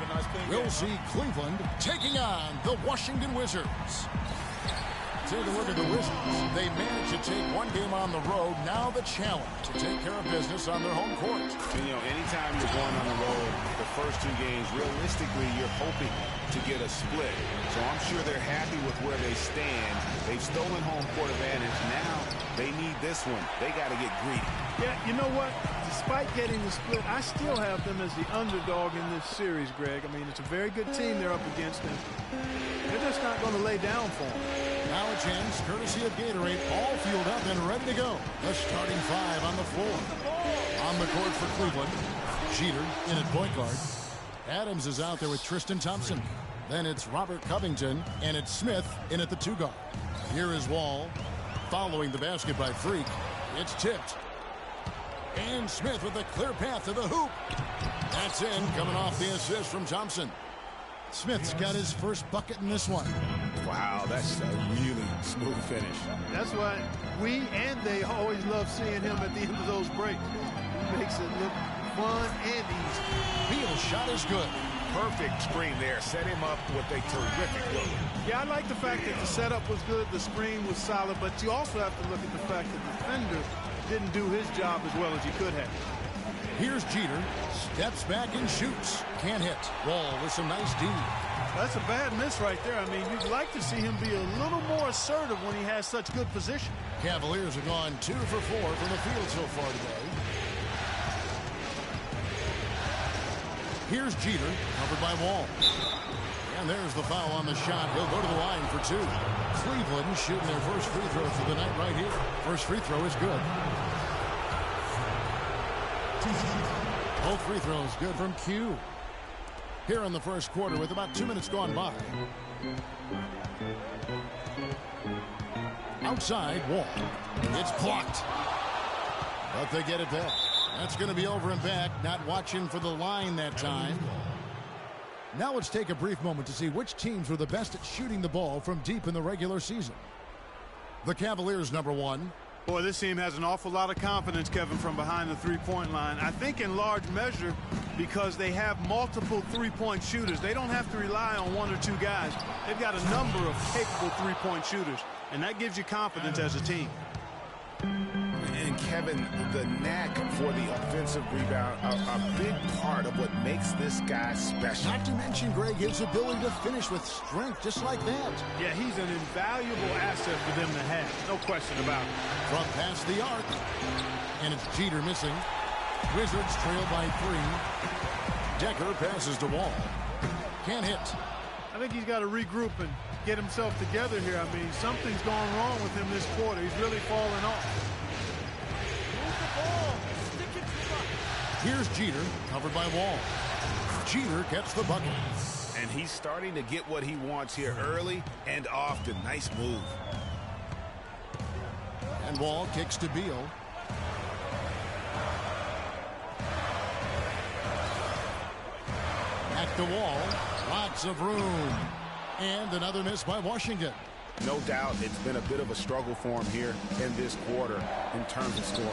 We'll see Cleveland taking on the Washington Wizards. Take a look at the Wizards. They managed to take one game on the road. Now the challenge to take care of business on their home court. And, you know, anytime you're going on the road, the first two games, realistically, you're hoping to get a split. So I'm sure they're happy with where they stand. They've stolen home court advantage. Now they need this one. They got to get greedy. Yeah, you know what? Despite getting the split, I still have them as the underdog in this series, Greg. I mean, it's a very good team they're up against, and they're just not going to lay down for them. Now a chance, courtesy of Gatorade, all fueled up and ready to go. The starting five on the floor. On the court for Cleveland, Jeter in at point guard. Adams is out there with Tristan Thompson. Then it's Robert Covington, and it's Smith in at the two guard. Here is Wall, following the basket by Freak. It's tipped. And Smith with a clear path to the hoop. That's in, coming off the assist from Thompson. Smith's got his first bucket in this one. Wow, that's a really smooth finish. That's why we and they always love seeing him at the end of those breaks. He makes it look fun and easy. Beal's shot is good. Perfect screen there. Set him up with a terrific look. Yeah, I like the fact that the setup was good, the screen was solid, but you also have to look at the fact that the defender didn't do his job as well as he could have. Here's Jeter, steps back and shoots. Can't hit. Wall with some nice D. That's a bad miss right there. I mean, you'd like to see him be a little more assertive when he has such good position. Cavaliers have gone 2 for 4 from the field so far today. Here's Jeter, covered by Wall. And there's the foul on the shot. He'll go to the line for two. Cleveland shooting their first free throw for the night right here. First free throw is good. Both free throws good from Q. Here in the first quarter with about 2 minutes gone by. Outside, Wall. It's blocked. But they get it back. That's going to be over and back. Not watching for the line that time. Now let's take a brief moment to see which teams were the best at shooting the ball from deep in the regular season. The Cavaliers, number one. Boy, this team has an awful lot of confidence, Kevin, from behind the three-point line. I think in large measure because they have multiple three-point shooters. They don't have to rely on one or two guys. They've got a number of capable three-point shooters, and that gives you confidence as a team. And Kevin, the knack for the offensive rebound, a big part of what makes this guy special. Not to mention, Greg, his ability to finish with strength just like that. Yeah, he's an invaluable asset for them to have. No question about it. From past the arc. And it's Jeter missing. Wizards trail by 3. Decker passes to Wall. Can't hit. I think he's got to regroup and get himself together here. I mean, something's gone wrong with him this quarter. He's really falling off. Move the ball. Stick it to the bucket. Here's Jeter, covered by Wall. Jeter gets the bucket. And he's starting to get what he wants here early and often. Nice move. And Wall kicks to Beal. Back to Wall. Lots of room. And another miss by Washington. No doubt it's been a bit of a struggle for him here in this quarter in terms of scoring.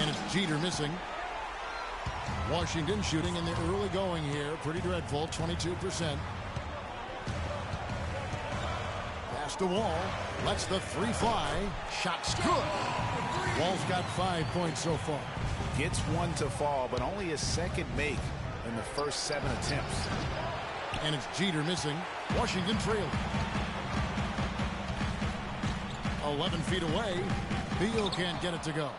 And it's Jeter missing. Washington shooting in the early going here. Pretty dreadful, 22%. Pass to Wall. Lets the 3 fly. Shot's good. Wall's got 5 points so far. Gets one to fall, but only his second make in the first 7 attempts. And it's Jeter missing. Washington trailing. 11 feet away. Beal can't get it to go.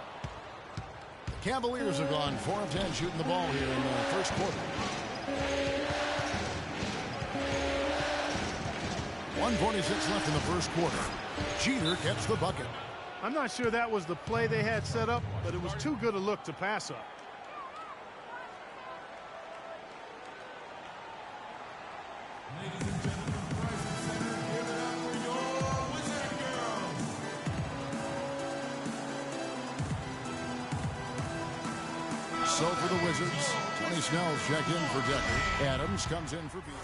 The Cavaliers have gone 4 of 10 shooting the ball here in the first quarter. 1:46 left in the first quarter. Jeter gets the bucket. I'm not sure that was the play they had set up, but it was too good a look to pass up. Ladies and gentlemen, Bryson Center, give it up for your Wizard Girls. So for the Wizards, Tony Snell checked in for Decker. Adams comes in for Beal.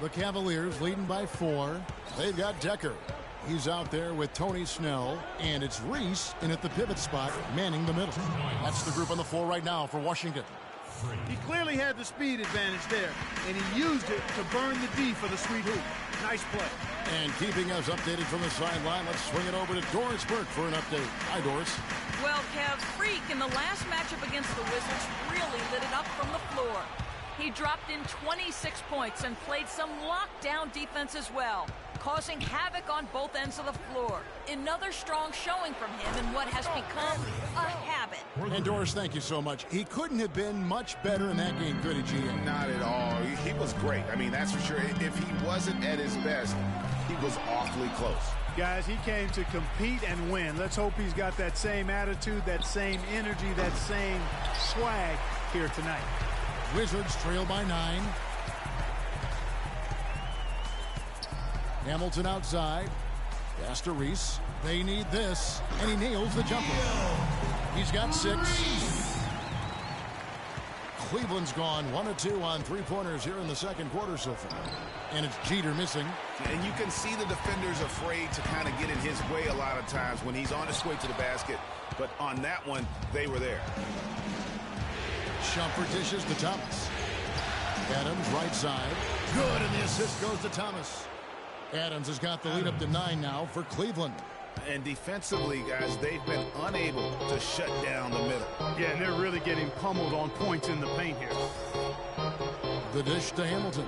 The Cavaliers leading by 4. They've got Decker. He's out there with Tony Snell, and it's Reese in at the pivot spot, manning the middle. That's the group on the floor right now for Washington. He clearly had the speed advantage there, and he used it to burn the D for the sweet hoop. Nice play. And keeping us updated from the sideline, let's swing it over to Doris Burke for an update. Hi, Doris. Well, Kev, Freak in the last matchup against the Wizards really lit it up from the floor. He dropped in 26 points and played some lockdown defense as well, causing havoc on both ends of the floor. Another strong showing from him in what has become a habit. And Doris, thank you so much. He couldn't have been much better in that game, could he, GA? Not at all. He was great. I mean, that's for sure. If he wasn't at his best, he was awfully close. Guys, he came to compete and win. Let's hope he's got that same attitude, that same energy, that same swag here tonight. Wizards trail by 9. Hamilton outside. Pass to Reese. They need this. And he nails the jumper. He's got 6. Cleveland's gone 1 of 2 on 3-pointers here in the second quarter so far. And it's Jeter missing. And you can see the defenders afraid to kind of get in his way a lot of times when he's on his way to the basket. But on that one, they were there. Shumpert dishes to Thomas. Adams right side. Good, and the assist goes to Thomas. Adams has got the lead up to 9 now for Cleveland. And defensively, guys, they've been unable to shut down the middle. Yeah, and they're really getting pummeled on points in the paint here. The dish to Hamilton.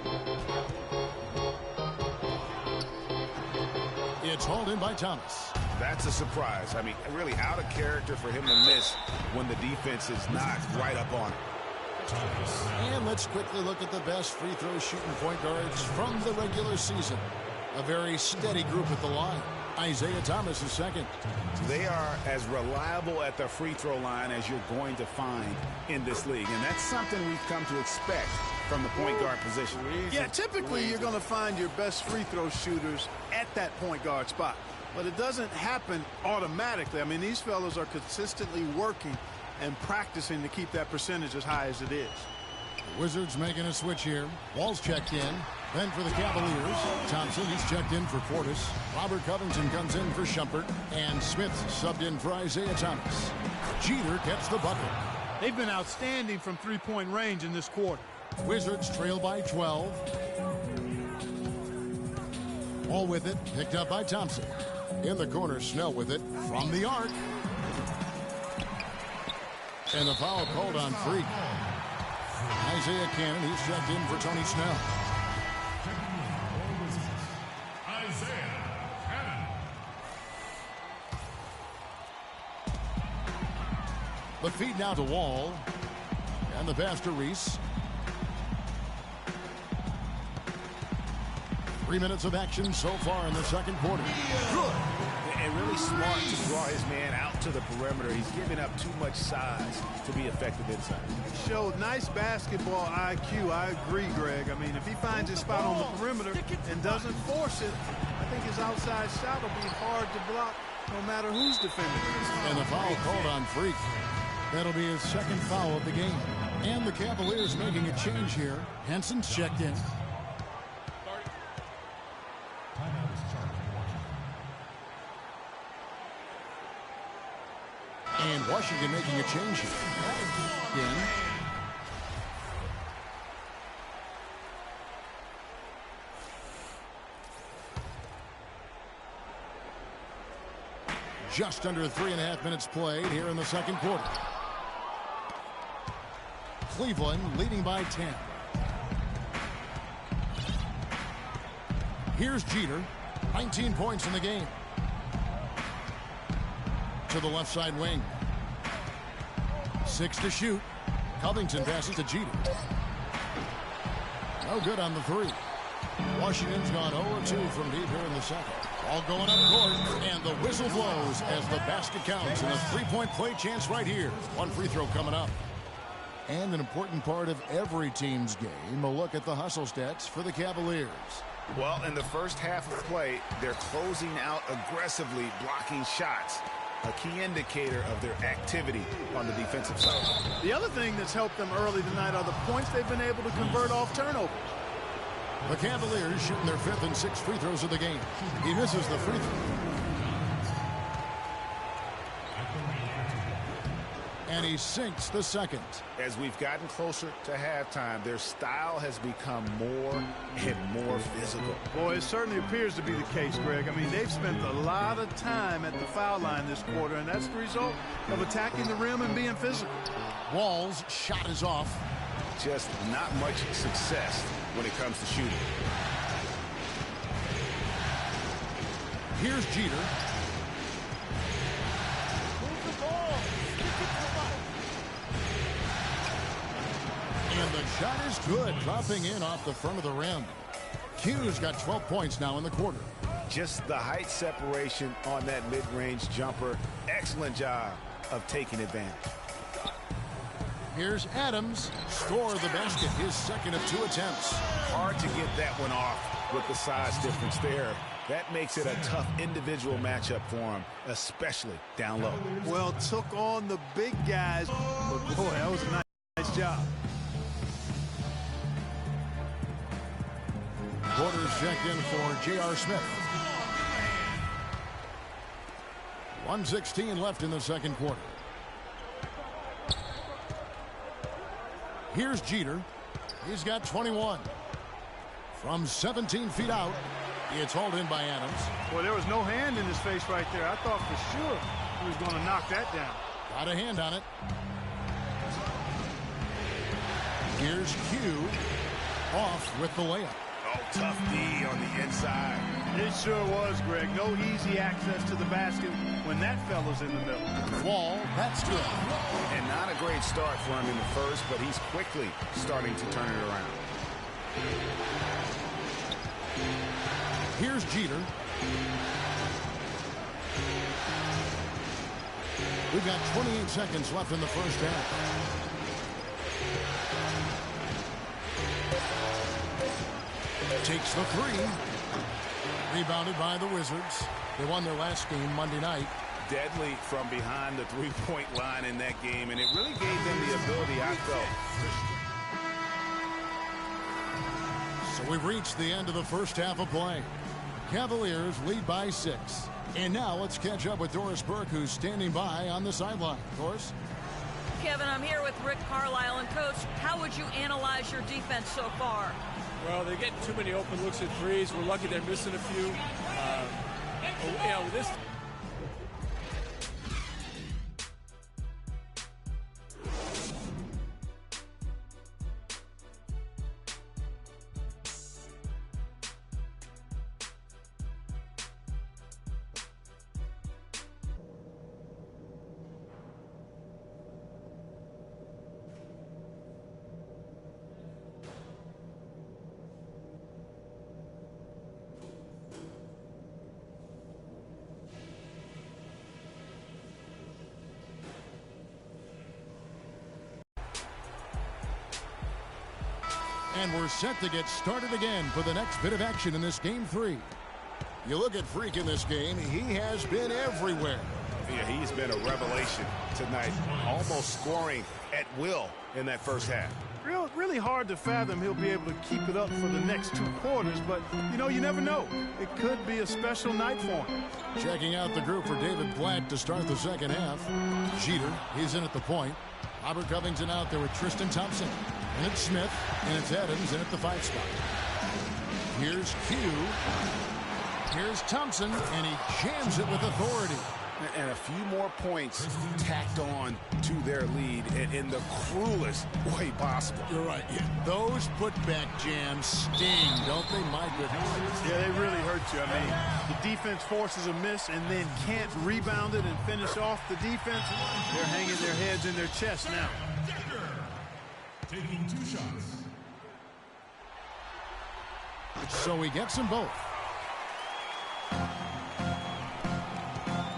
It's hauled in by Thomas. That's a surprise. I mean, really out of character for him to miss when the defense is not right up on it. And let's quickly look at the best free throw shooting point guards from the regular season. A very steady group at the line. Isaiah Thomas is second. They are as reliable at the free throw line as you're going to find in this league. And that's something we've come to expect from the point guard position. Yeah, typically you're going to find your best free throw shooters at that point guard spot. But it doesn't happen automatically. I mean, these fellows are consistently working and practicing to keep that percentage as high as it is. The Wizards making a switch here. Wall's checked in. Then for the Cavaliers, Thompson, he's checked in for Portis. Robert Covington comes in for Shumpert. And Smith subbed in for Isaiah Thomas. Jeter gets the bucket. They've been outstanding from three-point range in this quarter. Wizards trail by 12. All with it, picked up by Thompson. In the corner, Snell with it from the arc. And the foul called on Freak. Isaiah Cannon, he's checked in for Tony Snell. Isaiah Cannon. The feed now to Wall. And the pass to Reese. 3 minutes of action so far in the second quarter. Good. And really smart to draw his man out to the perimeter. He's giving up too much size to be effective inside. Showed nice basketball IQ. I agree, Greg. I mean, if he finds his spot on the perimeter and doesn't force it, I think his outside shot will be hard to block no matter who's defending. And the foul called on Freak. That'll be his second foul of the game. And the Cavaliers making a change here. Henson's checked in. And Washington making a change here. Again. Just under 3.5 minutes played here in the second quarter. Cleveland leading by 10. Here's Jeter. 19 points in the game. To the left side wing. 6 to shoot. Covington passes to Jeter. No good on the 3. Washington's gone 0-2 from deep here in the second. All going up court, and the whistle blows as the basket counts, and a three-point play chance right here. One free throw coming up. And an important part of every team's game, a look at the hustle stats for the Cavaliers. Well, in the first half of play, they're closing out aggressively, blocking shots. A key indicator of their activity on the defensive side. The other thing that's helped them early tonight are the points they've been able to convert off turnovers. The Cavaliers shooting their 5th and 6th free throws of the game. He misses the free throw. And he sinks the second. As we've gotten closer to halftime, their style has become more and more physical. Boy, it certainly appears to be the case, Greg. I mean, they've spent a lot of time at the foul line this quarter, and that's the result of attacking the rim and being physical. Wall's shot is off. Just not much success when it comes to shooting. Here's Jeter. And the shot is good, dropping in off the front of the rim. Q's got 12 points now in the quarter. Just the height separation on that mid-range jumper. Excellent job of taking advantage. Here's Adams. Score the basket, his second of 2 attempts. Hard to get that one off with the size difference there. That makes it a tough individual matchup for him, especially down low. Well, took on the big guys, but boy, that was a nice job. Quarters checked in for J.R. Smith. 1:16 left in the second quarter. Here's Jeter. He's got 21. From 17 feet out, it's hauled in by Adams. Well, there was no hand in his face right there. I thought for sure he was going to knock that down. Got a hand on it. Here's Q. Off with the layup. Oh, tough D on the inside. It sure was, Greg. No easy access to the basket when that fella's in the middle. Wall, that's good. And not a great start for him in the first, but he's quickly starting to turn it around. Here's Jeter. We've got 28 seconds left in the first half. Takes the 3. Rebounded by the Wizards. They won their last game Monday night. Deadly from behind the three-point line in that game, and it really gave them the ability, I felt. So we've reached the end of the first half of play. Cavaliers lead by 6. And now let's catch up with Doris Burke, who's standing by on the sideline. Doris? Kevin, I'm here with Rick Carlisle. And, Coach, how would you analyze your defense so far? Well, they're getting too many open looks at threes. We're lucky they're missing a few. With this And we're set to get started again for the next bit of action in this Game 3. You look at Freak in this game, he has been everywhere. Yeah, he's been a revelation tonight, almost scoring at will in that first half. Really hard to fathom he'll be able to keep it up for the next 2 quarters, but, you know, you never know. It could be a special night for him. Checking out the group for David Blatt to start the second half. Jeter, he's in at the point. Robert Covington out there with Tristan Thompson. And it's Smith, and it's Adams in at the 5 spot. Here's Q. Here's Thompson, and he jams it with authority. And a few more points tacked on to their lead in the cruelest way possible. You're right. Yeah. Those putback jams sting, don't they? My goodness. Yeah, they really hurt you. I mean, the defense forces a miss and then can't rebound it and finish off the defense. They're hanging their heads in their chest now. Taking 2 shots. So he gets them both.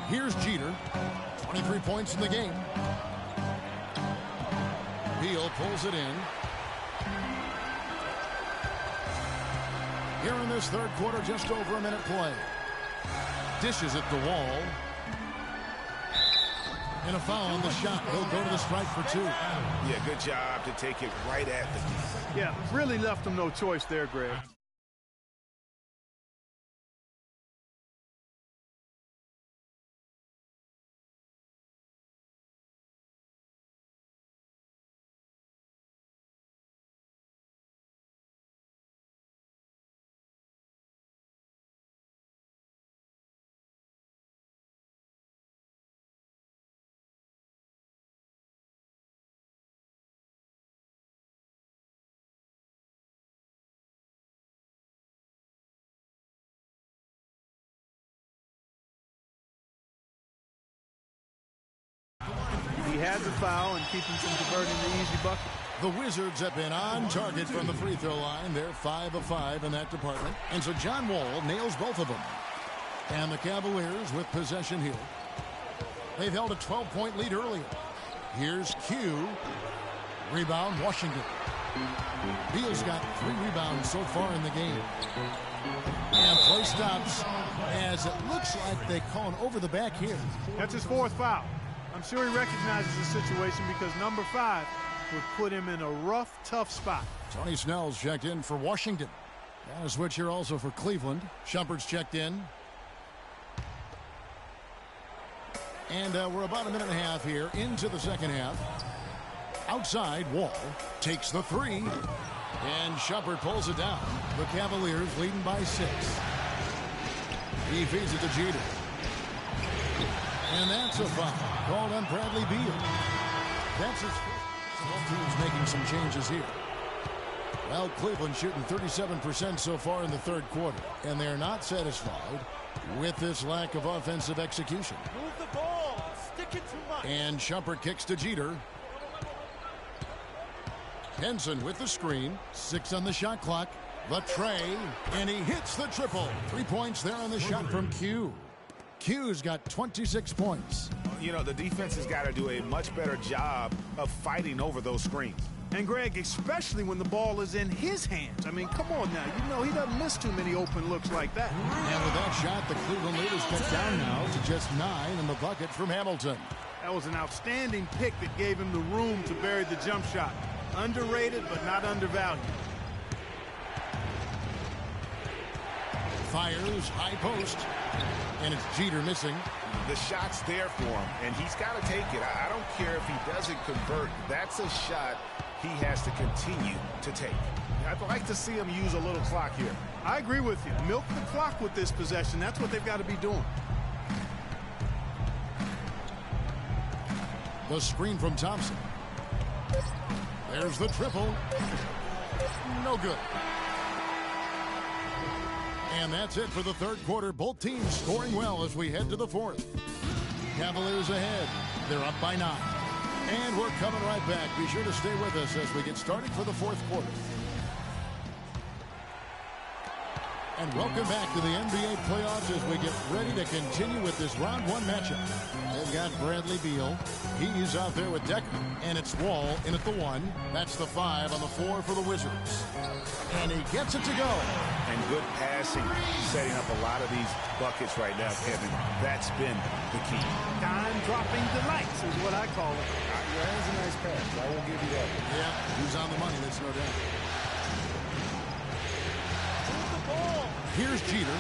Here's Jeter, 23 points in the game. Beal pulls it in. Here in this third quarter, just over a minute play. Dishes at the wall. And a foul on the shot. He'll go to the strike for 2. Yeah, good job to take it right at the defense. Yeah, really left him no choice there, Greg. He had the foul and keeping from converting the easy bucket. The Wizards have been on target from the free throw line. They're 5 of 5 in that department. And so John Wall nails both of them. And the Cavaliers with possession here. They've held a 12-point lead earlier. Here's Q. Rebound, Washington. Beal's got 3 rebounds so far in the game. And play stops as it looks like they call an over the back here. That's his 4th foul. I'm sure he recognizes the situation because number 5 would put him in a rough, tough spot. Tony Snell's checked in for Washington. And a switch here also for Cleveland. Shumpert's checked in. And we're about a minute and a half here into the second half. Outside, Wall takes the 3. And Shumpert pulls it down. The Cavaliers leading by 6. He feeds it to Jeter. And that's a foul called on Bradley Beal. That's his first. Both teams making some changes here. Well, Cleveland shooting 37% so far in the third quarter. And they're not satisfied with this lack of offensive execution. Move the ball. Stick it too much. And Shumpert kicks to Jeter. Henson with the screen. 6 on the shot clock. The tray. And he hits the triple. 3 points there on the shot from Q. Q's got 26 points. You know, the defense has got to do a much better job of fighting over those screens. And, Greg, especially when the ball is in his hands. I mean, come on now. You know he doesn't miss too many open looks like that. And with that shot, the Cleveland lead is cut down now to just 9 in the bucket from Hamilton. That was an outstanding pick that gave him the room to bury the jump shot. Underrated, but not undervalued. Fires, high post. And it's Jeter missing. The shot's there for him, and he's got to take it. I don't care if he doesn't convert. That's a shot he has to continue to take. I'd like to see him use a little clock here. I agree with you. Milk the clock with this possession. That's what they've got to be doing. The screen from Thompson. There's the triple. No good. And that's it for the third quarter. Both teams scoring well as we head to the fourth. Cavaliers ahead. They're up by 9. And we're coming right back. Be sure to stay with us as we get started for the fourth quarter. And welcome back to the NBA playoffs as we get ready to continue with this round one matchup. They've got Bradley Beal. He's out there with Decker. And it's Wall in at the 1. That's the 5 on the 4 for the Wizards. And he gets it to go. And good passing, setting up a lot of these buckets right now, Kevin. That's been the key. Time-dropping delights is what I call it. Yeah, that's a nice pass. I won't give you that. Yeah, he's on the money, there's no doubt. Here's Jeter.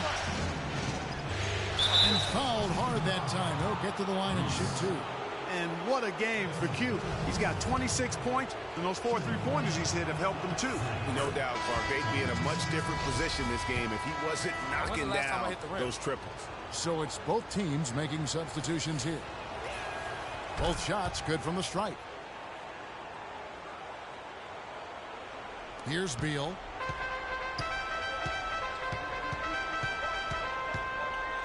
And fouled hard that time. He'll get to the line and shoot 2. And what a game for Q. He's got 26 points, and those 4 3-pointers he's hit have helped him too. No doubt, Clark. They'd be in a much different position this game if he wasn't knocking down those triples. So it's both teams making substitutions here. Both shots good from the stripe. Here's Beal.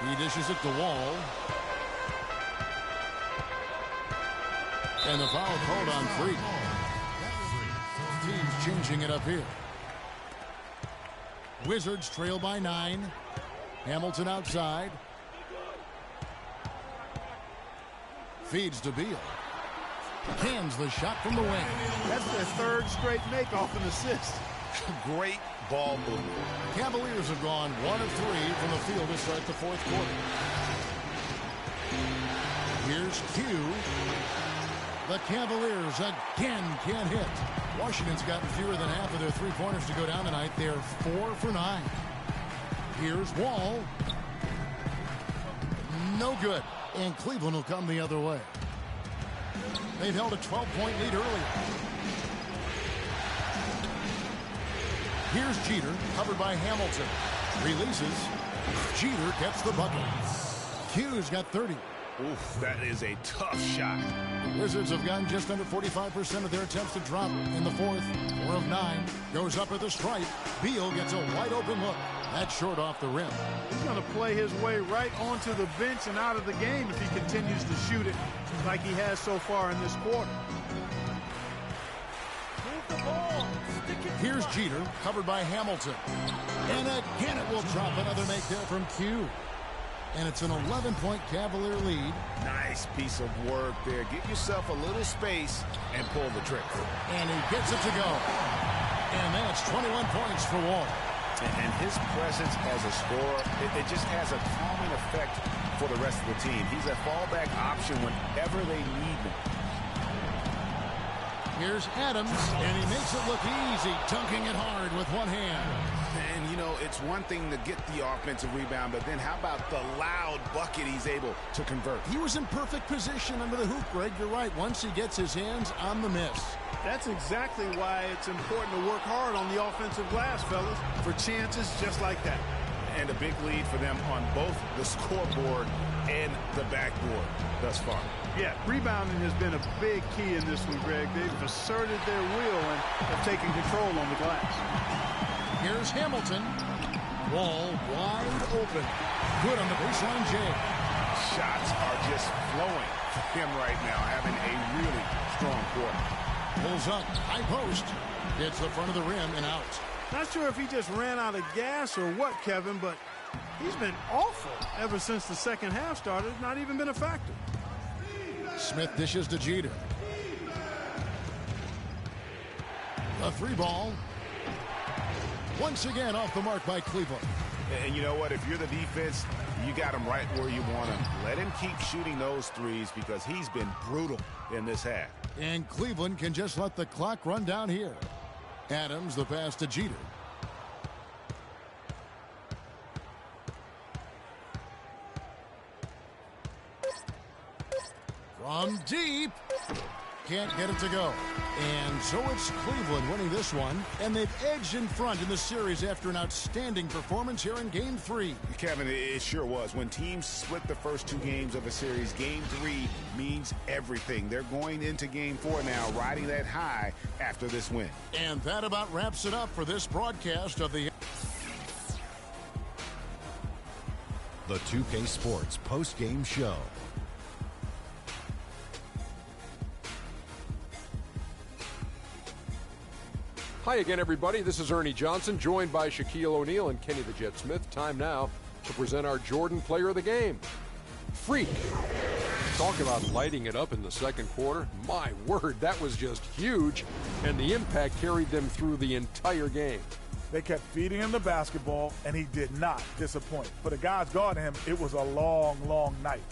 He dishes it to Wall. And the foul called on Freak. Teams changing it up here. Wizards trail by 9. Hamilton outside. Feeds to Beal. Cans the shot from the wing. That's their 3rd straight make-off and assist. Great ball movement. Cavaliers have gone 1 of 3 from the field to start the 4th quarter. Here's Q. The Cavaliers again can't hit. Washington's gotten fewer than half of their 3-pointers to go down tonight. They're 4 for 9. Here's Wall. No good. And Cleveland will come the other way. They've held a 12-point lead earlier. Here's Jeter, covered by Hamilton. Releases. Jeter gets the bucket. Q's got 30. Oof, that is a tough shot. Wizards have gotten just under 45% of their attempts to drop in the 4th. 4 of 9. Goes up at the stripe. Beal gets a wide open look. That's short off the rim. He's going to play his way right onto the bench and out of the game if he continues to shoot it like he has so far in this quarter. Here's Jeter, covered by Hamilton. And again it will drop. Another make there from Q. And it's an 11-point Cavalier lead. Nice piece of work there. Give yourself a little space and pull the trigger. And he gets it to go. And that's 21 points for Wall. And his presence as a scorer, it just has a calming effect for the rest of the team. He's a fallback option whenever they need him. Here's Adams, and he makes it look easy, dunking it hard with one hand. And, you know, it's one thing to get the offensive rebound, but then how about the loud bucket he's able to convert? He was in perfect position under the hoop, Greg. You're right. Once he gets his hands on the miss. That's exactly why it's important to work hard on the offensive glass, fellas, for chances just like that. And a big lead for them on both the scoreboard and the backboard thus far. Yeah, rebounding has been a big key in this one, Greg. They've asserted their will and have taken control on the glass. Here's Hamilton. Wall wide open. Good on the baseline, Jay. Shots are just flowing for him right now, having a really strong quarter. Pulls up, high post. Hits the front of the rim and out. Not sure if he just ran out of gas or what, Kevin, but he's been awful ever since the second half started. Not even been a factor. Smith dishes to Jeter. A 3-ball. Once again off the mark by Cleveland. And you know what? If you're the defense, you got him right where you want him. Let him keep shooting those threes because he's been brutal in this half. And Cleveland can just let the clock run down here. Adams, the pass to Jeter. From deep. Can't get it to go. And so it's Cleveland winning this one. And they've edged in front in the series after an outstanding performance here in Game 3. Kevin, it sure was. When teams split the first 2 games of a series, Game 3 means everything. They're going into Game 4 now, riding that high after this win. And that about wraps it up for this broadcast of the 2K Sports post-game show. Hi again, everybody. This is Ernie Johnson, joined by Shaquille O'Neal and Kenny the Jet Smith. Time now to present our Jordan Player of the Game. Freak. Talk about lighting it up in the second quarter. My word, that was just huge, and the impact carried them through the entire game. They kept feeding him the basketball, and he did not disappoint. For the guys guarding him, it was a long, long night.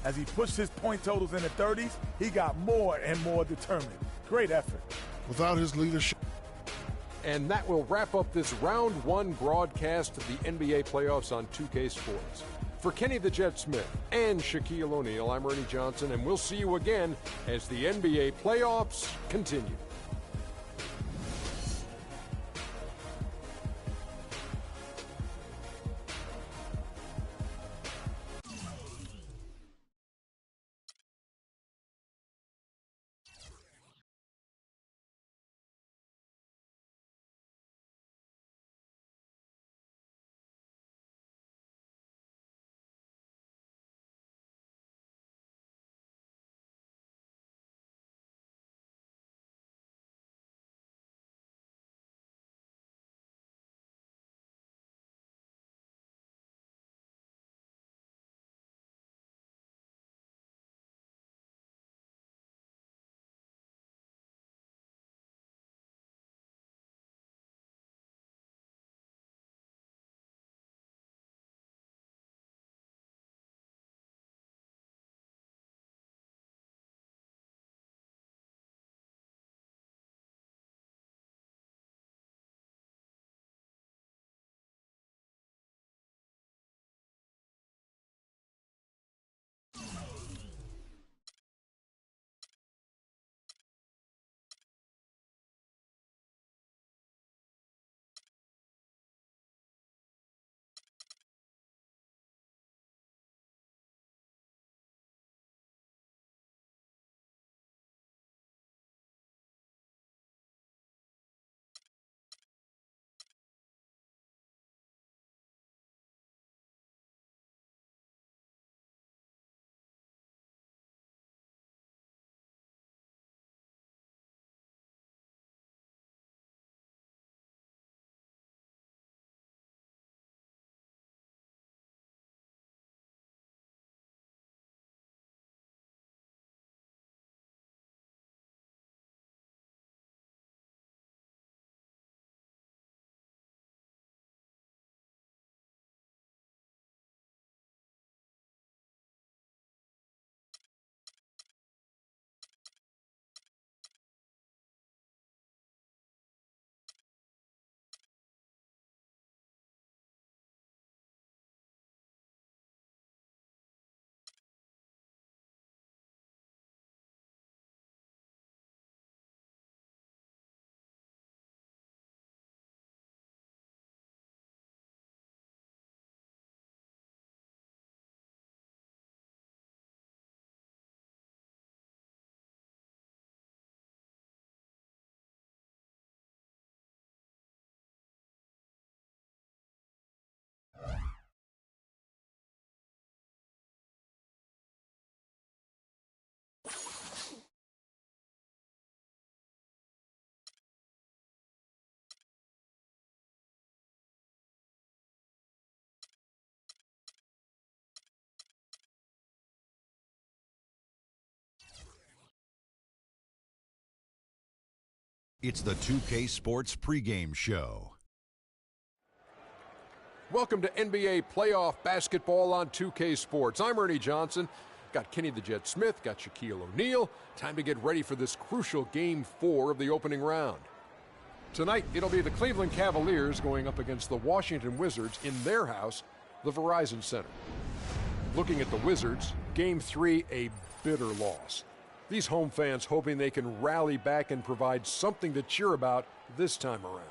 As he pushed his point totals in the 30s, he got more and more determined. Great effort. Without his leadership. And that will wrap up this round one broadcast of the NBA playoffs on 2K Sports. For Kenny the Jet Smith and Shaquille O'Neal, I'm Ernie Johnson, and we'll see you again as the NBA playoffs continue. It's the 2K Sports pregame show. Welcome to NBA playoff basketball on 2K Sports. I'm Ernie Johnson. Got Kenny the Jet Smith, got Shaquille O'Neal. Time to get ready for this crucial Game 4 of the opening round. Tonight, it'll be the Cleveland Cavaliers going up against the Washington Wizards in their house, the Verizon Center. Looking at the Wizards, Game 3, a bitter loss. These home fans hoping they can rally back and provide something to cheer about this time around.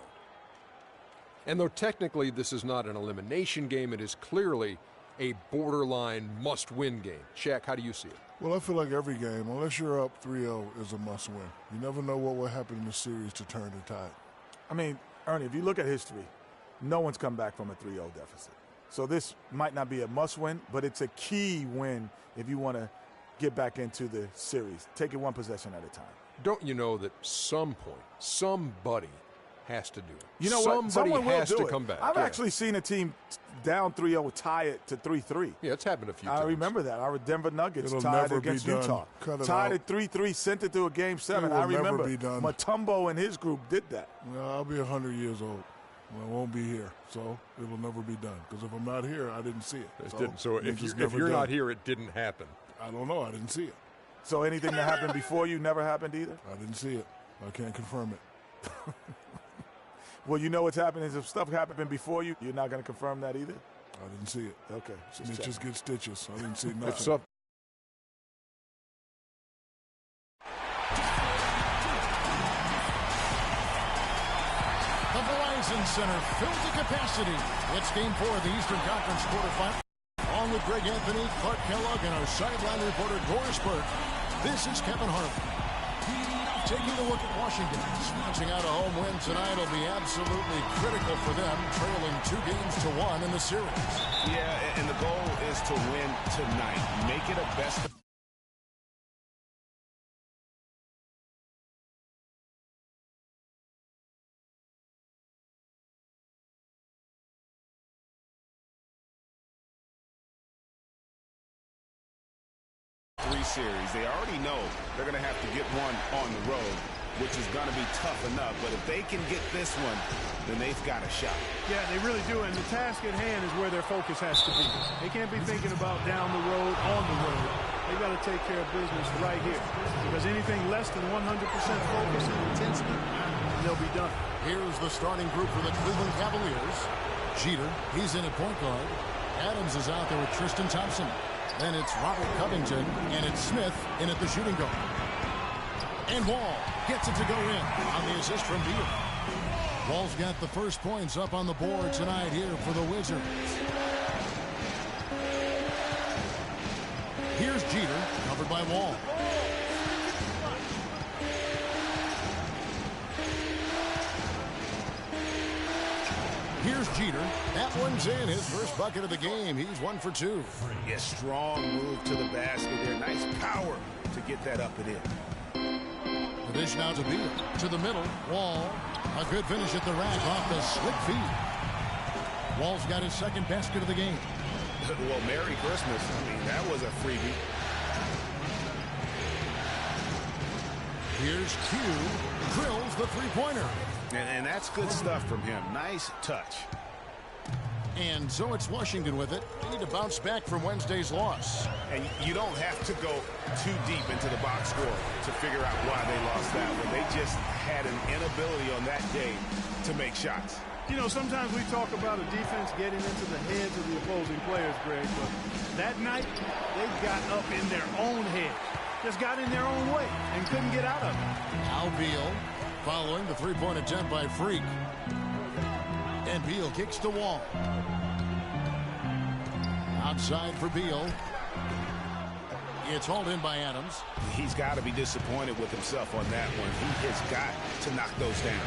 And though technically this is not an elimination game, it is clearly a borderline must-win game. Shaq, how do you see it? Well, I feel like every game, unless you're up 3-0, is a must-win. You never know what will happen in the series to turn the tide. I mean, Ernie, if you look at history, no one's come back from a 3-0 deficit. So this might not be a must-win, but it's a key win if you want to get back into the series. Take it one possession at a time. Don't you know that some point, somebody has to do it. You know what? Somebody Someone will has do to it. come back. I've Yeah. actually seen a team down 3-0 tie it to 3-3. Yeah, it's happened a few times. I remember that. Our Denver Nuggets It'll tied never be against done. Utah. Cut it Tied out. at 3-3, sent it to a Game 7. It will I remember never be done. Mutombo and his group did that. Well, I'll be 100 years old. I won't be here, so it will never be done. Because if I'm not here, I didn't see it. So it's just if never you're done. not here, it didn't happen. I don't know. I didn't see it. So anything that happened before you never happened either? I didn't see it. I can't confirm it. Well, you know what's happening is if stuff happened before you, you're not going to confirm that either? I didn't see it. Okay. It just gets stitches. I didn't see It's nothing. up. The Verizon Center filled to capacity. It's Game 4 of the Eastern Conference quarterfinal. Along with Greg Anthony, Clark Kellogg, and our sideline reporter, Doris Burke, this is Kevin Harlan. Taking a look at Washington. Snatching out a home win tonight will be absolutely critical for them, trailing 2-1 in the series. Yeah, and the goal is to win tonight. Make it a best of three series. They already know they're going to have to get one on the road, which is going to be tough enough. But if they can get this one, then they've got a shot. Yeah, they really do. And the task at hand is where their focus has to be. They can't be thinking about down the road, on the road. They got to take care of business right here. Because anything less than 100% focus and intensity, they'll be done. Here's the starting group for the Cleveland Cavaliers. Jeter, he's in at point guard. Adams is out there with Tristan Thompson. Then it's Robert Covington, and it's Smith in at the shooting guard. And Wall gets it to go in on the assist from Beal. Wall's got the first points up on the board tonight here for the Wizards. Here's Jeter, covered by Wall. Here's Jeter. That one's in. His first bucket of the game. He's 1 for 2. Yeah, strong move to the basket there. Nice power to get that up and in. The dish now to Beal. To the middle. Wall. A good finish at the rack off the slick feed. Wall's got his second basket of the game. Well, Merry Christmas. I mean, that was a freebie. Here's Q. Drills the three-pointer. And that's good stuff from him. Nice touch. And so it's Washington with it. They need to bounce back from Wednesday's loss. And you don't have to go too deep into the box score to figure out why they lost that one. They just had an inability on that day to make shots. You know, sometimes we talk about a defense getting into the heads of the opposing players, Greg, but that night they got up in their own head. Just got in their own way and couldn't get out of it. Now Beal following the three-point attempt by Freak. And Beal kicks to Wall. Outside for Beal. It's hauled in by Adams. He's got to be disappointed with himself on that one. He has got to knock those down.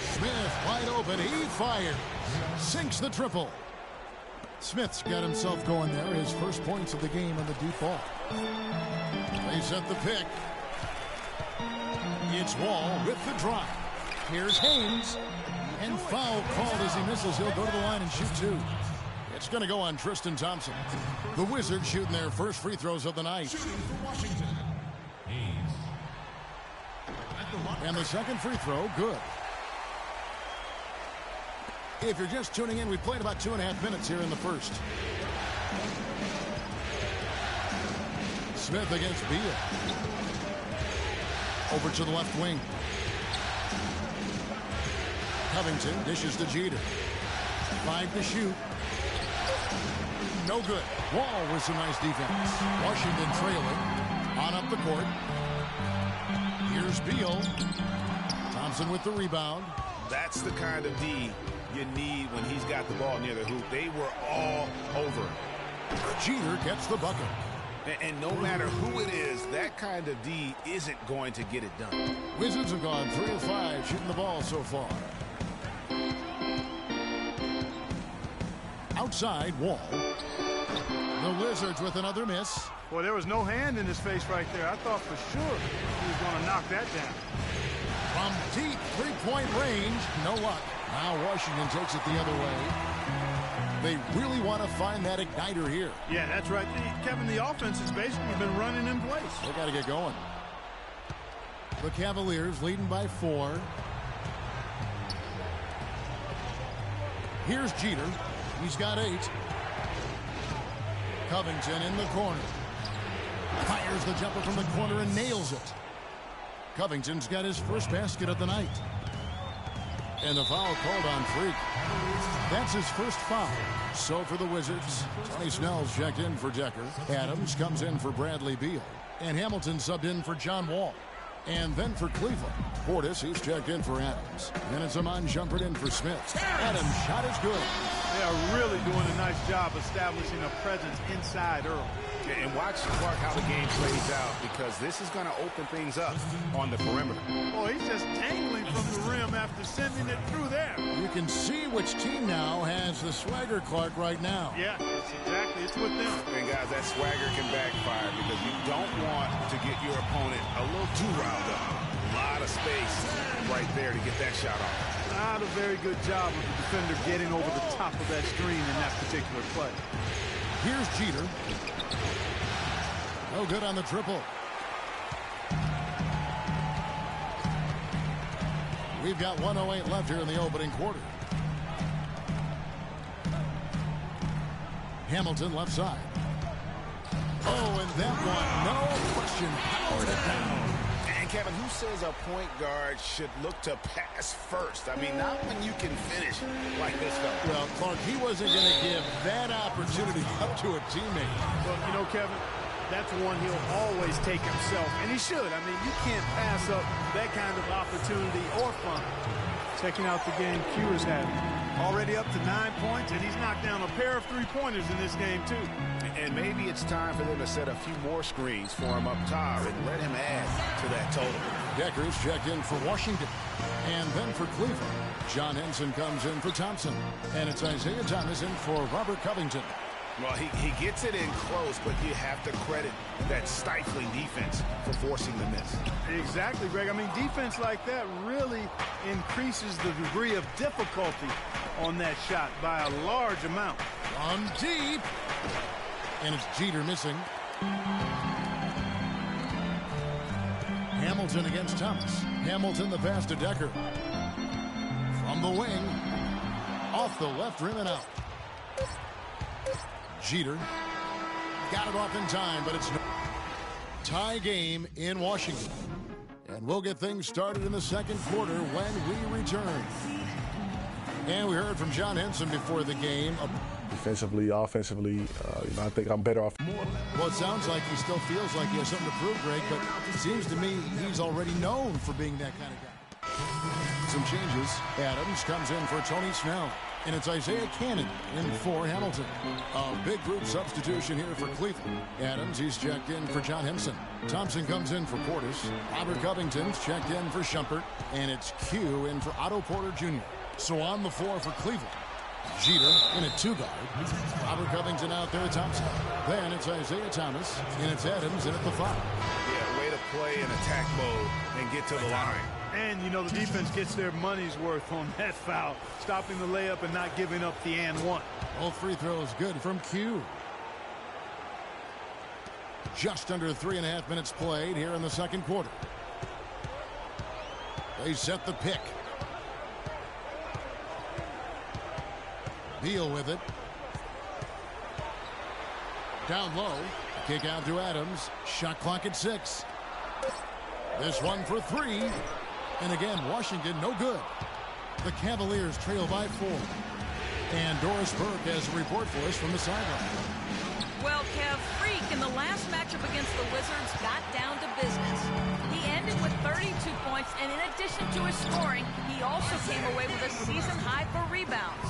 Smith wide open. He fires. Sinks the triple. Smith's got himself going there. His first points of the game on the deep ball. They set the pick. It's Wall with the drive. Here's Haynes. And foul called as he misses. He'll go to the line and shoot two. It's going to go on Tristan Thompson. The Wizards shooting their first free throws of the night. And the second free throw, good. If you're just tuning in, we played about 2.5 minutes here in the first. Smith against Beal. Over to the left wing. Covington dishes to Jeter. 5 to shoot. No good. Wall with some nice defense. Washington trailing. On up the court. Here's Beal. Thompson with the rebound. That's the kind of D you need when he's got the ball near the hoop. They were all over him. Jeter gets the bucket. And no matter who it is, that kind of D isn't going to get it done. Wizards have gone 3 of 5 shooting the ball so far. Outside, Wall. The Wizards with another miss. Boy, there was no hand in his face right there. I thought for sure he was going to knock that down. From deep three-point range, no luck. Now Washington takes it the other way. They really want to find that igniter here. Yeah, that's right. Kevin, the offense has basically been running in place. They got to get going. The Cavaliers leading by 4. Here's Jeter. He's got 8. Covington in the corner. Fires the jumper from the corner and nails it. Covington's got his first basket of the night. And the foul called on Freak. That's his first foul. So for the Wizards, Tony Snell's checked in for Decker. Adams comes in for Bradley Beal. And Hamilton subbed in for John Wall. And then for Cleveland, Portis, he's checked in for Adams. And it's Amon Shumpert in for Smith. Adams' shot is good. They are really doing a nice job establishing a presence inside early. And watch, Clark, how the game plays out, because this is going to open things up on the perimeter. Oh, he's just tangling from the rim after sending it through there. You can see which team now has the swagger, Clark, right now. Yeah, it's with them. And guys, that swagger can backfire because you don't want to get your opponent a little too riled up. A lot of space right there to get that shot off. Not a very good job of the defender getting over the top of that screen in that particular play. Here's Jeter. No good on the triple. We've got 1:08 left here in the opening quarter. Hamilton left side. Oh, and that one, no question, powered it down. And Kevin, who says a point guard should look to pass first? I mean, not when you can finish like this fella. Well, Clark, he wasn't going to give that opportunity up to a teammate. Well, you know, Kevin, that's one he'll always take himself, and he should. I mean, you can't pass up that kind of opportunity or fun. Checking out the game Q is having. Already up to 9 points, and he's knocked down a pair of three-pointers in this game, too. And maybe it's time for them to set a few more screens for him up top and let him add to that total. Decker's checked in for Washington. And then for Cleveland, John Henson comes in for Thompson. And it's Isaiah Thomas in for Robert Covington. Well, he gets it in close, but you have to credit that stifling defense for forcing the miss. Exactly, Greg. I mean, defense like that really increases the degree of difficulty on that shot by a large amount. On deep. And it's Jeter missing. Hamilton against Thomas. Hamilton the pass to Decker. From the wing. Off the left rim and out. Jeter got it off in time, but it's no tie game in Washington. And we'll get things started in the second quarter when we return. And we heard from John Henson before the game. Defensively, offensively, I think I'm better off. Well, it sounds like he still feels like he has something to prove, Greg, but it seems to me he's already known for being that kind of guy. Some changes. Adams comes in for Tony Snell. And it's Isaiah Cannon in for Hamilton. A big group substitution here for Cleveland. Adams, he's checked in for John Henson. Thompson comes in for Portis. Robert Covington's checked in for Shumpert. And it's Q in for Otto Porter Jr. So on the floor for Cleveland, Jeter in a 2-guard. Robert Covington out there at Thompson. Then it's Isaiah Thomas. And it's Adams in at the 5. Yeah, way to play in attack mode and get to the line. And, you know, the defense gets their money's worth on that foul, stopping the layup and not giving up the and one. All free throws good from Q. Just under 3.5 minutes played here in the second quarter. They set the pick. Beal with it. Down low. Kick out to Adams. Shot clock at 6. This one for 3. And again, Washington, no good. The Cavaliers trail by 4. And Doris Burke has a report for us from the sideline. Well, Kev, Freak in the last matchup against the Wizards got down to business. He ended with 32 points, and in addition to his scoring, he also came away with a season high for rebounds.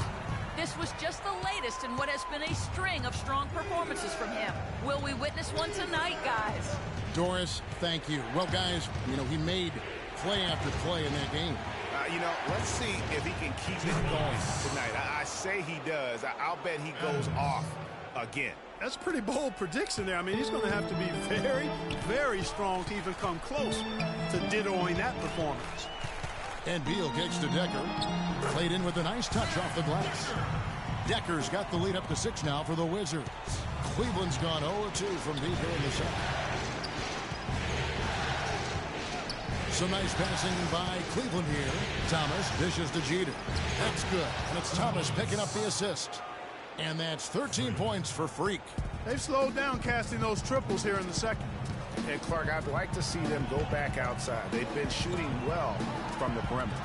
This was just the latest in what has been a string of strong performances from him. Will we witness one tonight, guys? Doris, thank you. Well, guys, you know, he made play after play in that game. You know, let's see if he can keep it going tonight. I say he does. I'll bet he goes off again. That's a pretty bold prediction there. I mean, he's going to have to be very, very strong to even come close to dittoing that performance. And Beal kicks to Decker. Played in with a nice touch off the glass. Decker's got the lead up to 6 now for the Wizards. Cleveland's gone 0-2 from deep here in the second. Some nice passing by Cleveland here. Thomas dishes to Jeter. That's good. And it's Thomas picking up the assist. And that's 13 points for Freak. They've slowed down casting those triples here in the second. And Clark, I'd like to see them go back outside. They've been shooting well from the perimeter.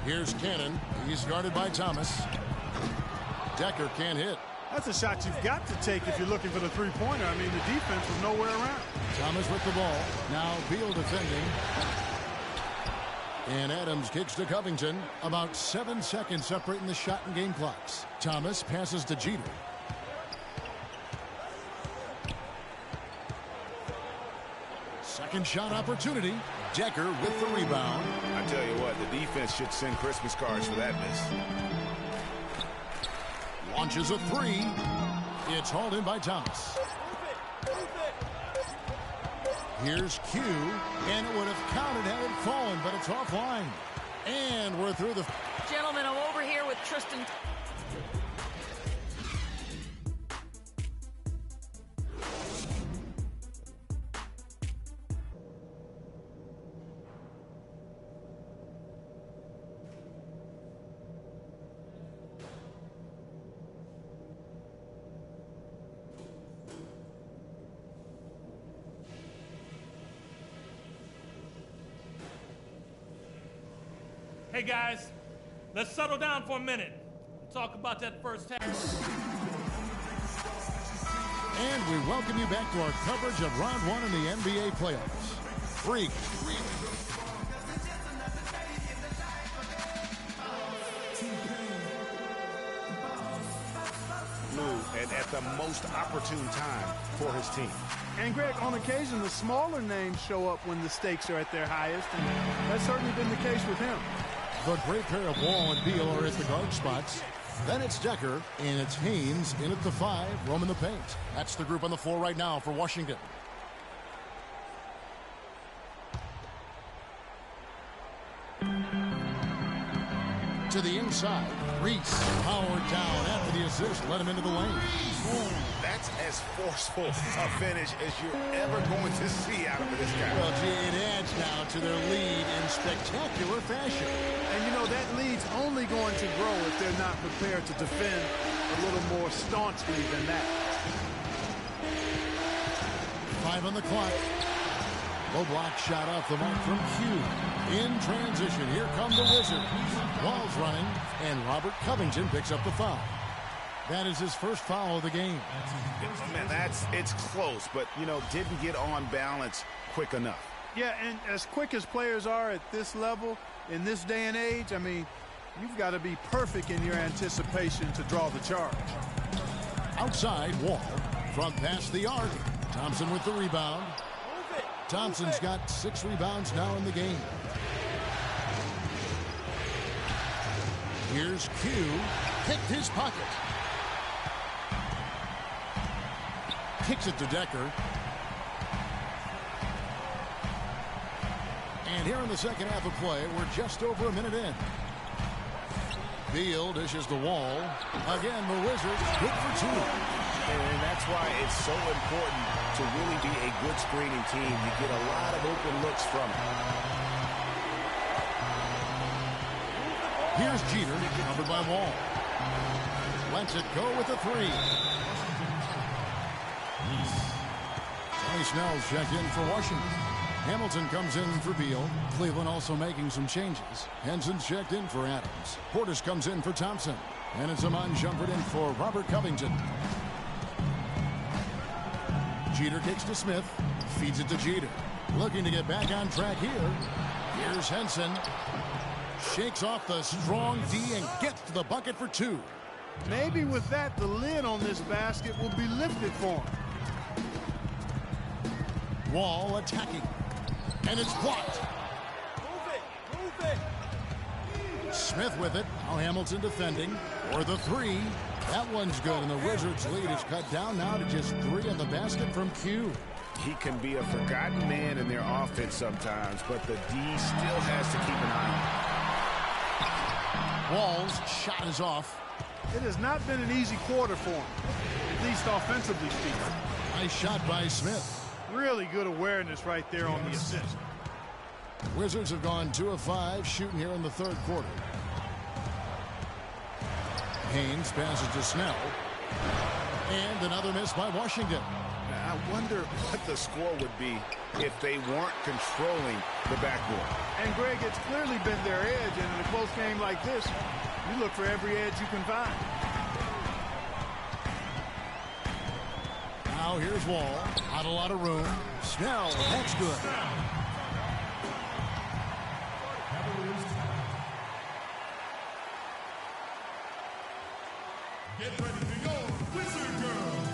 Here's Cannon. He's guarded by Thomas. Decker can't hit. That's a shot you've got to take if you're looking for the three-pointer. I mean, the defense was nowhere around. Thomas with the ball. Now Beal defending. And Adams kicks to Covington. About 7 seconds separating the shot and game clocks. Thomas passes to Jeter. Second shot opportunity. Decker with the rebound. I tell you what, the defense should send Christmas cards for that miss. Launches a three. It's hauled in by Thomas. Here's Q, and it would have counted had it fallen, but it's offline. And we're through the... Gentlemen, I'm over here with Tristan. Hey guys, let's settle down for a minute and talk about that first half. And we welcome you back to our coverage of round 1 in the NBA playoffs. Freak. And at the most opportune time for his team. And Greg, on occasion, the smaller names show up when the stakes are at their highest, and that's certainly been the case with him. The great pair of Wall and Beal are at the guard spots. Then it's Decker, and it's Haynes in at the 5, roaming the paint. That's the group on the floor right now for Washington. To the inside, Reese powered down after the assist, let him into the lane. That's as forceful a finish as you're ever going to see out of this guy. Well, gee, it adds now to their lead in spectacular fashion. And, you know, that lead's only going to grow if they're not prepared to defend a little more staunchly than that. 5 on the clock. Low block shot off the mark from Q. In transition, here come the Wizards. Wall's running, and Robert Covington picks up the foul. That is his first foul of the game. Man, it's close, but, you know, didn't get on balance quick enough. Yeah, and as quick as players are at this level, in this day and age, I mean, you've got to be perfect in your anticipation to draw the charge. Outside, Wall. Front pass the arc. Thompson with the rebound. Thompson's got 6 rebounds now in the game. Here's Q. Picked his pocket. Kicks it to Decker. And here in the second half of play, we're just over a minute in. Beal dishes the Wall. Again, the Wizards good for 2. And that's why it's so important to really be a good screening team. You get a lot of open looks from it. Here's Jeter, covered by Wall. Lets it go with a 3. Johnny Snell's checked in for Washington. Hamilton comes in for Beal. Cleveland also making some changes. Henson's checked in for Adams. Portis comes in for Thompson. And it's Amon Shumpert in for Robert Covington. Jeter kicks to Smith. Feeds it to Jeter. Looking to get back on track here. Here's Henson. Shakes off the strong D and gets to the bucket for 2. Maybe with that, the lid on this basket will be lifted for him. Wall attacking. And it's blocked. Move it. Smith with it. Now Hamilton defending. For the 3. That one's good, and the Wizards' lead is cut down now to just 3 on the basket from Q. He can be a forgotten man in their offense sometimes, but the D still has to keep an eye on him. Wall's shot is off. It has not been an easy quarter for him, at least offensively speaking. Nice shot by Smith. Really good awareness right there on the assist. Wizards have gone 2 of 5 shooting here in the third quarter. Haynes passes to Snell. And another miss by Washington. I wonder what the score would be if they weren't controlling the backboard. And Greg, it's clearly been their edge, and in a close game like this, you look for every edge you can find. Now here's Wall. Not a lot of room. Snell, that's good. Get ready for your Wizard Girls.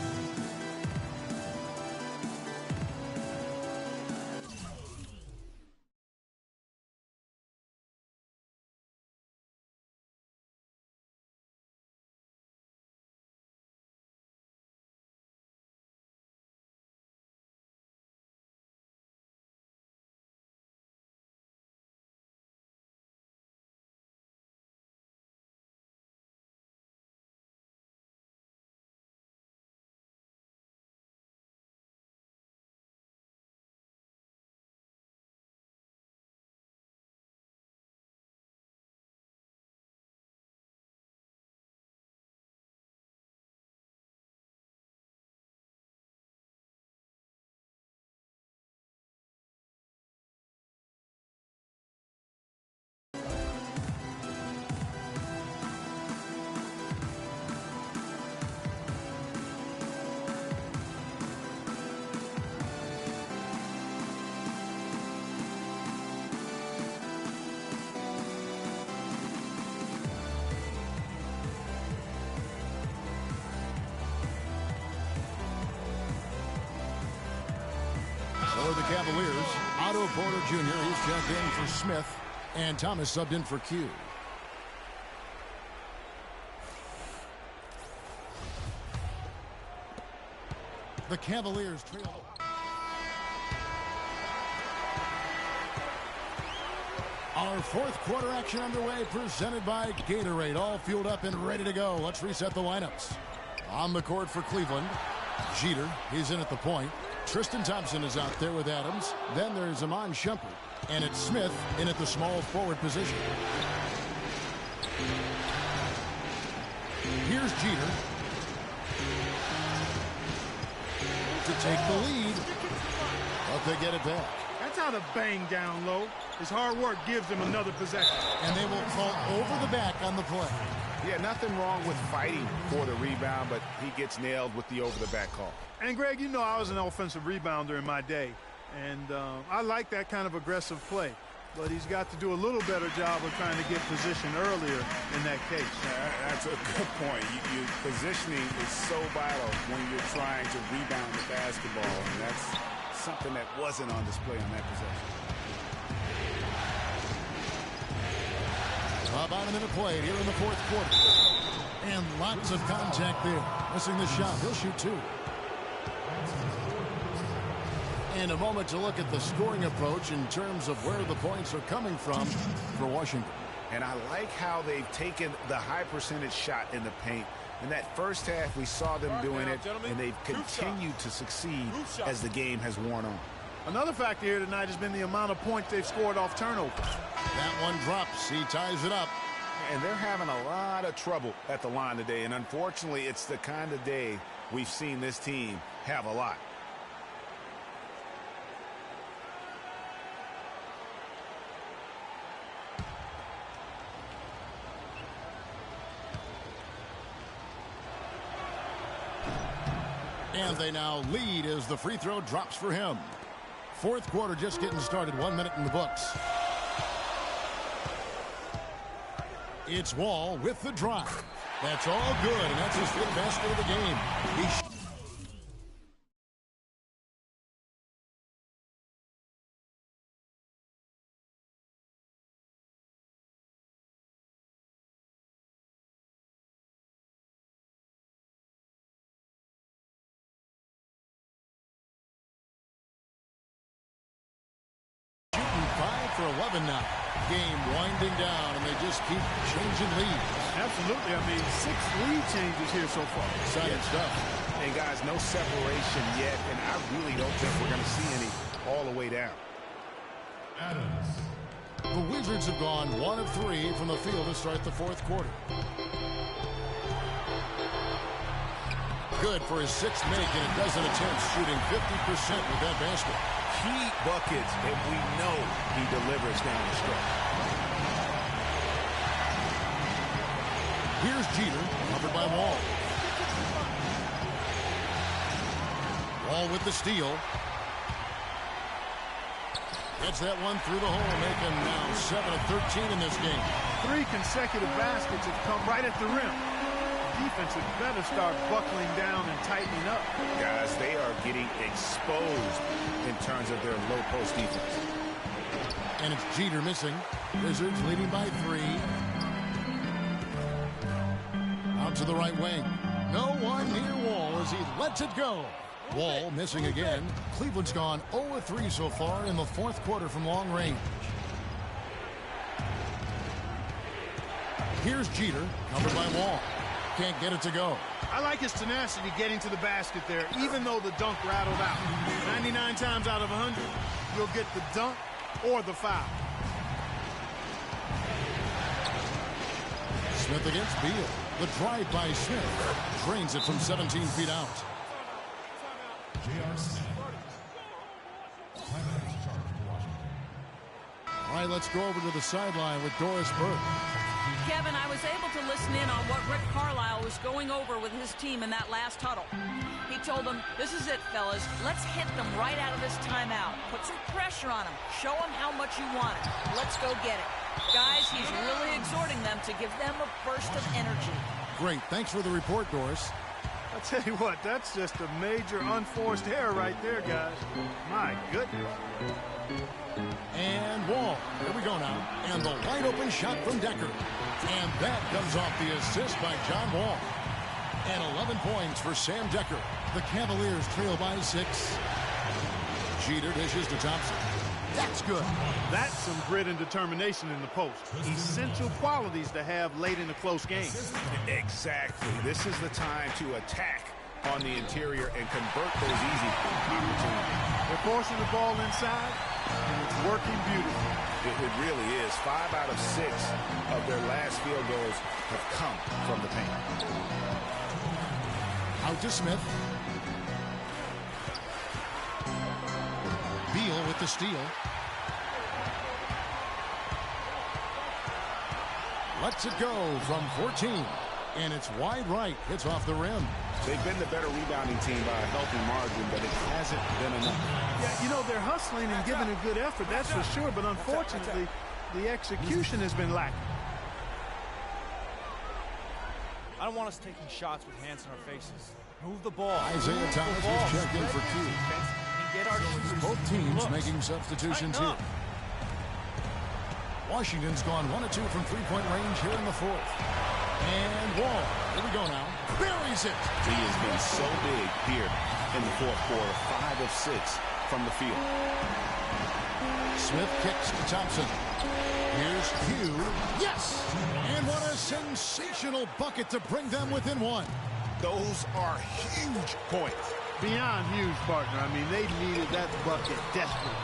For the Cavaliers, Otto Porter Jr. He's checked in for Smith, and Thomas subbed in for Q. The Cavaliers trail. Our fourth quarter action underway, presented by Gatorade. All fueled up and ready to go. Let's reset the lineups. On the court for Cleveland, Jeter, he's in at the point. Tristan Thompson is out there with Adams. Then there's Iman Shumpert. And it's Smith in at the small forward position. Here's Jeter to take the lead. But they get it back. That's how to bang down low. His hard work gives him another possession. And they will call over the back on the play. Yeah, nothing wrong with fighting for the rebound, but he gets nailed with the over-the-back call. And, Greg, you know I was an offensive rebounder in my day, and I like that kind of aggressive play. But he's got to do a little better job of trying to get position earlier in that case. That's a good point. Positioning is so vital when you're trying to rebound the basketball, and that's something that wasn't on display on that possession. About a minute played here in the fourth quarter. And lots of contact there. Missing the shot. He'll shoot two. And a moment to look at the scoring approach in terms of where the points are coming from for Washington. And I like how they've taken the high percentage shot in the paint. In that first half, we saw them doing it, and they've continued to succeed as the game has worn on. Another factor here tonight has been the amount of points they've scored off turnovers. That one drops. He ties it up. And they're having a lot of trouble at the line today. And unfortunately, it's the kind of day we've seen this team have a lot. And they now lead as the free throw drops for him. Fourth quarter just getting started. 1 minute in the books. It's Wall with the drive. That's all good, and that's his fifth basket of the game. for 11 now. Game winding down, and they just keep changing leads. Absolutely. I mean, 6 lead changes here so far. Exciting stuff. And guys, no separation yet, and I really don't think we're going to see any all the way down. Adams. The Wizards have gone 1 of 3 from the field to start the fourth quarter. Good for his 6th make in a dozen attempts, shooting 50% with that basket. Key buckets, and we know he delivers down the stretch. Here's Jeter, covered by Wall. Wall with the steal. Gets that one through the hole, making now 7 of 13 in this game. 3 consecutive baskets have come right at the rim. Defense had better start buckling down and tightening up. Guys, they are getting exposed in terms of their low post defense. And it's Jeter missing. Wizards leading by 3. Out to the right wing. No one near Wall as he lets it go. Wall missing again. Cleveland's gone 0 of 3 so far in the fourth quarter from long range. Here's Jeter, covered by Wall. Can't get it to go. I like his tenacity getting to the basket there, even though the dunk rattled out. 99 times out of 100, you'll get the dunk or the foul. Smith against Beal. The drive by Smith drains it from 17 feet out. J.R. Smith. Timeout charge for Washington. All right, let's go over to the sideline with Doris Burke. Kevin, I was able to listen in on what Rick Carlisle was going over with his team in that last huddle. He told them, this is it, fellas. Let's hit them right out of this timeout. Put some pressure on them. Show them how much you want it. Let's go get it. Guys, he's really exhorting them to give them a burst of energy. Great. Thanks for the report, Doris. I'll tell you what, that's just a major unforced error right there, guys. My goodness. And Wall. Here we go now. And the wide open shot from Decker. And that comes off the assist by John Wall. And 11 points for Sam Decker. The Cavaliers trail by 6. Jeter dishes to Thompson. That's good. That's some grit and determination in the post. Essential qualities to have late in a close game. Exactly. This is the time to attack on the interior and convert those easy opportunities. They're forcing the ball inside, and it's working beautifully. It really is. 5 out of 6 of their last field goals have come from the paint. Out to Smith. Beal with the steal. Lets it go from 14. And it's wide right. Hits off the rim. They've been the better rebounding team by a healthy margin, but it hasn't been enough. Yeah, you know, they're hustling and giving a good effort, that's for sure. But unfortunately, the execution has been lacking. I don't want us taking shots with hands in our faces. Move the ball. Isaiah Thomas is checked in for Q. Get our Both teams making substitutions here. Washington's gone 1 of 2 from three-point range here in the fourth. And Wall, here we go now, buries it. He has been so big here in the fourth quarter, 5 of 6 from the field. Smith kicks to Thompson. Here's Q. Yes! And what a sensational bucket to bring them within 1. Those are huge points. Beyond huge, partner. I mean, they needed that bucket desperately.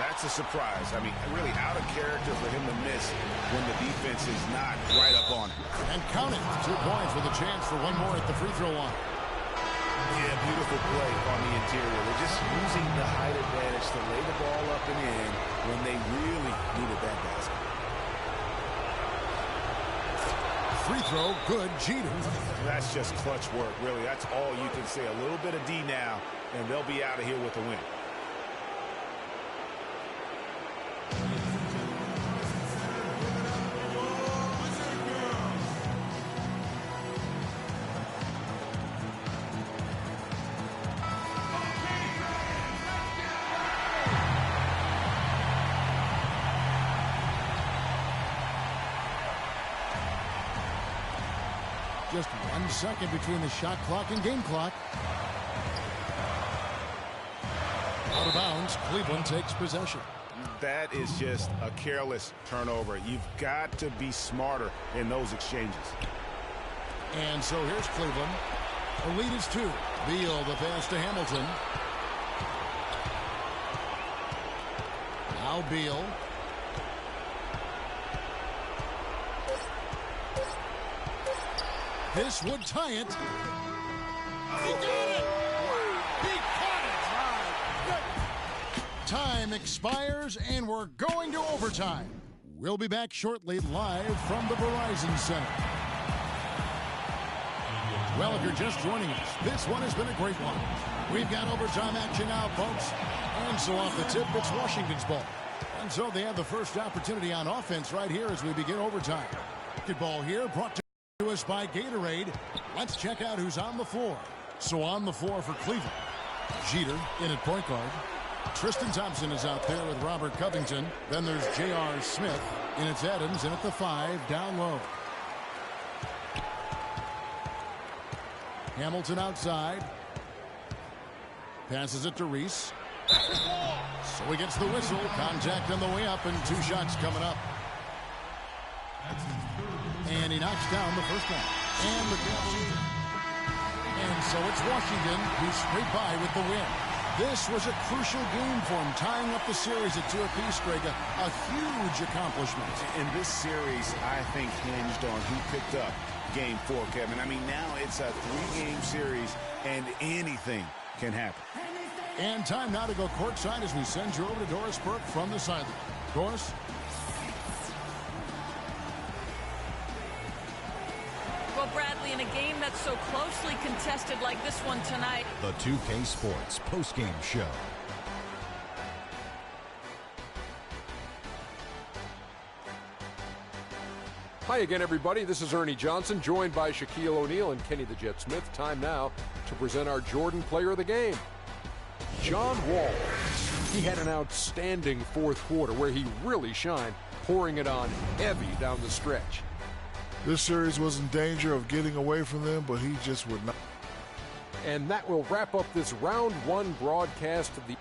That's a surprise. I mean, really out of character for him to miss when the defense is not right up on him. And count it. 2 points with a chance for one more at the free throw line. Yeah, beautiful play on the interior. They're just using the height advantage to lay the ball up and in when they really needed that basket. Free throw, good. Jeter. That's just clutch work, really. That's all you can say. A little bit of D now, and they'll be out of here with a win. Just 1 second between the shot clock and game clock. Out of bounds, Cleveland takes possession. that is just a careless turnover. You've got to be smarter in those exchanges. And so here's Cleveland. The lead is 2. Beal, the pass to Hamilton. Now Beal. This would tie it. He got it! He caught it! Time expires, and we're going to overtime. We'll be back shortly live from the Verizon Center. Well, if you're just joining us, this one has been a great one. We've got overtime action now, folks. And so off the tip, it's Washington's ball. And so they have the first opportunity on offense right here as we begin overtime. Basketball here brought to us by Gatorade. Let's check out who's on the floor. So on the floor for Cleveland, Jeter in at point guard. Tristan Thompson is out there with Robert Covington. Then there's J.R. Smith. In it's Adams in at the 5 down low. Hamilton outside. Passes it to Reese. So he gets the whistle. Contact on the way up and 2 shots coming up. And he knocks down the first one. And so it's Washington who scraped by with the win. This was a crucial game for him, tying up the series at 2 apiece, Greg. A huge accomplishment. In this series, I think hinged on who picked up Game 4, Kevin. I mean, now it's a 3-game series, and anything can happen. And time now to go courtside as we send you over to Doris Burke from the sideline. Doris? Well, Bradley, in a game that's so closely contested like this one tonight. The 2K Sports postgame show. Hi again, everybody. This is Ernie Johnson, joined by Shaquille O'Neal and Kenny the Jet Smith. Time now to present our Jordan Player of the Game, John Wall. He had an outstanding fourth quarter where he really shined, pouring it on heavy down the stretch. This series was in danger of getting away from them, but he just would not. And that will wrap up this round 1 broadcast of the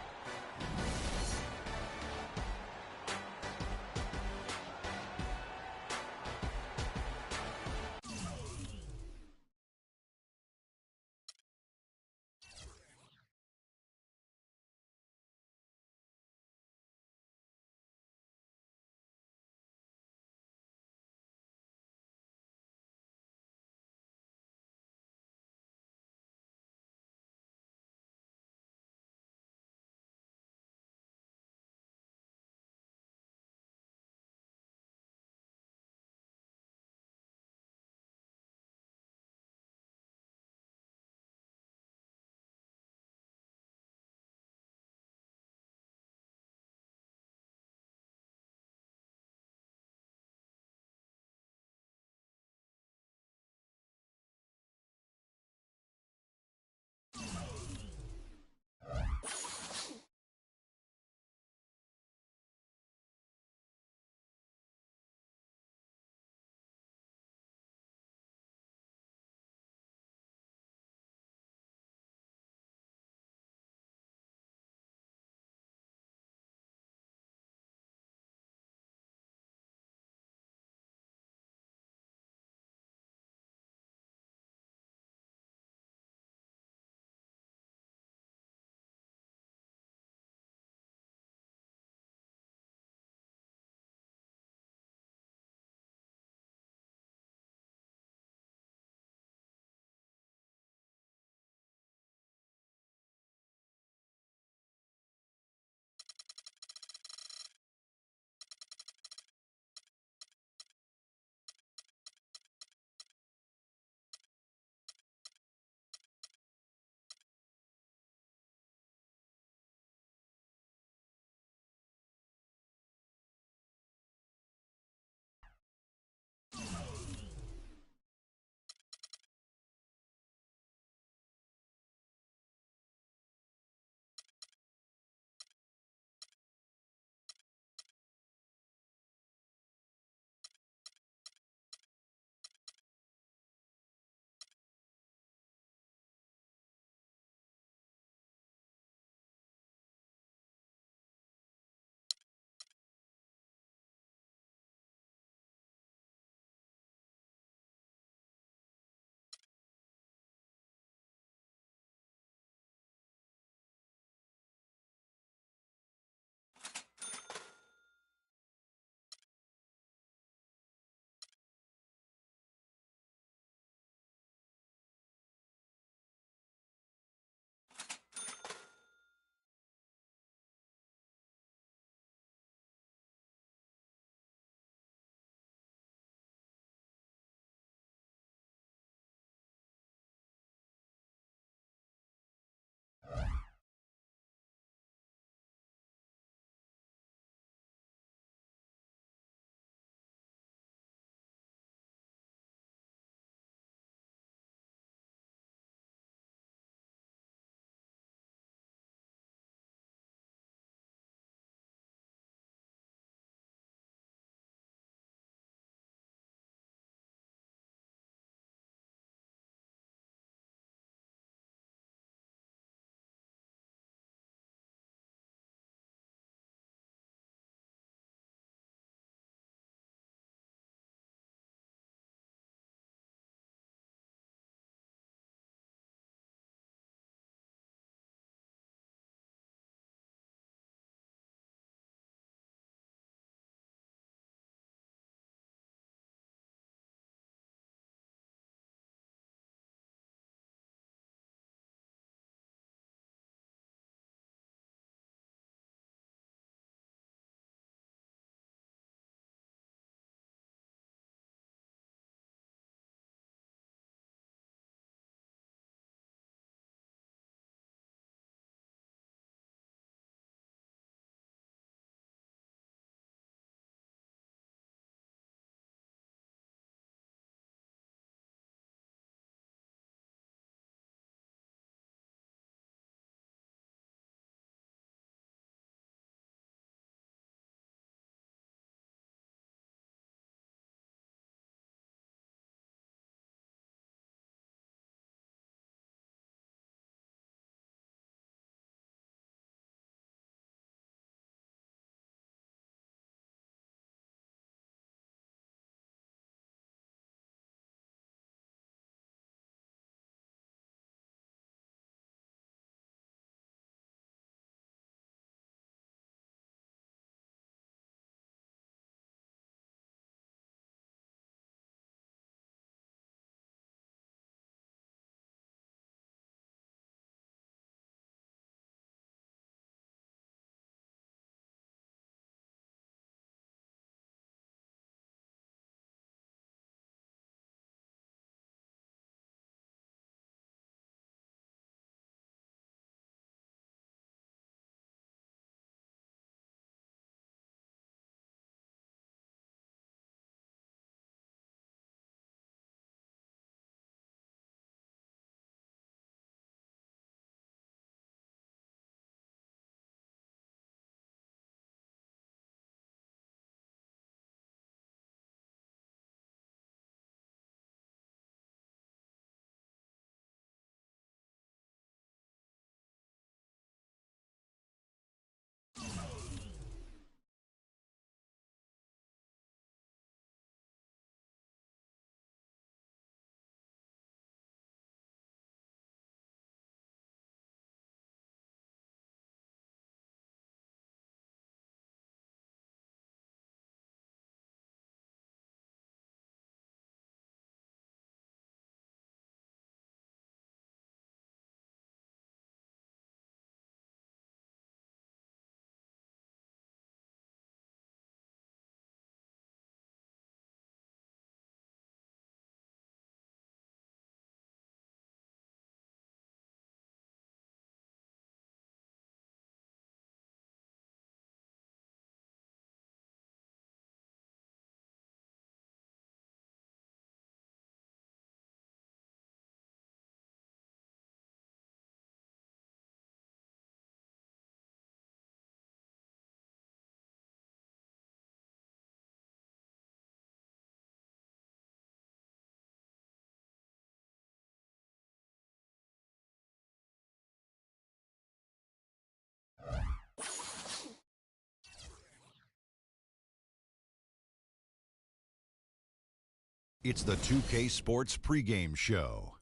It's the 2K Sports pregame show.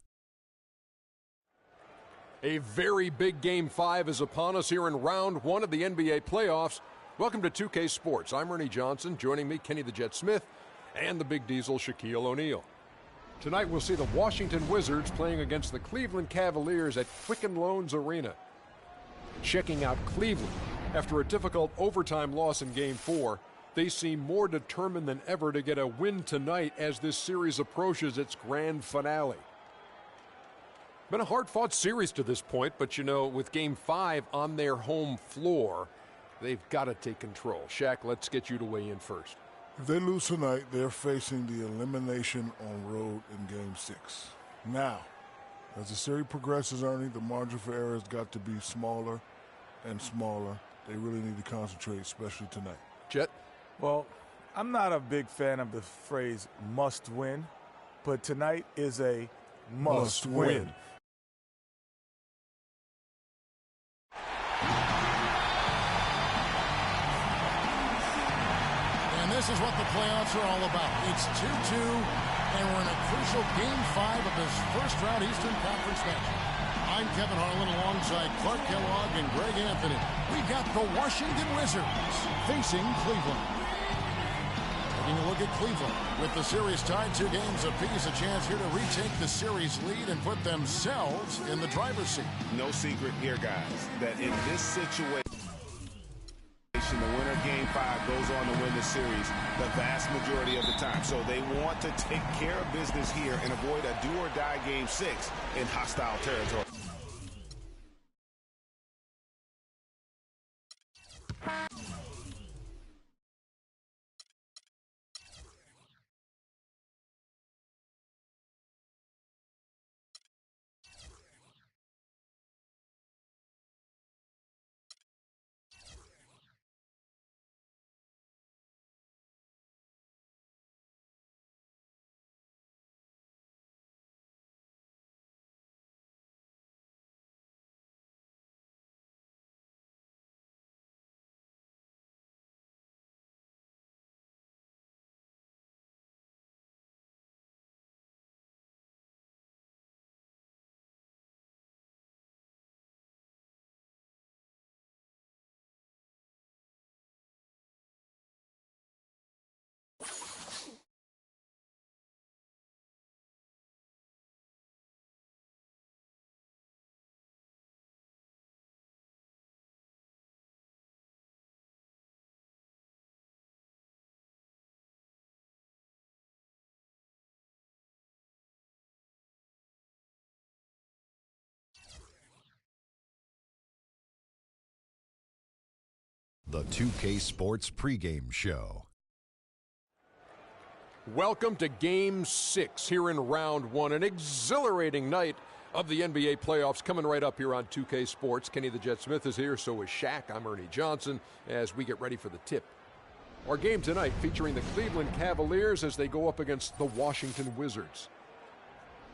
A very big Game 5 is upon us here in round 1 of the NBA playoffs. Welcome to 2K Sports. I'm Ernie Johnson. Joining me, Kenny the Jet Smith, and the Big Diesel, Shaquille O'Neal. Tonight we'll see the Washington Wizards playing against the Cleveland Cavaliers at Quicken Loans Arena. Checking out Cleveland after a difficult overtime loss in Game 4, they seem more determined than ever to get a win tonight as this series approaches its grand finale. Been a hard-fought series to this point, but you know, with Game 5 on their home floor, they've got to take control. Shaq, let's get you to weigh in first. If they lose tonight, they're facing the elimination on road in Game 6. Now, as the series progresses, Ernie, the margin for error has got to be smaller and smaller. They really need to concentrate, especially tonight. Jet? Well, I'm not a big fan of the phrase must win, but tonight is a must win. And this is what the playoffs are all about. It's 2-2, and we're in a crucial Game 5 of this first-round Eastern Conference match. I'm Kevin Harlan alongside Clark Kellogg and Greg Anthony. We've got the Washington Wizards facing Cleveland. Taking a look at Cleveland. With the series tied 2 games apiece, a chance here to retake the series lead and put themselves in the driver's seat. No secret here, guys, that in this situation, the winner of Game 5 goes on to win the series the vast majority of the time. So they want to take care of business here and avoid a do-or-die Game 6 in hostile territory. The 2K Sports pregame show. Welcome to Game 6 here in round 1. An exhilarating night of the NBA playoffs coming right up here on 2K Sports. Kenny the Jet Smith is here, so is Shaq. I'm Ernie Johnson as we get ready for the tip. Our game tonight featuring the Cleveland Cavaliers as they go up against the Washington Wizards.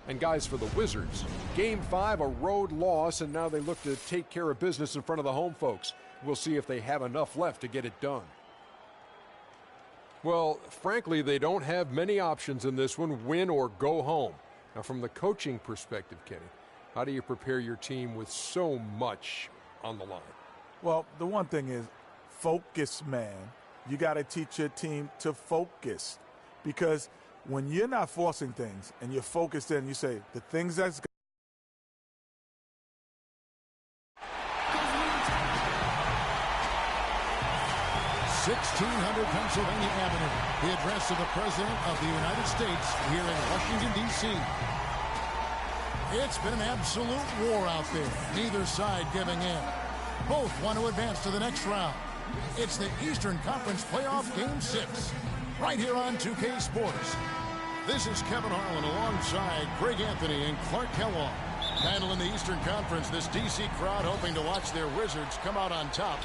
And guys, for the Wizards, Game 5, a road loss, and now they look to take care of business in front of the home folks. We'll see if they have enough left to get it done. Well, frankly, they don't have many options in this one, win or go home. Now, from the coaching perspective, Kenny, how do you prepare your team with so much on the line? Well, the one thing is focus, man. You got to teach your team to focus, because when you're not forcing things and you're focused in, you say the things that's 1600 Pennsylvania Avenue, the address of the President of the United States here in Washington, D.C. It's been an absolute war out there, neither side giving in. Both want to advance to the next round. It's the Eastern Conference Playoff Game 6, right here on 2K Sports. This is Kevin Harlan alongside Greg Anthony and Clark Kellogg. Handling the Eastern Conference, this D.C. crowd hoping to watch their Wizards come out on top.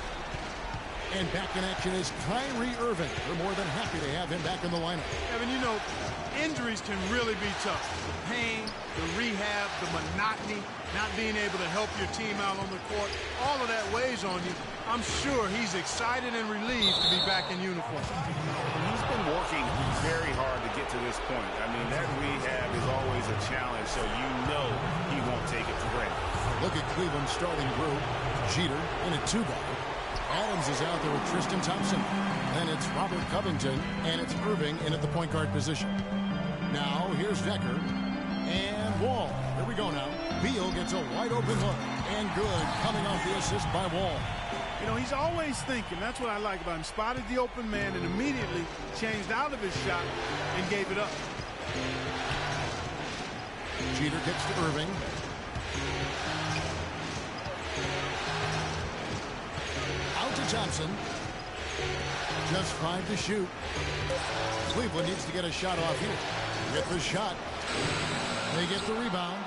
And back in action is Kyrie Irving. We're more than happy to have him back in the lineup. Evan, you know, injuries can really be tough. The pain, the rehab, the monotony, not being able to help your team out on the court, all of that weighs on you. I'm sure he's excited and relieved to be back in uniform. He's been working very hard to get to this point. I mean, that rehab is always a challenge, so you know he won't take it for granted. Look at Cleveland's starting group. Jeter in a 2-guy. Adams is out there with Tristan Thompson. Then it's Robert Covington, and it's Irving in at the point guard position. Now, here's Decker and Wall. Here we go now. Beal gets a wide open hook, and good, coming off the assist by Wall. You know, he's always thinking. That's what I like about him. Spotted the open man and immediately changed out of his shot and gave it up. Jeter kicks to Irving. Out to Thompson. Just 5 to shoot. Cleveland needs to get a shot off here. Get the shot. They get the rebound.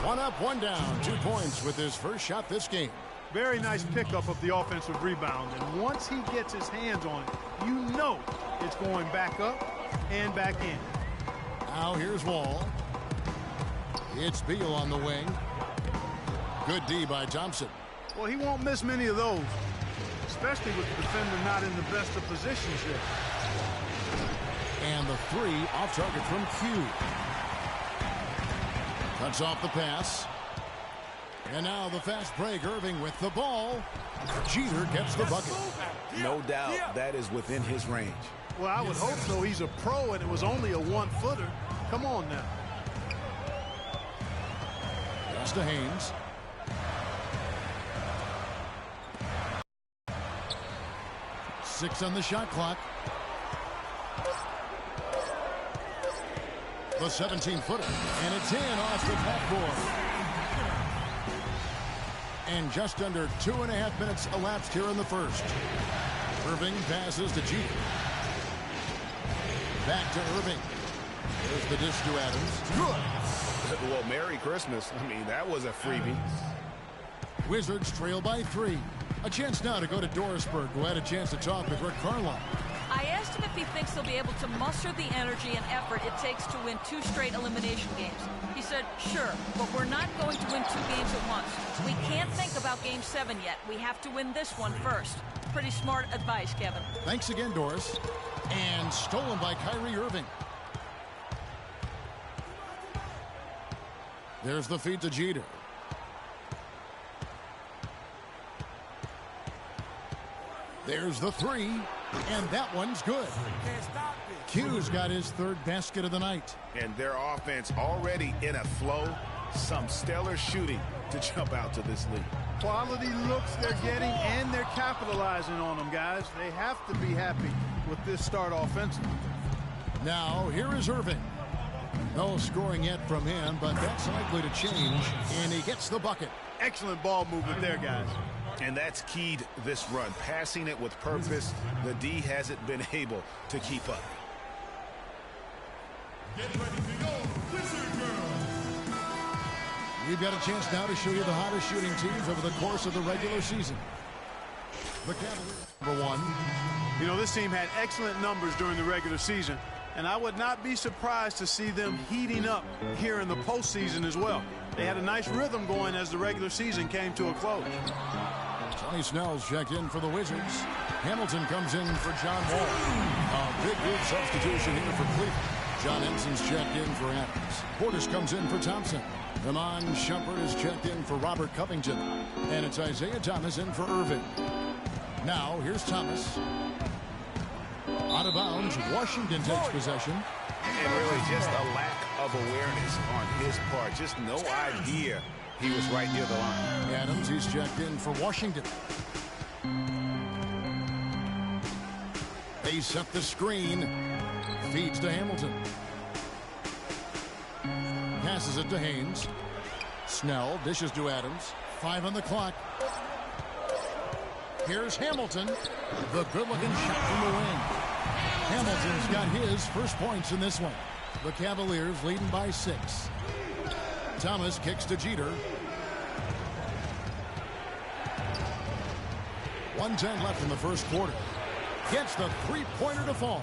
1 up, 1 down. 2 points with his first shot this game. Very nice pickup of the offensive rebound. And once he gets his hands on it, you know it's going back up and back in. Now here's Wall. It's Beal on the wing. Good D by Thompson. Well, he won't miss many of those, especially with the defender not in the best of positions here. And the 3 off target from Q. Cuts off the pass. And now the fast break. Irving with the ball. Jeter gets the bucket. No doubt that is within his range. Well, I would hope so. He's a pro, and it was only a 1-footer. Come on now. Pass to Haynes. Six on the shot clock. The 17-footer. And it's in off the backboard. And just under 2.5 minutes elapsed here in the first. Irving passes to Jeter. Back to Irving. There's the dish to Adams. Good. Well, Merry Christmas. I mean, that was a freebie. Wizards trail by 3. A chance now to go to Dorisburg, who had a chance to talk with Rick Carlisle. I asked him if he thinks they'll be able to muster the energy and effort it takes to win 2 straight elimination games. He said, sure, but we're not going to win 2 games at once. We can't think about Game 7 yet. We have to win this one first. Pretty smart advice, Kevin. Thanks again, Doris. And stolen by Kyrie Irving. There's the feed to Jeter. There's the 3, and that one's good. Q's got his 3rd basket of the night. And their offense already in a flow. Some stellar shooting to jump out to this lead. Quality looks they're getting, and they're capitalizing on them, guys. They have to be happy with this start offensively. Now, here is Irving. No scoring yet from him, but that's likely to change, and he gets the bucket. Excellent ball movement there, guys. And that's keyed this run. Passing it with purpose. The D hasn't been able to keep up. Get ready to go, Wizard Girls. We've got a chance now to show you the hottest shooting teams over the course of the regular season. The Cavaliers, number 1. You know, this team had excellent numbers during the regular season, and I would not be surprised to see them heating up here in the postseason as well. They had a nice rhythm going as the regular season came to a close. Johnny Snell's checked in for the Wizards. Hamilton comes in for John Wall. A big group substitution here for Cleveland. John Henson's checked in for Adams. Portis comes in for Thompson. Iman Shumpert is checked in for Robert Covington. And it's Isaiah Thomas in for Irving. Now, here's Thomas. Out of bounds, Washington takes possession. And really just a lack of awareness on his part. Just no idea he was right near the line. Adams, he's checked in for Washington. They set the screen. Feeds to Hamilton. Passes it to Haynes. Snell dishes to Adams. 5 on the clock. Here's Hamilton. The good-looking shot from the wing. Hamilton's got his first points in this one. The Cavaliers leading by 6. Thomas kicks to Jeter. 1:10 left in the first quarter. Gets the 3-pointer to fall.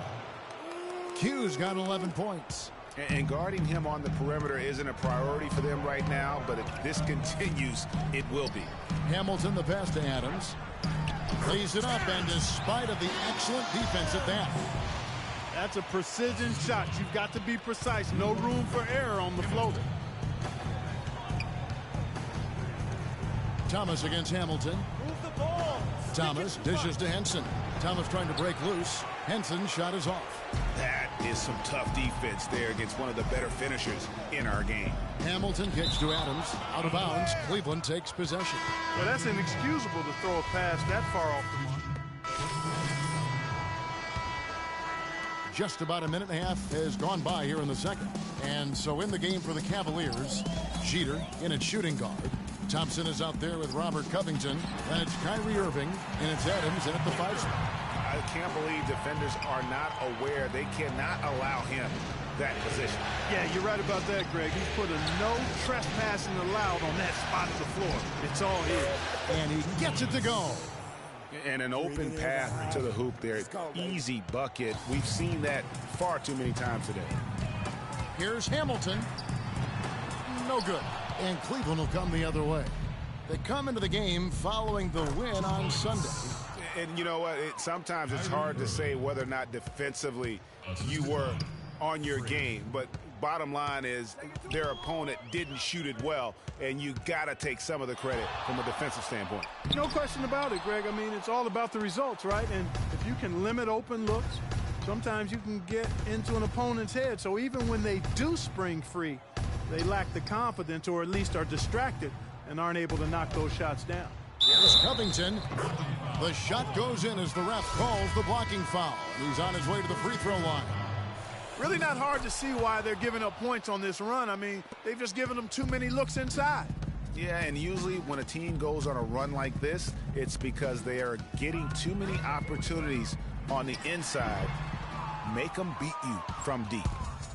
Q's got 11 points. And guarding him on the perimeter isn't a priority for them right now, but if this continues, it will be. Hamilton the pass to Adams. Lays it up, and despite of the excellent defense at that. That's a precision shot. You've got to be precise. No room for error on the floater. Thomas against Hamilton. Move the ball. Thomas dishes to Henson. Thomas trying to break loose. Henson's shot is off. That is some tough defense there against one of the better finishers in our game. Hamilton kicks to Adams. Out of bounds. Cleveland takes possession. Well, that's inexcusable to throw a pass that far off the mark. Just about a minute and a half has gone by here in the second. And so in the game for the Cavaliers, Jeter in at shooting guard. Thompson is out there with Robert Covington. Then it's Kyrie Irving, and it's Adams in at the 5 spot. I can't believe defenders are not aware. They cannot allow him that position. Yeah, you're right about that, Greg. He's put a no trespassing allowed on that spot of the floor. It's all here. And he gets it to go. And an open path to the hoop there. Easy bucket. We've seen that far too many times today. Here's Hamilton. No good. And Cleveland will come the other way. They come into the game following the win on Sunday. And you know what? Sometimes it's hard to say whether or not defensively you were on your game. But bottom line is their opponent didn't shoot it well, and you got to take some of the credit from a defensive standpoint. No question about it, Greg. I mean, it's all about the results, right? And if you can limit open looks, sometimes you can get into an opponent's head. So even when they do spring free, they lack the confidence or at least are distracted and aren't able to knock those shots down. Here's Covington. The shot goes in as the ref calls the blocking foul. He's on his way to the free throw line. Really not hard to see why they're giving up points on this run. I mean, they've just given them too many looks inside. Yeah, and usually when a team goes on a run like this, it's because they are getting too many opportunities on the inside. Make them beat you from deep.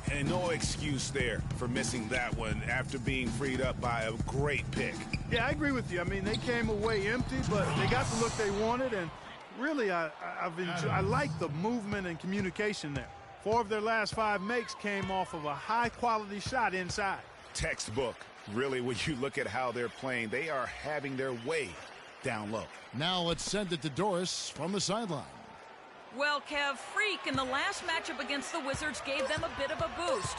And no excuse there for missing that one after being freed up by a great pick. Yeah, I agree with you. I mean, they came away empty, but they got the look they wanted, and really, I like the movement and communication there. 4 of their last 5 makes came off of a high-quality shot inside. Textbook. Really, when you look at how they're playing, they are having their way down low. Now let's send it to Doris from the sideline. Well, Kev, Freak in the last matchup against the Wizards gave them a bit of a boost.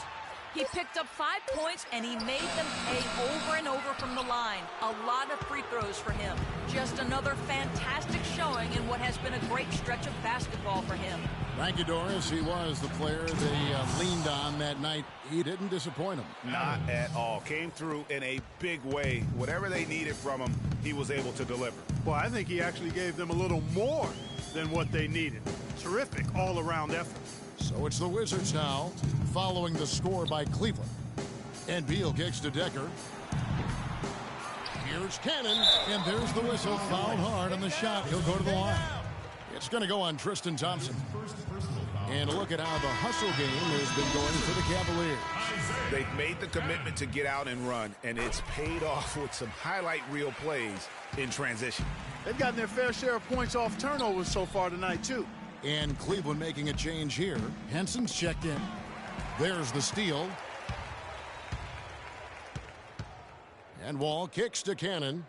He picked up 5 points, and he made them pay over and over from the line. A lot of free throws for him. Just another fantastic showing in what has been a great stretch of basketball for him. Thank you, Doris. He was the player they leaned on that night. He didn't disappoint them. Not at all. Came through in a big way. Whatever they needed from him, he was able to deliver. Well, I think he actually gave them a little more than what they needed. Terrific all-around effort. So it's the Wizards now, following the score by Cleveland. And Beal kicks to Decker. Here's Cannon, and there's the whistle. Fouled hard on the shot. He'll go to the line. It's going to go on Tristan Thompson. And look at how the hustle game has been going for the Cavaliers. They've made the commitment to get out and run, and it's paid off with some highlight reel plays in transition. They've gotten their fair share of points off turnovers so far tonight, too. And Cleveland making a change here. Henson's checked in. There's the steal. And Wall kicks to Cannon.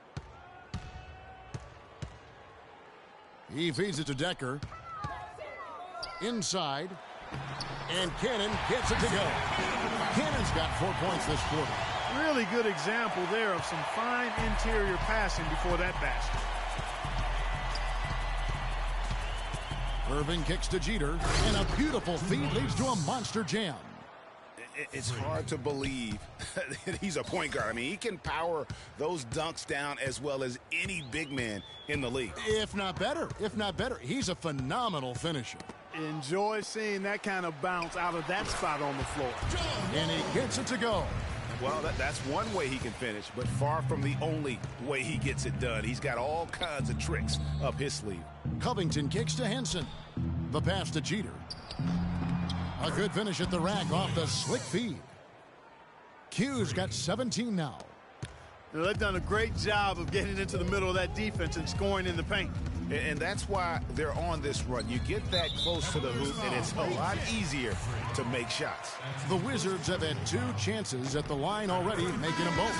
He feeds it to Decker. Inside. And Cannon gets it to go. Cannon's got 4 points this quarter. Really good example there of some fine interior passing before that basket. Irving kicks to Jeter, and a beautiful feed leads to a monster jam. It's hard to believe that he's a point guard. I mean, he can power those dunks down as well as any big man in the league. If not better. He's a phenomenal finisher. Enjoy seeing that kind of bounce out of that spot on the floor. And he gets it to go. Well, that's one way he can finish, but far from the only way he gets it done. He's got all kinds of tricks up his sleeve. Covington kicks to Henson. The pass to Jeter. A good finish at the rack off the slick feed. Q's got 17 now. They've done a great job of getting into the middle of that defense and scoring in the paint. And that's why they're on this run. You get that close to the hoop, and it's a lot easier to make shots. The Wizards have had 2 chances at the line already, making them both.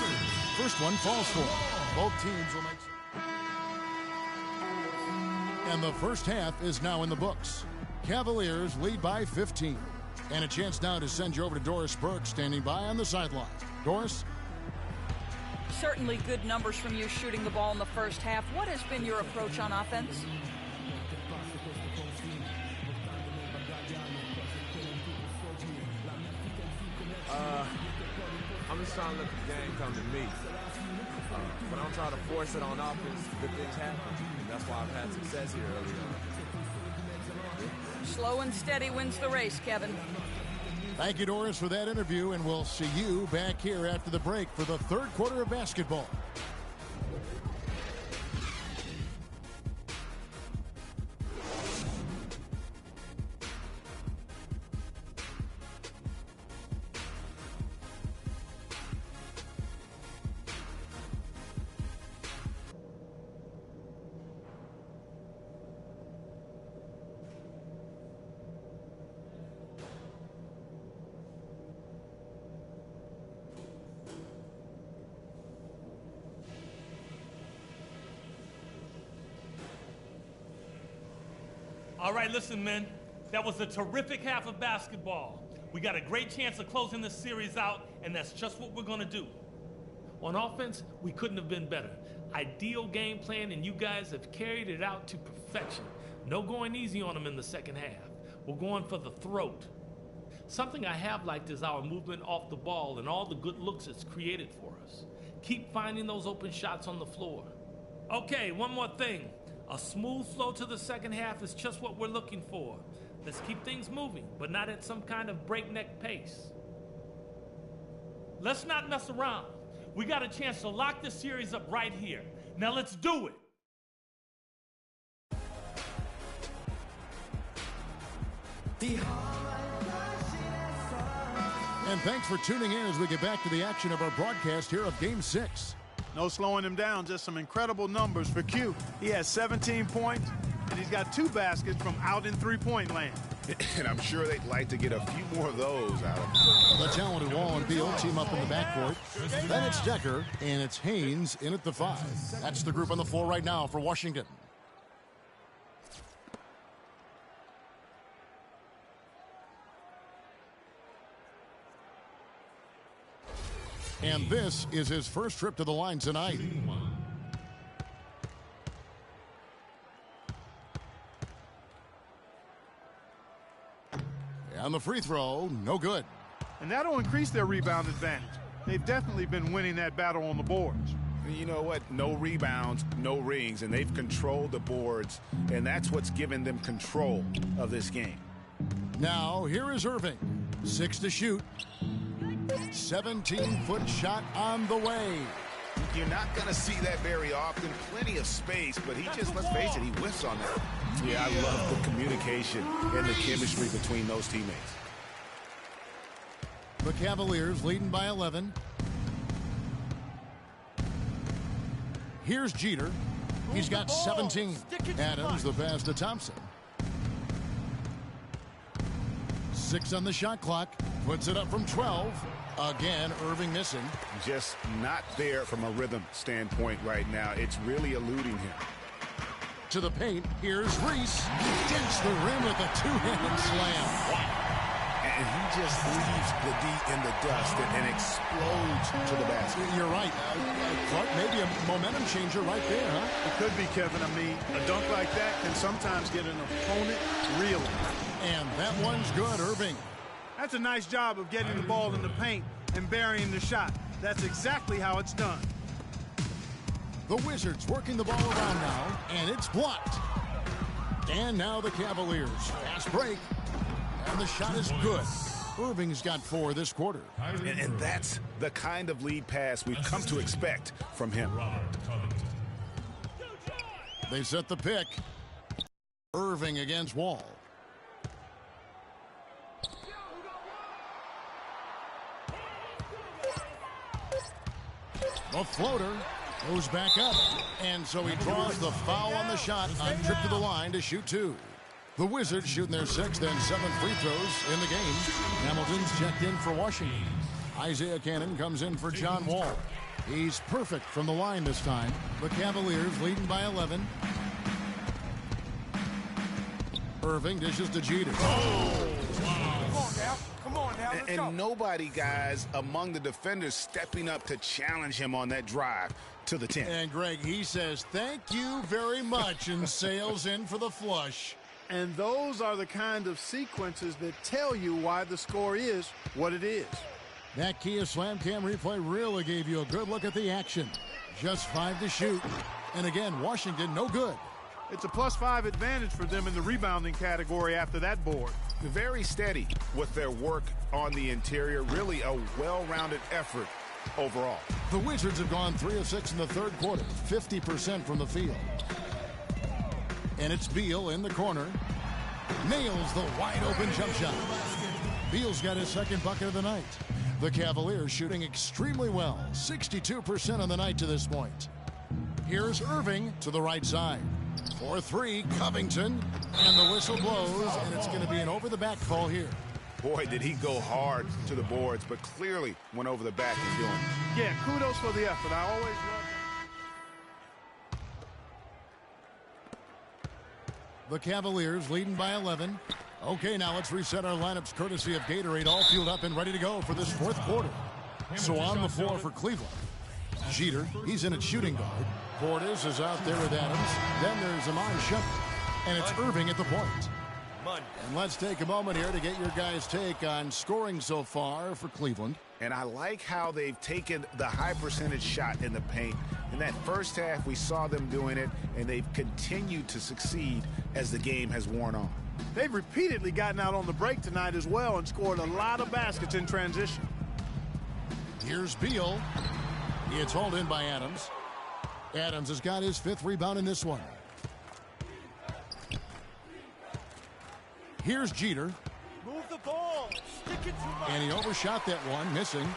First one falls for them. Both teams will make. And the first half is now in the books. Cavaliers lead by 15. And a chance now to send you over to Doris Burke, standing by on the sideline. Doris? Certainly good numbers from you shooting the ball in the first half. What has been your approach on offense? I'm just trying to let the game come to me. But I'm trying to force it on offense. Good things happen. And that's why I've had success here early on. Slow and steady wins the race, Kevin. Thank you, Doris, for that interview, and we'll see you back here after the break for the third quarter of basketball. All right, listen, men. That was a terrific half of basketball. We got a great chance of closing this series out, and that's just what we're going to do. On offense, we couldn't have been better. Ideal game plan, and you guys have carried it out to perfection. No going easy on them in the second half. We're going for the throat. Something I have liked is our movement off the ball and all the good looks it's created for us. Keep finding those open shots on the floor. Okay, one more thing. A smooth flow to the second half is just what we're looking for. Let's keep things moving, but not at some kind of breakneck pace. Let's not mess around. We got a chance to lock this series up right here. Now let's do it. And thanks for tuning in as we get back to the action of our broadcast here of Game 6. No slowing him down, just some incredible numbers for Q. He has 17 points, and he's got 2 baskets from out in three-point land. And I'm sure they'd like to get a few more of those out of him. The talented Wall and Beal team up in the backcourt. Then it's Decker, and it's Haynes in at the 5. That's the group on the floor right now for Washington. And this is his first trip to the line tonight. And the free throw, no good. And that'll increase their rebound advantage. They've definitely been winning that battle on the boards. You know what? No rebounds, no rings, and they've controlled the boards, and that's what's given them control of this game. Now, here is Irving. 6 to shoot. 17-foot shot on the way. You're not going to see that very often. Plenty of space, but he just, let's face it, he whiffs on that. Yeah, I love the communication and the chemistry between those teammates. The Cavaliers leading by 11. Here's Jeter. He's got 17. Adams the pass to Thompson. 6 on the shot clock. Puts it up from 12. Again, Irving missing. Just not there from a rhythm standpoint right now. It's really eluding him. To the paint, here's Reese. Dents the rim with a two-handed slam. And he just leaves the D in the dust and explodes to the basket. You're right. Clark, maybe a momentum changer right there, huh? It could be, Kevin. I mean, a dunk like that can sometimes get an opponent reeling. And that one's good, Irving. That's a nice job of getting the ball in the paint and burying the shot. That's exactly how it's done. The Wizards working the ball around now, and it's blocked. And now the Cavaliers. Fast break. And the shot is good. Irving's got 4 this quarter. And that's the kind of lead pass we've come to expect from him. They set the pick. Irving against Wall. The floater goes back up. And so he draws the foul on the shot on trip to the line to shoot 2. The Wizards shooting their 6th and 7th free throws in the game. Hamilton's checked in for Washington. Isaiah Cannon comes in for John Wall. He's perfect from the line this time. The Cavaliers leading by 11. Irving dishes to Jeter. Come on now, let's go. And nobody, guys, among the defenders stepping up to challenge him on that drive to the 10. And Greg, he says, thank you very much, and sails in for the flush. And those are the kind of sequences that tell you why the score is what it is. That Kia Slam Cam replay really gave you a good look at the action. Just 5 to shoot. And again, Washington no good. It's a +5 advantage for them in the rebounding category after that board. Very steady with their work on the interior. Really a well-rounded effort overall. The Wizards have gone 3 of 6 in the third quarter, 50% from the field. And it's Beal in the corner. Nails the wide-open jump shot. Beal's got his second bucket of the night. The Cavaliers shooting extremely well, 62% on the night to this point. Here's Irving to the right side. For 3, Covington, and the whistle blows, and it's going to be an over-the-back call here. Boy, did he go hard to the boards, but clearly went over the back and doing it. Yeah, kudos for the effort. I always love The Cavaliers leading by 11. Okay, now let's reset our lineups courtesy of Gatorade, all fueled up and ready to go for this fourth quarter. So on the floor for Cleveland. Jeter, he's in at shooting guard. Portis is out there with Adams. Then there's Iman Shumpert. And it's Irving at the point. And let's take a moment here to get your guys' take on scoring so far for Cleveland. And I like how they've taken the high percentage shot in the paint. In that first half, we saw them doing it, and they've continued to succeed as the game has worn on. They've repeatedly gotten out on the break tonight as well and scored a lot of baskets in transition. Here's Beal. It's hauled in by Adams. Adams has got his 5th rebound in this one. Here's Jeter. Move the ball. Stick it to my... And he overshot that one, missing.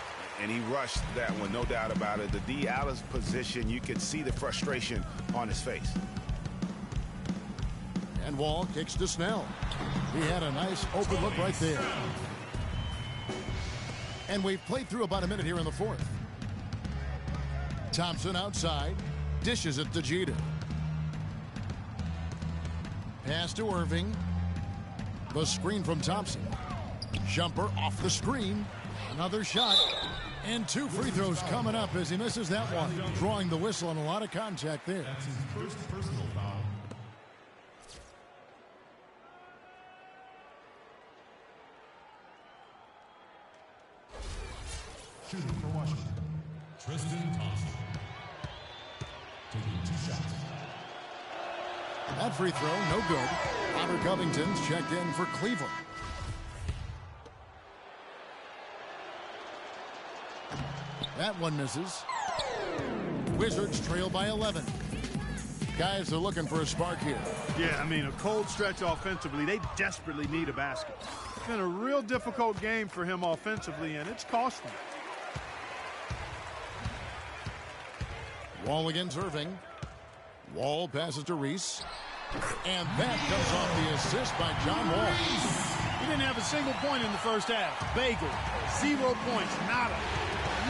And he rushed that one, no doubt about it. The D. Allen's position, you could see the frustration on his face. And Wall kicks to Snell. He had a nice open look right there. And we've played through about a minute here in the fourth. Thompson outside. Dishes it to Jeter. Pass to Irving. The screen from Thompson. Jumper off the screen. Another shot. And 2 free throws coming up as he misses that one. Drawing the whistle and a lot of contact there. That's his first personal foul. Shooting for Washington, Tristan Thompson. Taking 2 shots. That free throw, no good. Robert Covington's checked in for Cleveland. That one misses. Wizards trail by 11. Guys are looking for a spark here. Yeah, I mean, a cold stretch offensively. They desperately need a basket. It's been a real difficult game for him offensively, and it's cost them. Wall against Irving. Wall passes to Reese. And that comes off the assist by John Wall. He didn't have a single point in the first half. Bagel, 0 points, nada.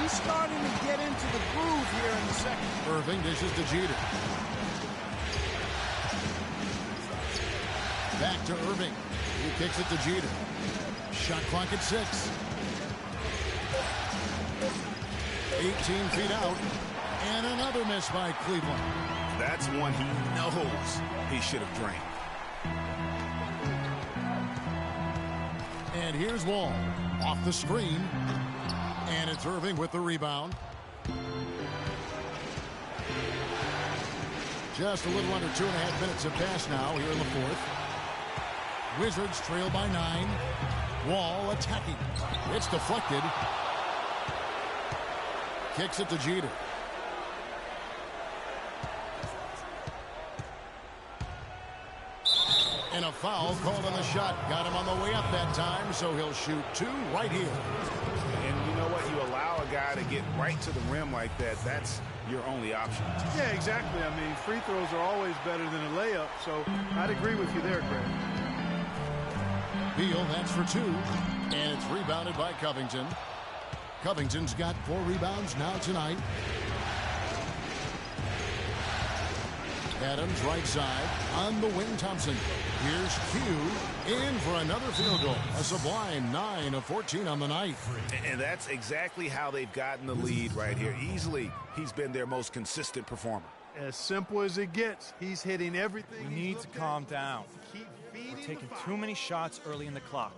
He's starting to get into the groove here in the second. Irving dishes to Jeter. Back to Irving. He kicks it to Jeter. Shot clock at 6. 18 feet out. And another miss by Cleveland. That's one he knows he should have drained. And here's Wall. Off the screen. And it's Irving with the rebound. Just a little under 2.5 minutes have passed now here in the fourth. Wizards trail by 9. Wall attacking. It's deflected. Kicks it to Jeter. And a foul called on the shot. Got him on the way up that time, so he'll shoot 2 right here. And you know what? You allow a guy to get right to the rim like that. That's your only option. Yeah, exactly. I mean, free throws are always better than a layup, so I'd agree with you there, Greg. Beal, that's for 2. And it's rebounded by Covington. Covington's got 4 rebounds now tonight. Adams right side on the wing. Thompson. Here's Q in for another field goal. A sublime 9 of 14 on the night. And that's exactly how they've gotten the lead right here. Easily, he's been their most consistent performer. As simple as it gets. He's hitting everything. We need to calm down. We're taking too many shots early in the clock.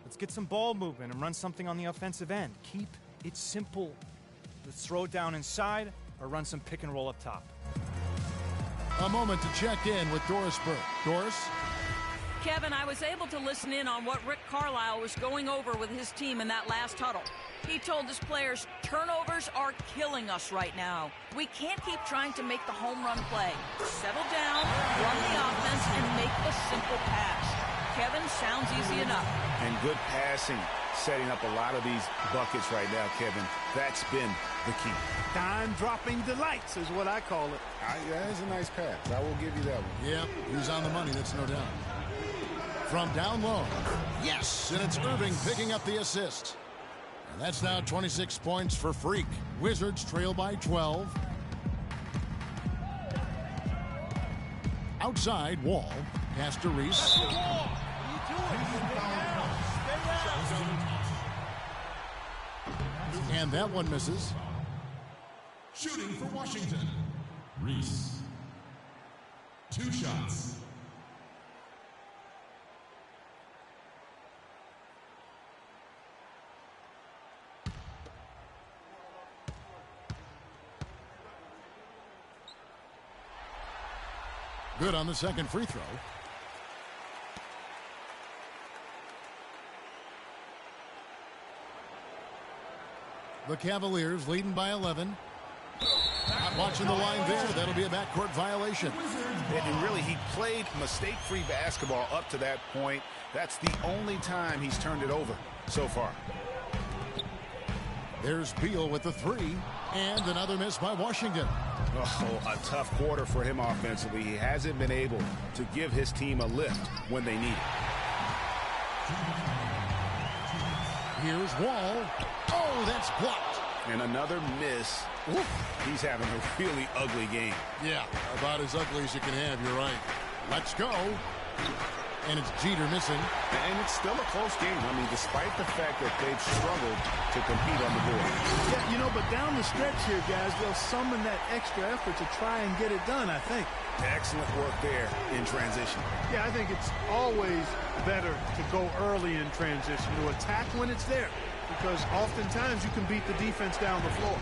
Let's get some ball movement and run something on the offensive end. Keep it simple. Let's throw it down inside or run some pick and roll up top. A moment to check in with Doris Burke. Doris? Kevin, I was able to listen in on what Rick Carlisle was going over with his team in that last huddle. He told his players, turnovers are killing us right now. We can't keep trying to make the home run play. Settle down, run the offense, and make the simple pass. Kevin, sounds easy enough. And good passing, setting up a lot of these buckets right now, Kevin. That's been the key. Time-dropping delights is what I call it. That's a nice pass. I will give you that one. Yep, he was on the money, that's no doubt. From down low. Yes, and it's Irving picking up the assist. And that's now 26 points for Freak. Wizards trail by 12. Outside, Wall. Pass to Reese. And that one misses. Shooting for Washington, Reese. 2 shots. Good on the second free throw. The Cavaliers leading by 11. Not watching the line there. That'll be a backcourt violation. And really, he played mistake-free basketball up to that point. That's the only time he's turned it over so far. There's Beal with the 3. And another miss by Washington. Oh, a tough quarter for him offensively. He hasn't been able to give his team a lift when they need it. Here's Wall. Oh, that's blocked. And another miss. Oof. He's having a really ugly game. Yeah, about as ugly as you can have, you're right. Let's go. And it's Jeter missing. And it's still a close game. I mean, despite the fact that they've struggled to compete on the board. Yeah, you know, but down the stretch here, guys, they'll summon that extra effort to try and get it done, I think. Excellent work there in transition. Yeah, I think it's always better to go early in transition, to attack when it's there, because oftentimes you can beat the defense down the floor.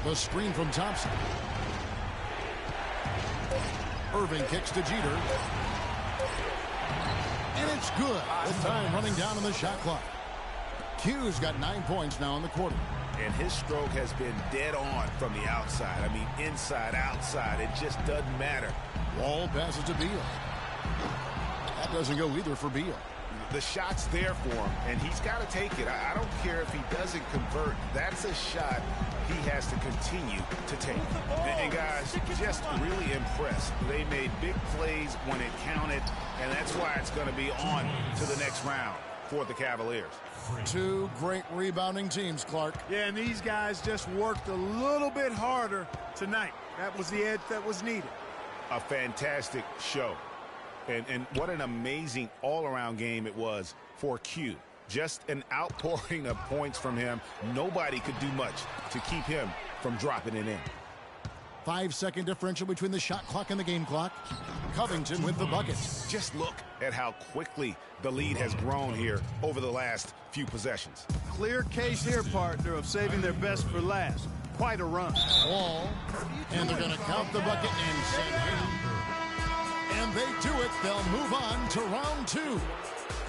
The screen from Thompson. Irving kicks to Jeter. And it's good. With time running down on the shot clock. Q's got 9 points now in the quarter. And his stroke has been dead on from the outside. I mean, inside, outside. It just doesn't matter. Wall passes to Beal. That doesn't go either for Beal. The shot's there for him, and he's got to take it. I don't care if he doesn't convert. That's a shot he has to continue to take. And guys, just really impressed. They made big plays when it counted, and that's why it's going to be on to the next round for the Cavaliers. 2 great rebounding teams, Clark. Yeah, and these guys just worked a little bit harder tonight. That was the edge that was needed. A fantastic show. And what an amazing all-around game it was for Q. Just an outpouring of points from him. Nobody could do much to keep him from dropping it in. 5-second differential between the shot clock and the game clock. Covington with the bucket. Just look at how quickly the lead has grown here over the last few possessions. Clear case here, partner, of saving their best for last. Quite a run. Wall. And they're going to count the bucket and send him. And they do it. They'll move on to round 2.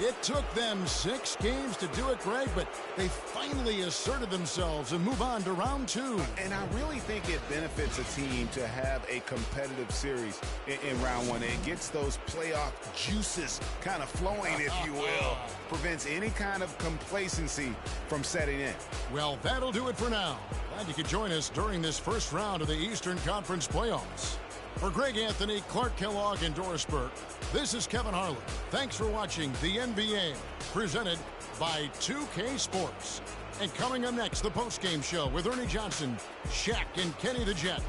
It took them 6 games to do it, Greg, but they finally asserted themselves and move on to round 2. And I really think it benefits a team to have a competitive series in round 1. It gets those playoff juices kind of flowing, if you will. Prevents any kind of complacency from setting in. Well, that'll do it for now. Glad you could join us during this first round of the Eastern Conference playoffs. For Greg Anthony, Clark Kellogg, and Doris Burke, this is Kevin Harlan. Thanks for watching the NBA, presented by 2K Sports. And coming up next, the postgame show with Ernie Johnson, Shaq, and Kenny the Jet.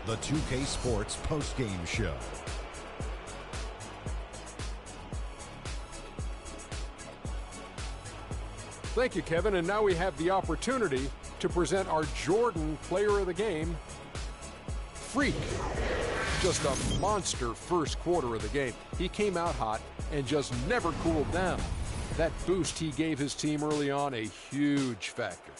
the 2K Sports postgame show. Thank you, Kevin. And now we have the opportunity to present our Jordan Player of the Game, Freak. Just a monster first quarter of the game. He came out hot and just never cooled down. That boost he gave his team early on, a huge factor.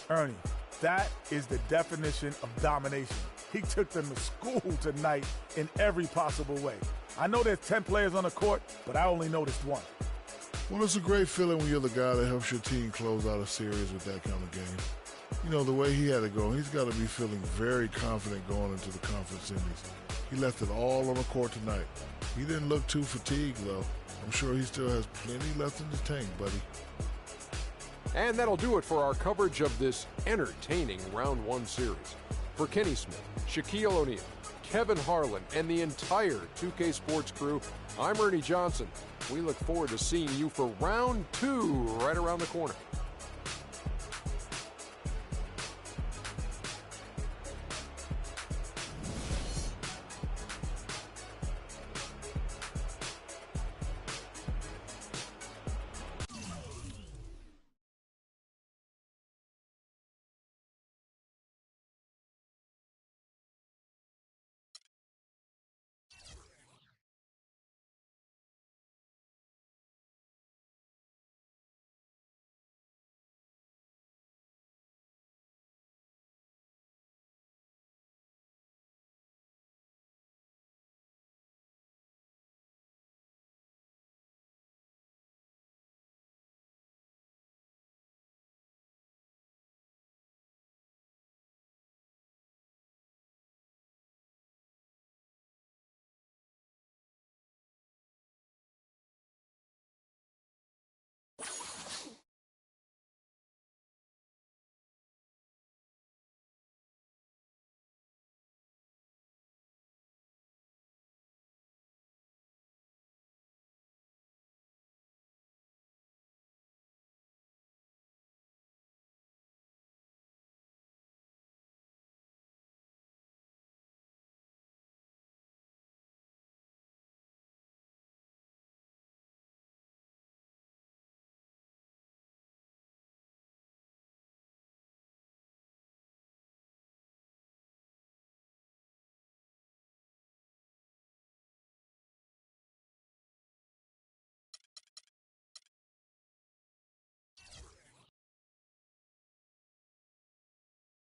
Ernie, that is the definition of domination. He took them to school tonight in every possible way. I know there's 10 players on the court, but I only noticed one. Well, it's a great feeling when you're the guy that helps your team close out a series with that kind of game. You know, the way he had it going, he's got to be feeling very confident going into the conference semis. He left it all on the court tonight. He didn't look too fatigued, though. I'm sure he still has plenty left in the tank, buddy. And that'll do it for our coverage of this entertaining Round 1 series. For Kenny Smith, Shaquille O'Neal, Kevin Harlan, and the entire 2K Sports crew, I'm Ernie Johnson. We look forward to seeing you for Round 2 right around the corner.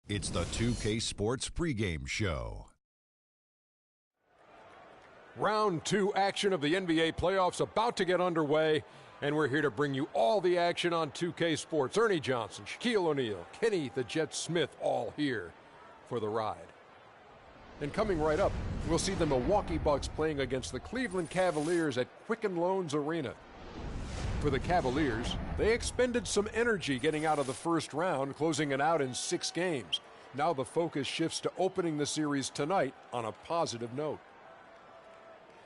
It's the 2K Sports pregame show. Round 2 action of the NBA playoffs about to get underway, and we're here to bring you all the action on 2K Sports. Ernie Johnson, Shaquille O'Neal, Kenny the Jet Smith, all here for the ride. And coming right up, we'll see the Milwaukee Bucks playing against the Cleveland Cavaliers at Quicken Loans Arena. For the Cavaliers, they expended some energy getting out of the first round, closing it out in 6 games. Now the focus shifts to opening the series tonight on a positive note.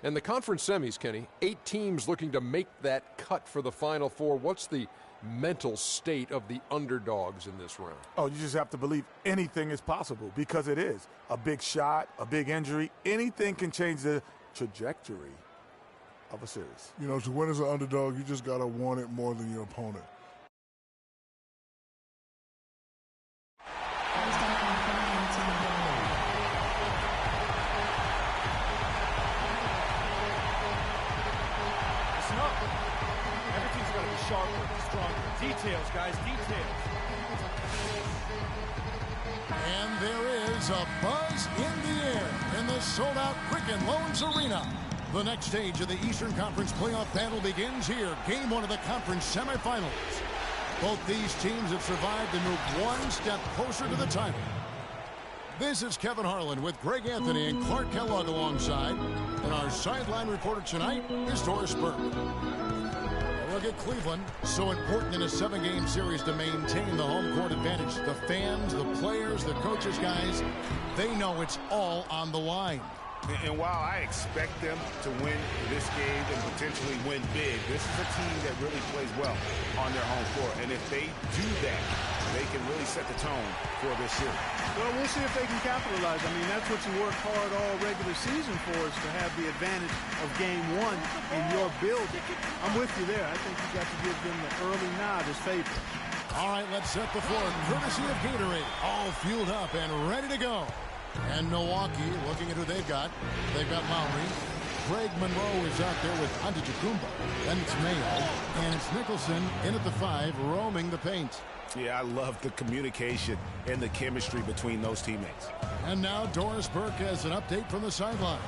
And the conference semis, Kenny, 8 teams looking to make that cut for the Final Four. What's the mental state of the underdogs in this round? Oh, you just have to believe anything is possible, because it is. A big shot, a big injury, anything can change the trajectory of a series. You know, to win as an underdog, you just got to want it more than your opponent. Listen up. Everything's got to be sharper, stronger. Details, guys, details. And there is a buzz in the air in the sold-out Quicken Loans Arena. The next stage of the Eastern Conference playoff battle begins here. Game 1 of the conference semifinals. Both these teams have survived to move one step closer to the title. This is Kevin Harlan with Greg Anthony and Clark Kellogg alongside. And our sideline reporter tonight is Doris Burke. A look at Cleveland. So important in a 7-game series to maintain the home court advantage. The fans, the players, the coaches, guys, they know it's all on the line. And while I expect them to win this game and potentially win big, this is a team that really plays well on their home court. And if they do that, they can really set the tone for this series. Well, we'll see if they can capitalize. I mean, that's what you work hard all regular season for, is to have the advantage of game one in your building. I'm with you there. I think you got to give them the early nod as favorites. All right, let's set the floor courtesy of Gatorade. All fueled up and ready to go. And Milwaukee, looking at who they've got Lowry. Greg Monroe is out there with Antetokounmpo. Then it's Mayo, and it's Nicholson in at the 5, roaming the paint. Yeah, I love the communication and the chemistry between those teammates. And now Doris Burke has an update from the sidelines.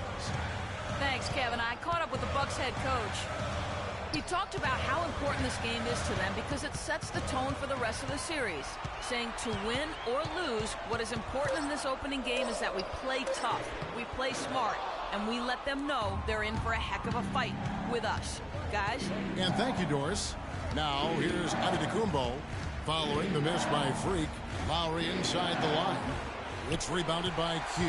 Thanks, Kevin. I caught up with the Bucks head coach. He talked about how important this game is to them because it sets the tone for the rest of the series, saying to win or lose, what is important in this opening game is that we play tough, we play smart, and we let them know they're in for a heck of a fight with us. Guys? And thank you, Doris. Now, here's Antetokounmpo following the miss by Freak. Lowry inside the line. It's rebounded by Q.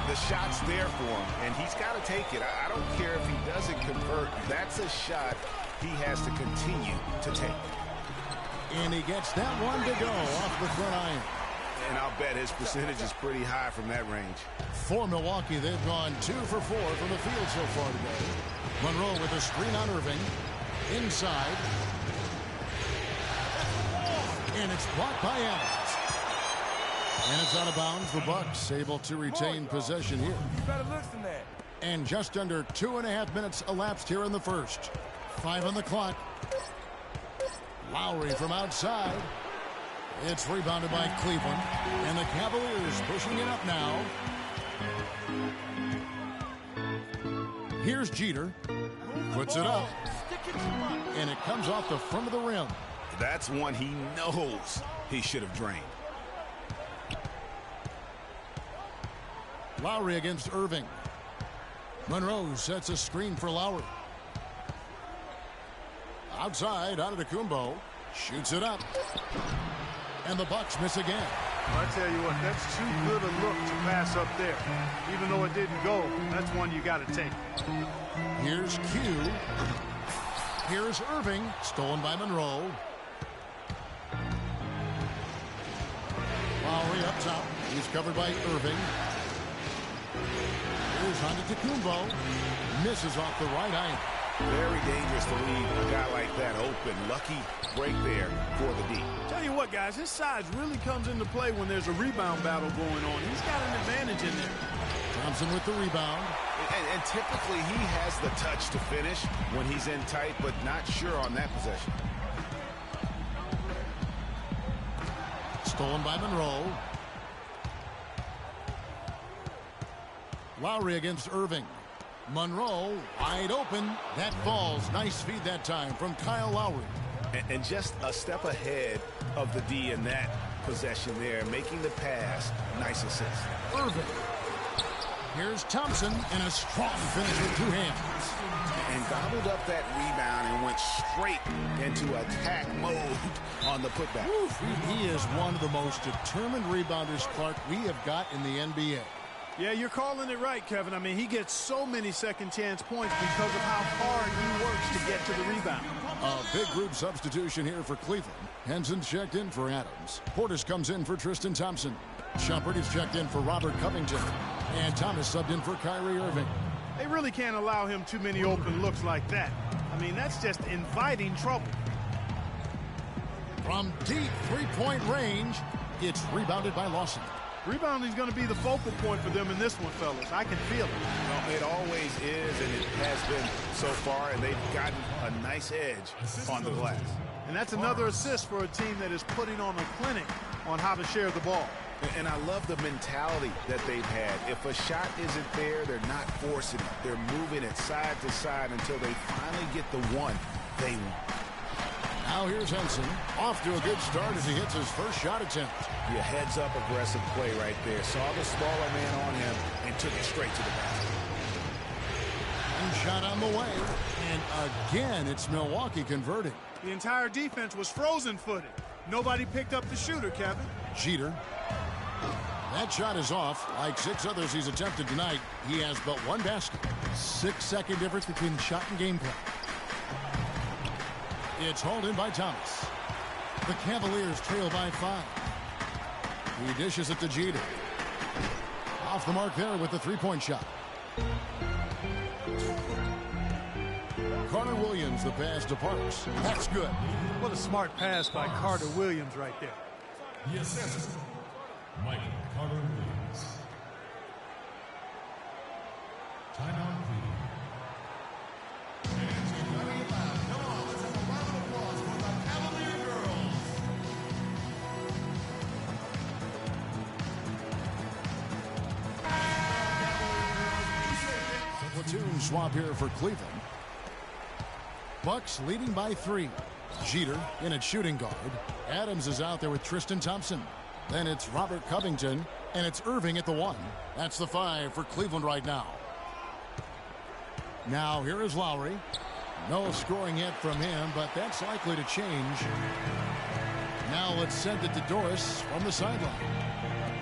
The shot's there for him, and he's got to take it. I don't care if he doesn't convert. That's a shot he has to continue to take. And he gets that one to go off the front iron. And I'll bet his percentage is pretty high from that range. For Milwaukee, they've gone 2 for 4 from the field so far today. Monroe with a screen on Irving. Inside. And it's blocked by Adams. And it's out of bounds. The Bucks able to retain possession here. You better listen that. And just under 2.5 minutes elapsed here in the first. 5 on the clock. Lowry from outside. It's rebounded by Cleveland. And the Cavaliers pushing it up now. Here's Jeter. Puts it up. And it comes off the front of the rim. That's one he knows he should have drained. Lowry against Irving. Monroe sets a screen for Lowry. Outside, Antetokounmpo shoots it up. And the Bucks miss again. Well, I tell you what, that's too good a look to pass up there. Even though it didn't go, that's one you got to take. Here's Q. Here's Irving, stolen by Monroe. Lowry up top. He's covered by Irving. Here's Antetokounmpo. Misses off the right iron. Very dangerous to leave a guy like that open. Lucky break there for the D. Tell you what, guys, his size really comes into play when there's a rebound battle going on. He's got an advantage in there. Thompson with the rebound. And typically he has the touch to finish when he's in tight, but not sure on that possession. Stolen by Monroe. Lowry against Irving. Monroe wide open. That falls. Nice feed that time from Kyle Lowry. And just a step ahead of the D in that possession there, making the pass. Nice assist. Irving. Here's Thompson and a strong finish with 2 hands. And gobbled up that rebound and went straight into attack mode on the putback. Oof, he is one of the most determined rebounders, Clark, we have got in the NBA. Yeah, you're calling it right, Kevin. I mean, he gets so many second chance points because of how hard he works to get to the rebound. A big group substitution here for Cleveland. Henson's checked in for Adams. Portis comes in for Tristan Thompson. Shumpert is checked in for Robert Covington. And Thomas subbed in for Kyrie Irving. They really can't allow him too many open looks like that. I mean, that's just inviting trouble. From deep three-point range, it's rebounded by Lawson. Rebounding is going to be the focal point for them in this one, fellas. I can feel it. Well, it always is, and it has been so far, and they've gotten a nice edge on the glass. And that's another assist for a team that is putting on a clinic on how to share the ball. And I love the mentality that they've had. If a shot isn't there, they're not forcing it. They're moving it side to side until they finally get the one they want. Now here's Henson, off to a good start as he hits his first shot attempt. Yeah, heads-up aggressive play right there. Saw the smaller man on him and took it straight to the basket. And shot on the way. And again, it's Milwaukee converting. The entire defense was frozen-footed. Nobody picked up the shooter, Kevin. Jeter. That shot is off. Like 6 others he's attempted tonight, he has but 1 basket. 6-second difference between shot and gameplay. It's hauled in by Thomas. The Cavaliers trail by 5. He dishes it to Jeter. Off the mark there with the 3-point shot. Carter Williams, the pass to Parks. That's good. What a smart pass by Carter Williams right there. Yes, Michael Carter Williams. Timeout, please. Come on, let's have a round of applause for the Cavalier girls. Platoon swap here for Cleveland. Bucks leading by 3. Jeter in at shooting guard. Adams is out there with Tristan Thompson. Then it's Robert Covington, and it's Irving at the 1. That's the 5 for Cleveland right now. Now here is Lowry. No scoring yet from him, but that's likely to change. Now let's send it to Doris from the sideline.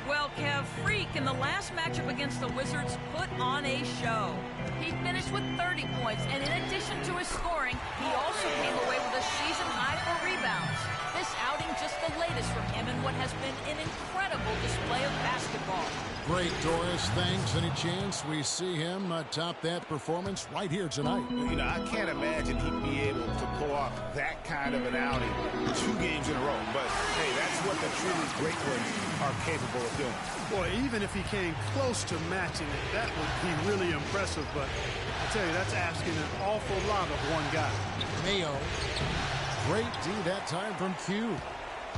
Well, Kev, Freak in the last matchup against the Wizards put on a show. He finished with 30 points, and in addition to his scoring, he also came away with a season high for rebounds. This outing just the latest from him in what has been an incredible display of basketball. Great, Doris. Thanks. Any chance we see him top that performance right here tonight? You know, I can't imagine he'd be able to pull off that kind of an outing 2 games in a row. But, hey, that's what the truly great ones are capable of doing. Boy, even if he came close to matching it, that would be really impressive. But I tell you, that's asking an awful lot of one guy. Mayo. Great D that time from Q.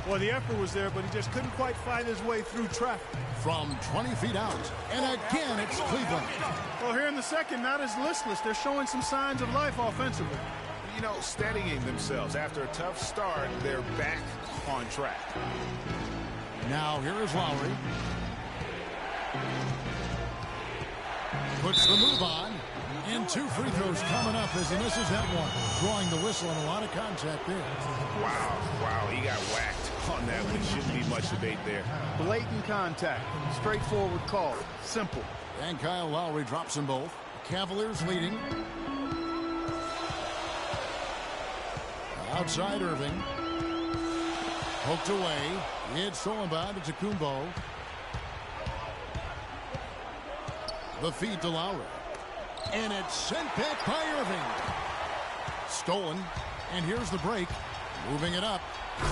Well, the effort was there, but he just couldn't quite fight his way through traffic. From 20 feet out. And again, it's Cleveland. Well, here in the second, not as listless. They're showing some signs of life offensively. You know, steadying themselves. After a tough start, they're back on track. Now, here is Lowry. Puts the move on. And 2 free throws coming up as he misses that one. Drawing the whistle and a lot of contact there. Wow, he got whacked on that one. Shouldn't be much debate there. Blatant contact. Straightforward call. Simple. And Kyle Lowry drops them both. Cavaliers leading. Outside Irving. Poked away. It's stolen by Antetokounmpo. The feed to Lowry. And it's sent back by Irving. Stolen. And here's the break. Moving it up.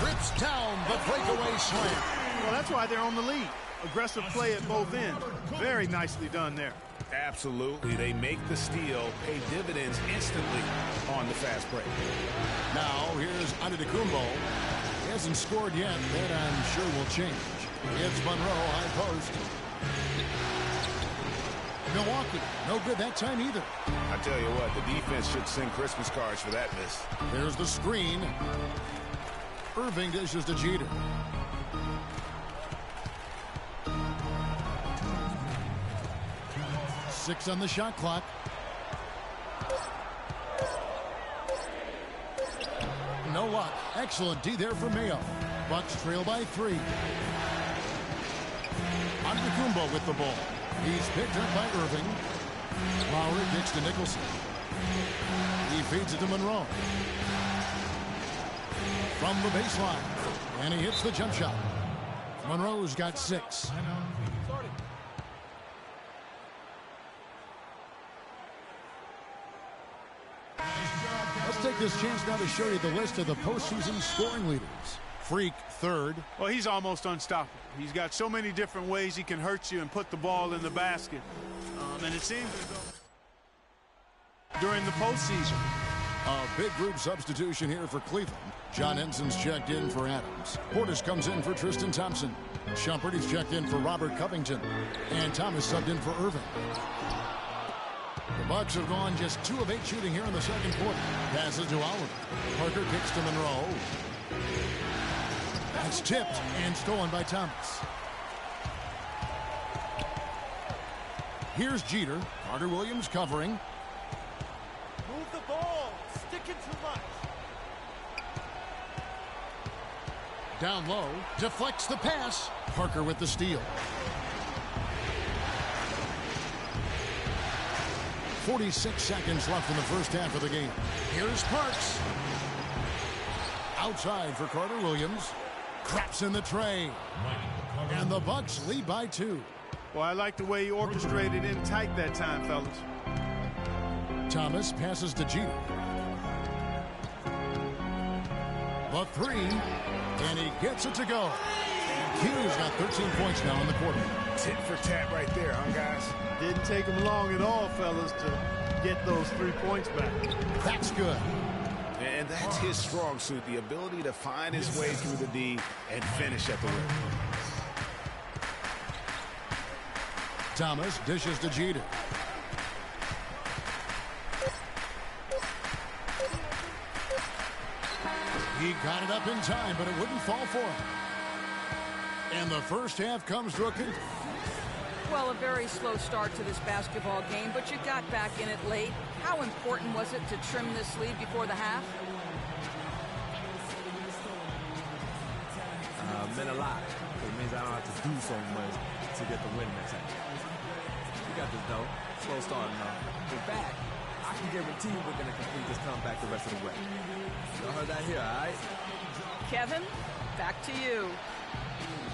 Trips down the breakaway slam. Well, that's why they're on the lead. Aggressive play at both ends. Very nicely done there. Absolutely. They make the steal, pay dividends instantly on the fast break. Now, here's Antetokounmpo. He hasn't scored yet. That I'm sure will change. It's Monroe, high post. Milwaukee, no good that time either. I tell you what, the defense should send Christmas cards for that miss. There's the screen. Irving dishes to Jeter. Six on the shot clock. No luck. Excellent D there for Mayo. Bucks trail by 3. Antetokounmpo with the ball. He's picked up by Irving. Lowry kicks to Nicholson. He feeds it to Monroe. From the baseline. And he hits the jump shot. Monroe's got 6. Let's take this chance now to show you the list of the postseason scoring leaders. Freak, 3rd. Well, he's almost unstoppable. He's got so many different ways he can hurt you and put the ball in the basket. And it seems as though during the postseason. A big group substitution here for Cleveland. John Henson's checked in for Adams. Portis comes in for Tristan Thompson. Shumpert is checked in for Robert Covington. And Thomas subbed in for Irving. The Bucks have gone just 2 of 8 shooting here in the second quarter. Passes to Oliver. Parker kicks to Monroe. That's tipped and stolen by Thomas. Here's Jeter. Carter Williams covering. Move the ball. Sticking too much. Down low. Deflects the pass. Parker with the steal. 46 seconds left in the first half of the game. Here's Parks. Outside for Carter Williams. Craps in the tray. And the Bucks lead by 2. Well, I like the way he orchestrated in tight that time, fellas. Thomas passes to Jeter. The 3, and he gets it to go. Q's got 13 points now in the quarter. Tit for tat right there, huh, guys? Didn't take him long at all, fellas, to get those 3 points back. That's good. And that's his strong suit, the ability to find his way through the D and finish at the rim. Thomas dishes to Jeter. He got it up in time, but it wouldn't fall for him. And the first half comes to a conclusion. Well, a very slow start to this basketball game, but you got back in it late. How important was it to trim this lead before the half? Meant a lot. It means I don't have to do so much to get the win next time. We got this, though. Slow starting, though. In fact, I can guarantee we're going to complete this comeback the rest of the way. Y'all heard that here, all right? Kevin, back to you.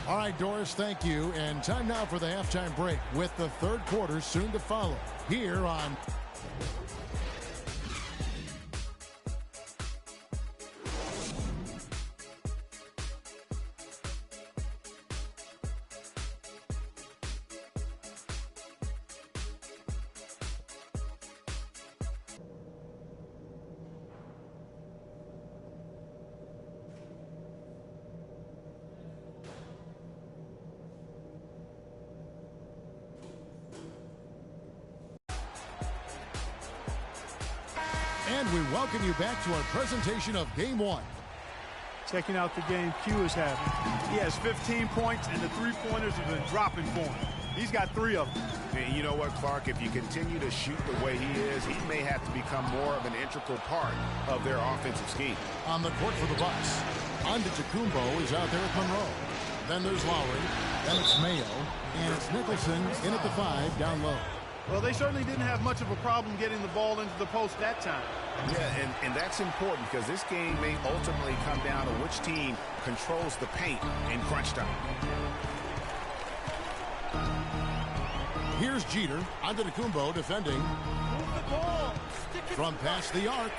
All right, Doris, thank you. And time now for the halftime break with the third quarter soon to follow here on... And we welcome you back to our presentation of Game 1. Checking out the game Q is having. He has 15 points, and the three-pointers have been dropping for him. He's got 3 of them. And you know what, Clark? If you continue to shoot the way he is, he may have to become more of an integral part of their offensive scheme. On the court for the Bucks, Antetokounmpo is out there at Monroe. Then there's Lowry, then it's Mayo, and it's Nicholson in at the 5 down low. Well, they certainly didn't have much of a problem getting the ball into the post that time. Yeah, and that's important because this game may ultimately come down to which team controls the paint in crunch time. Here's Jeter, Antetokounmpo defending. From past the arc.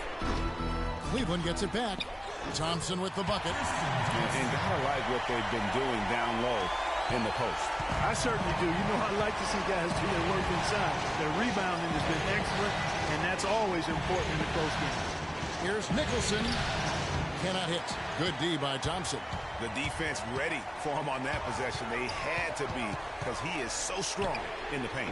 Cleveland gets it back. Thompson with the bucket. And gotta like what they've been doing down low in the post. I certainly do. You know, I like to see guys do their work inside. Their rebounding has been excellent, and that's always important in the close game. Here's Nicholson. Cannot hit. Good D by Thompson. The defense ready for him on that possession. They had to be because he is so strong in the paint.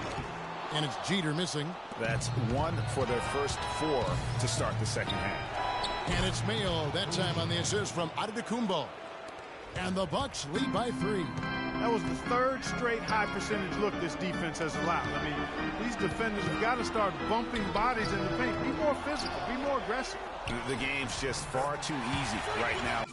And it's Jeter missing. That's 1 for their first 4 to start the second half. And it's Mayo, that time on the assist from Antetokounmpo. And the Bucks lead by 3. That was the 3rd straight high percentage look this defense has allowed. I mean, these defenders have got to start bumping bodies in the paint. Be more physical. Be more aggressive. The game's just far too easy right now.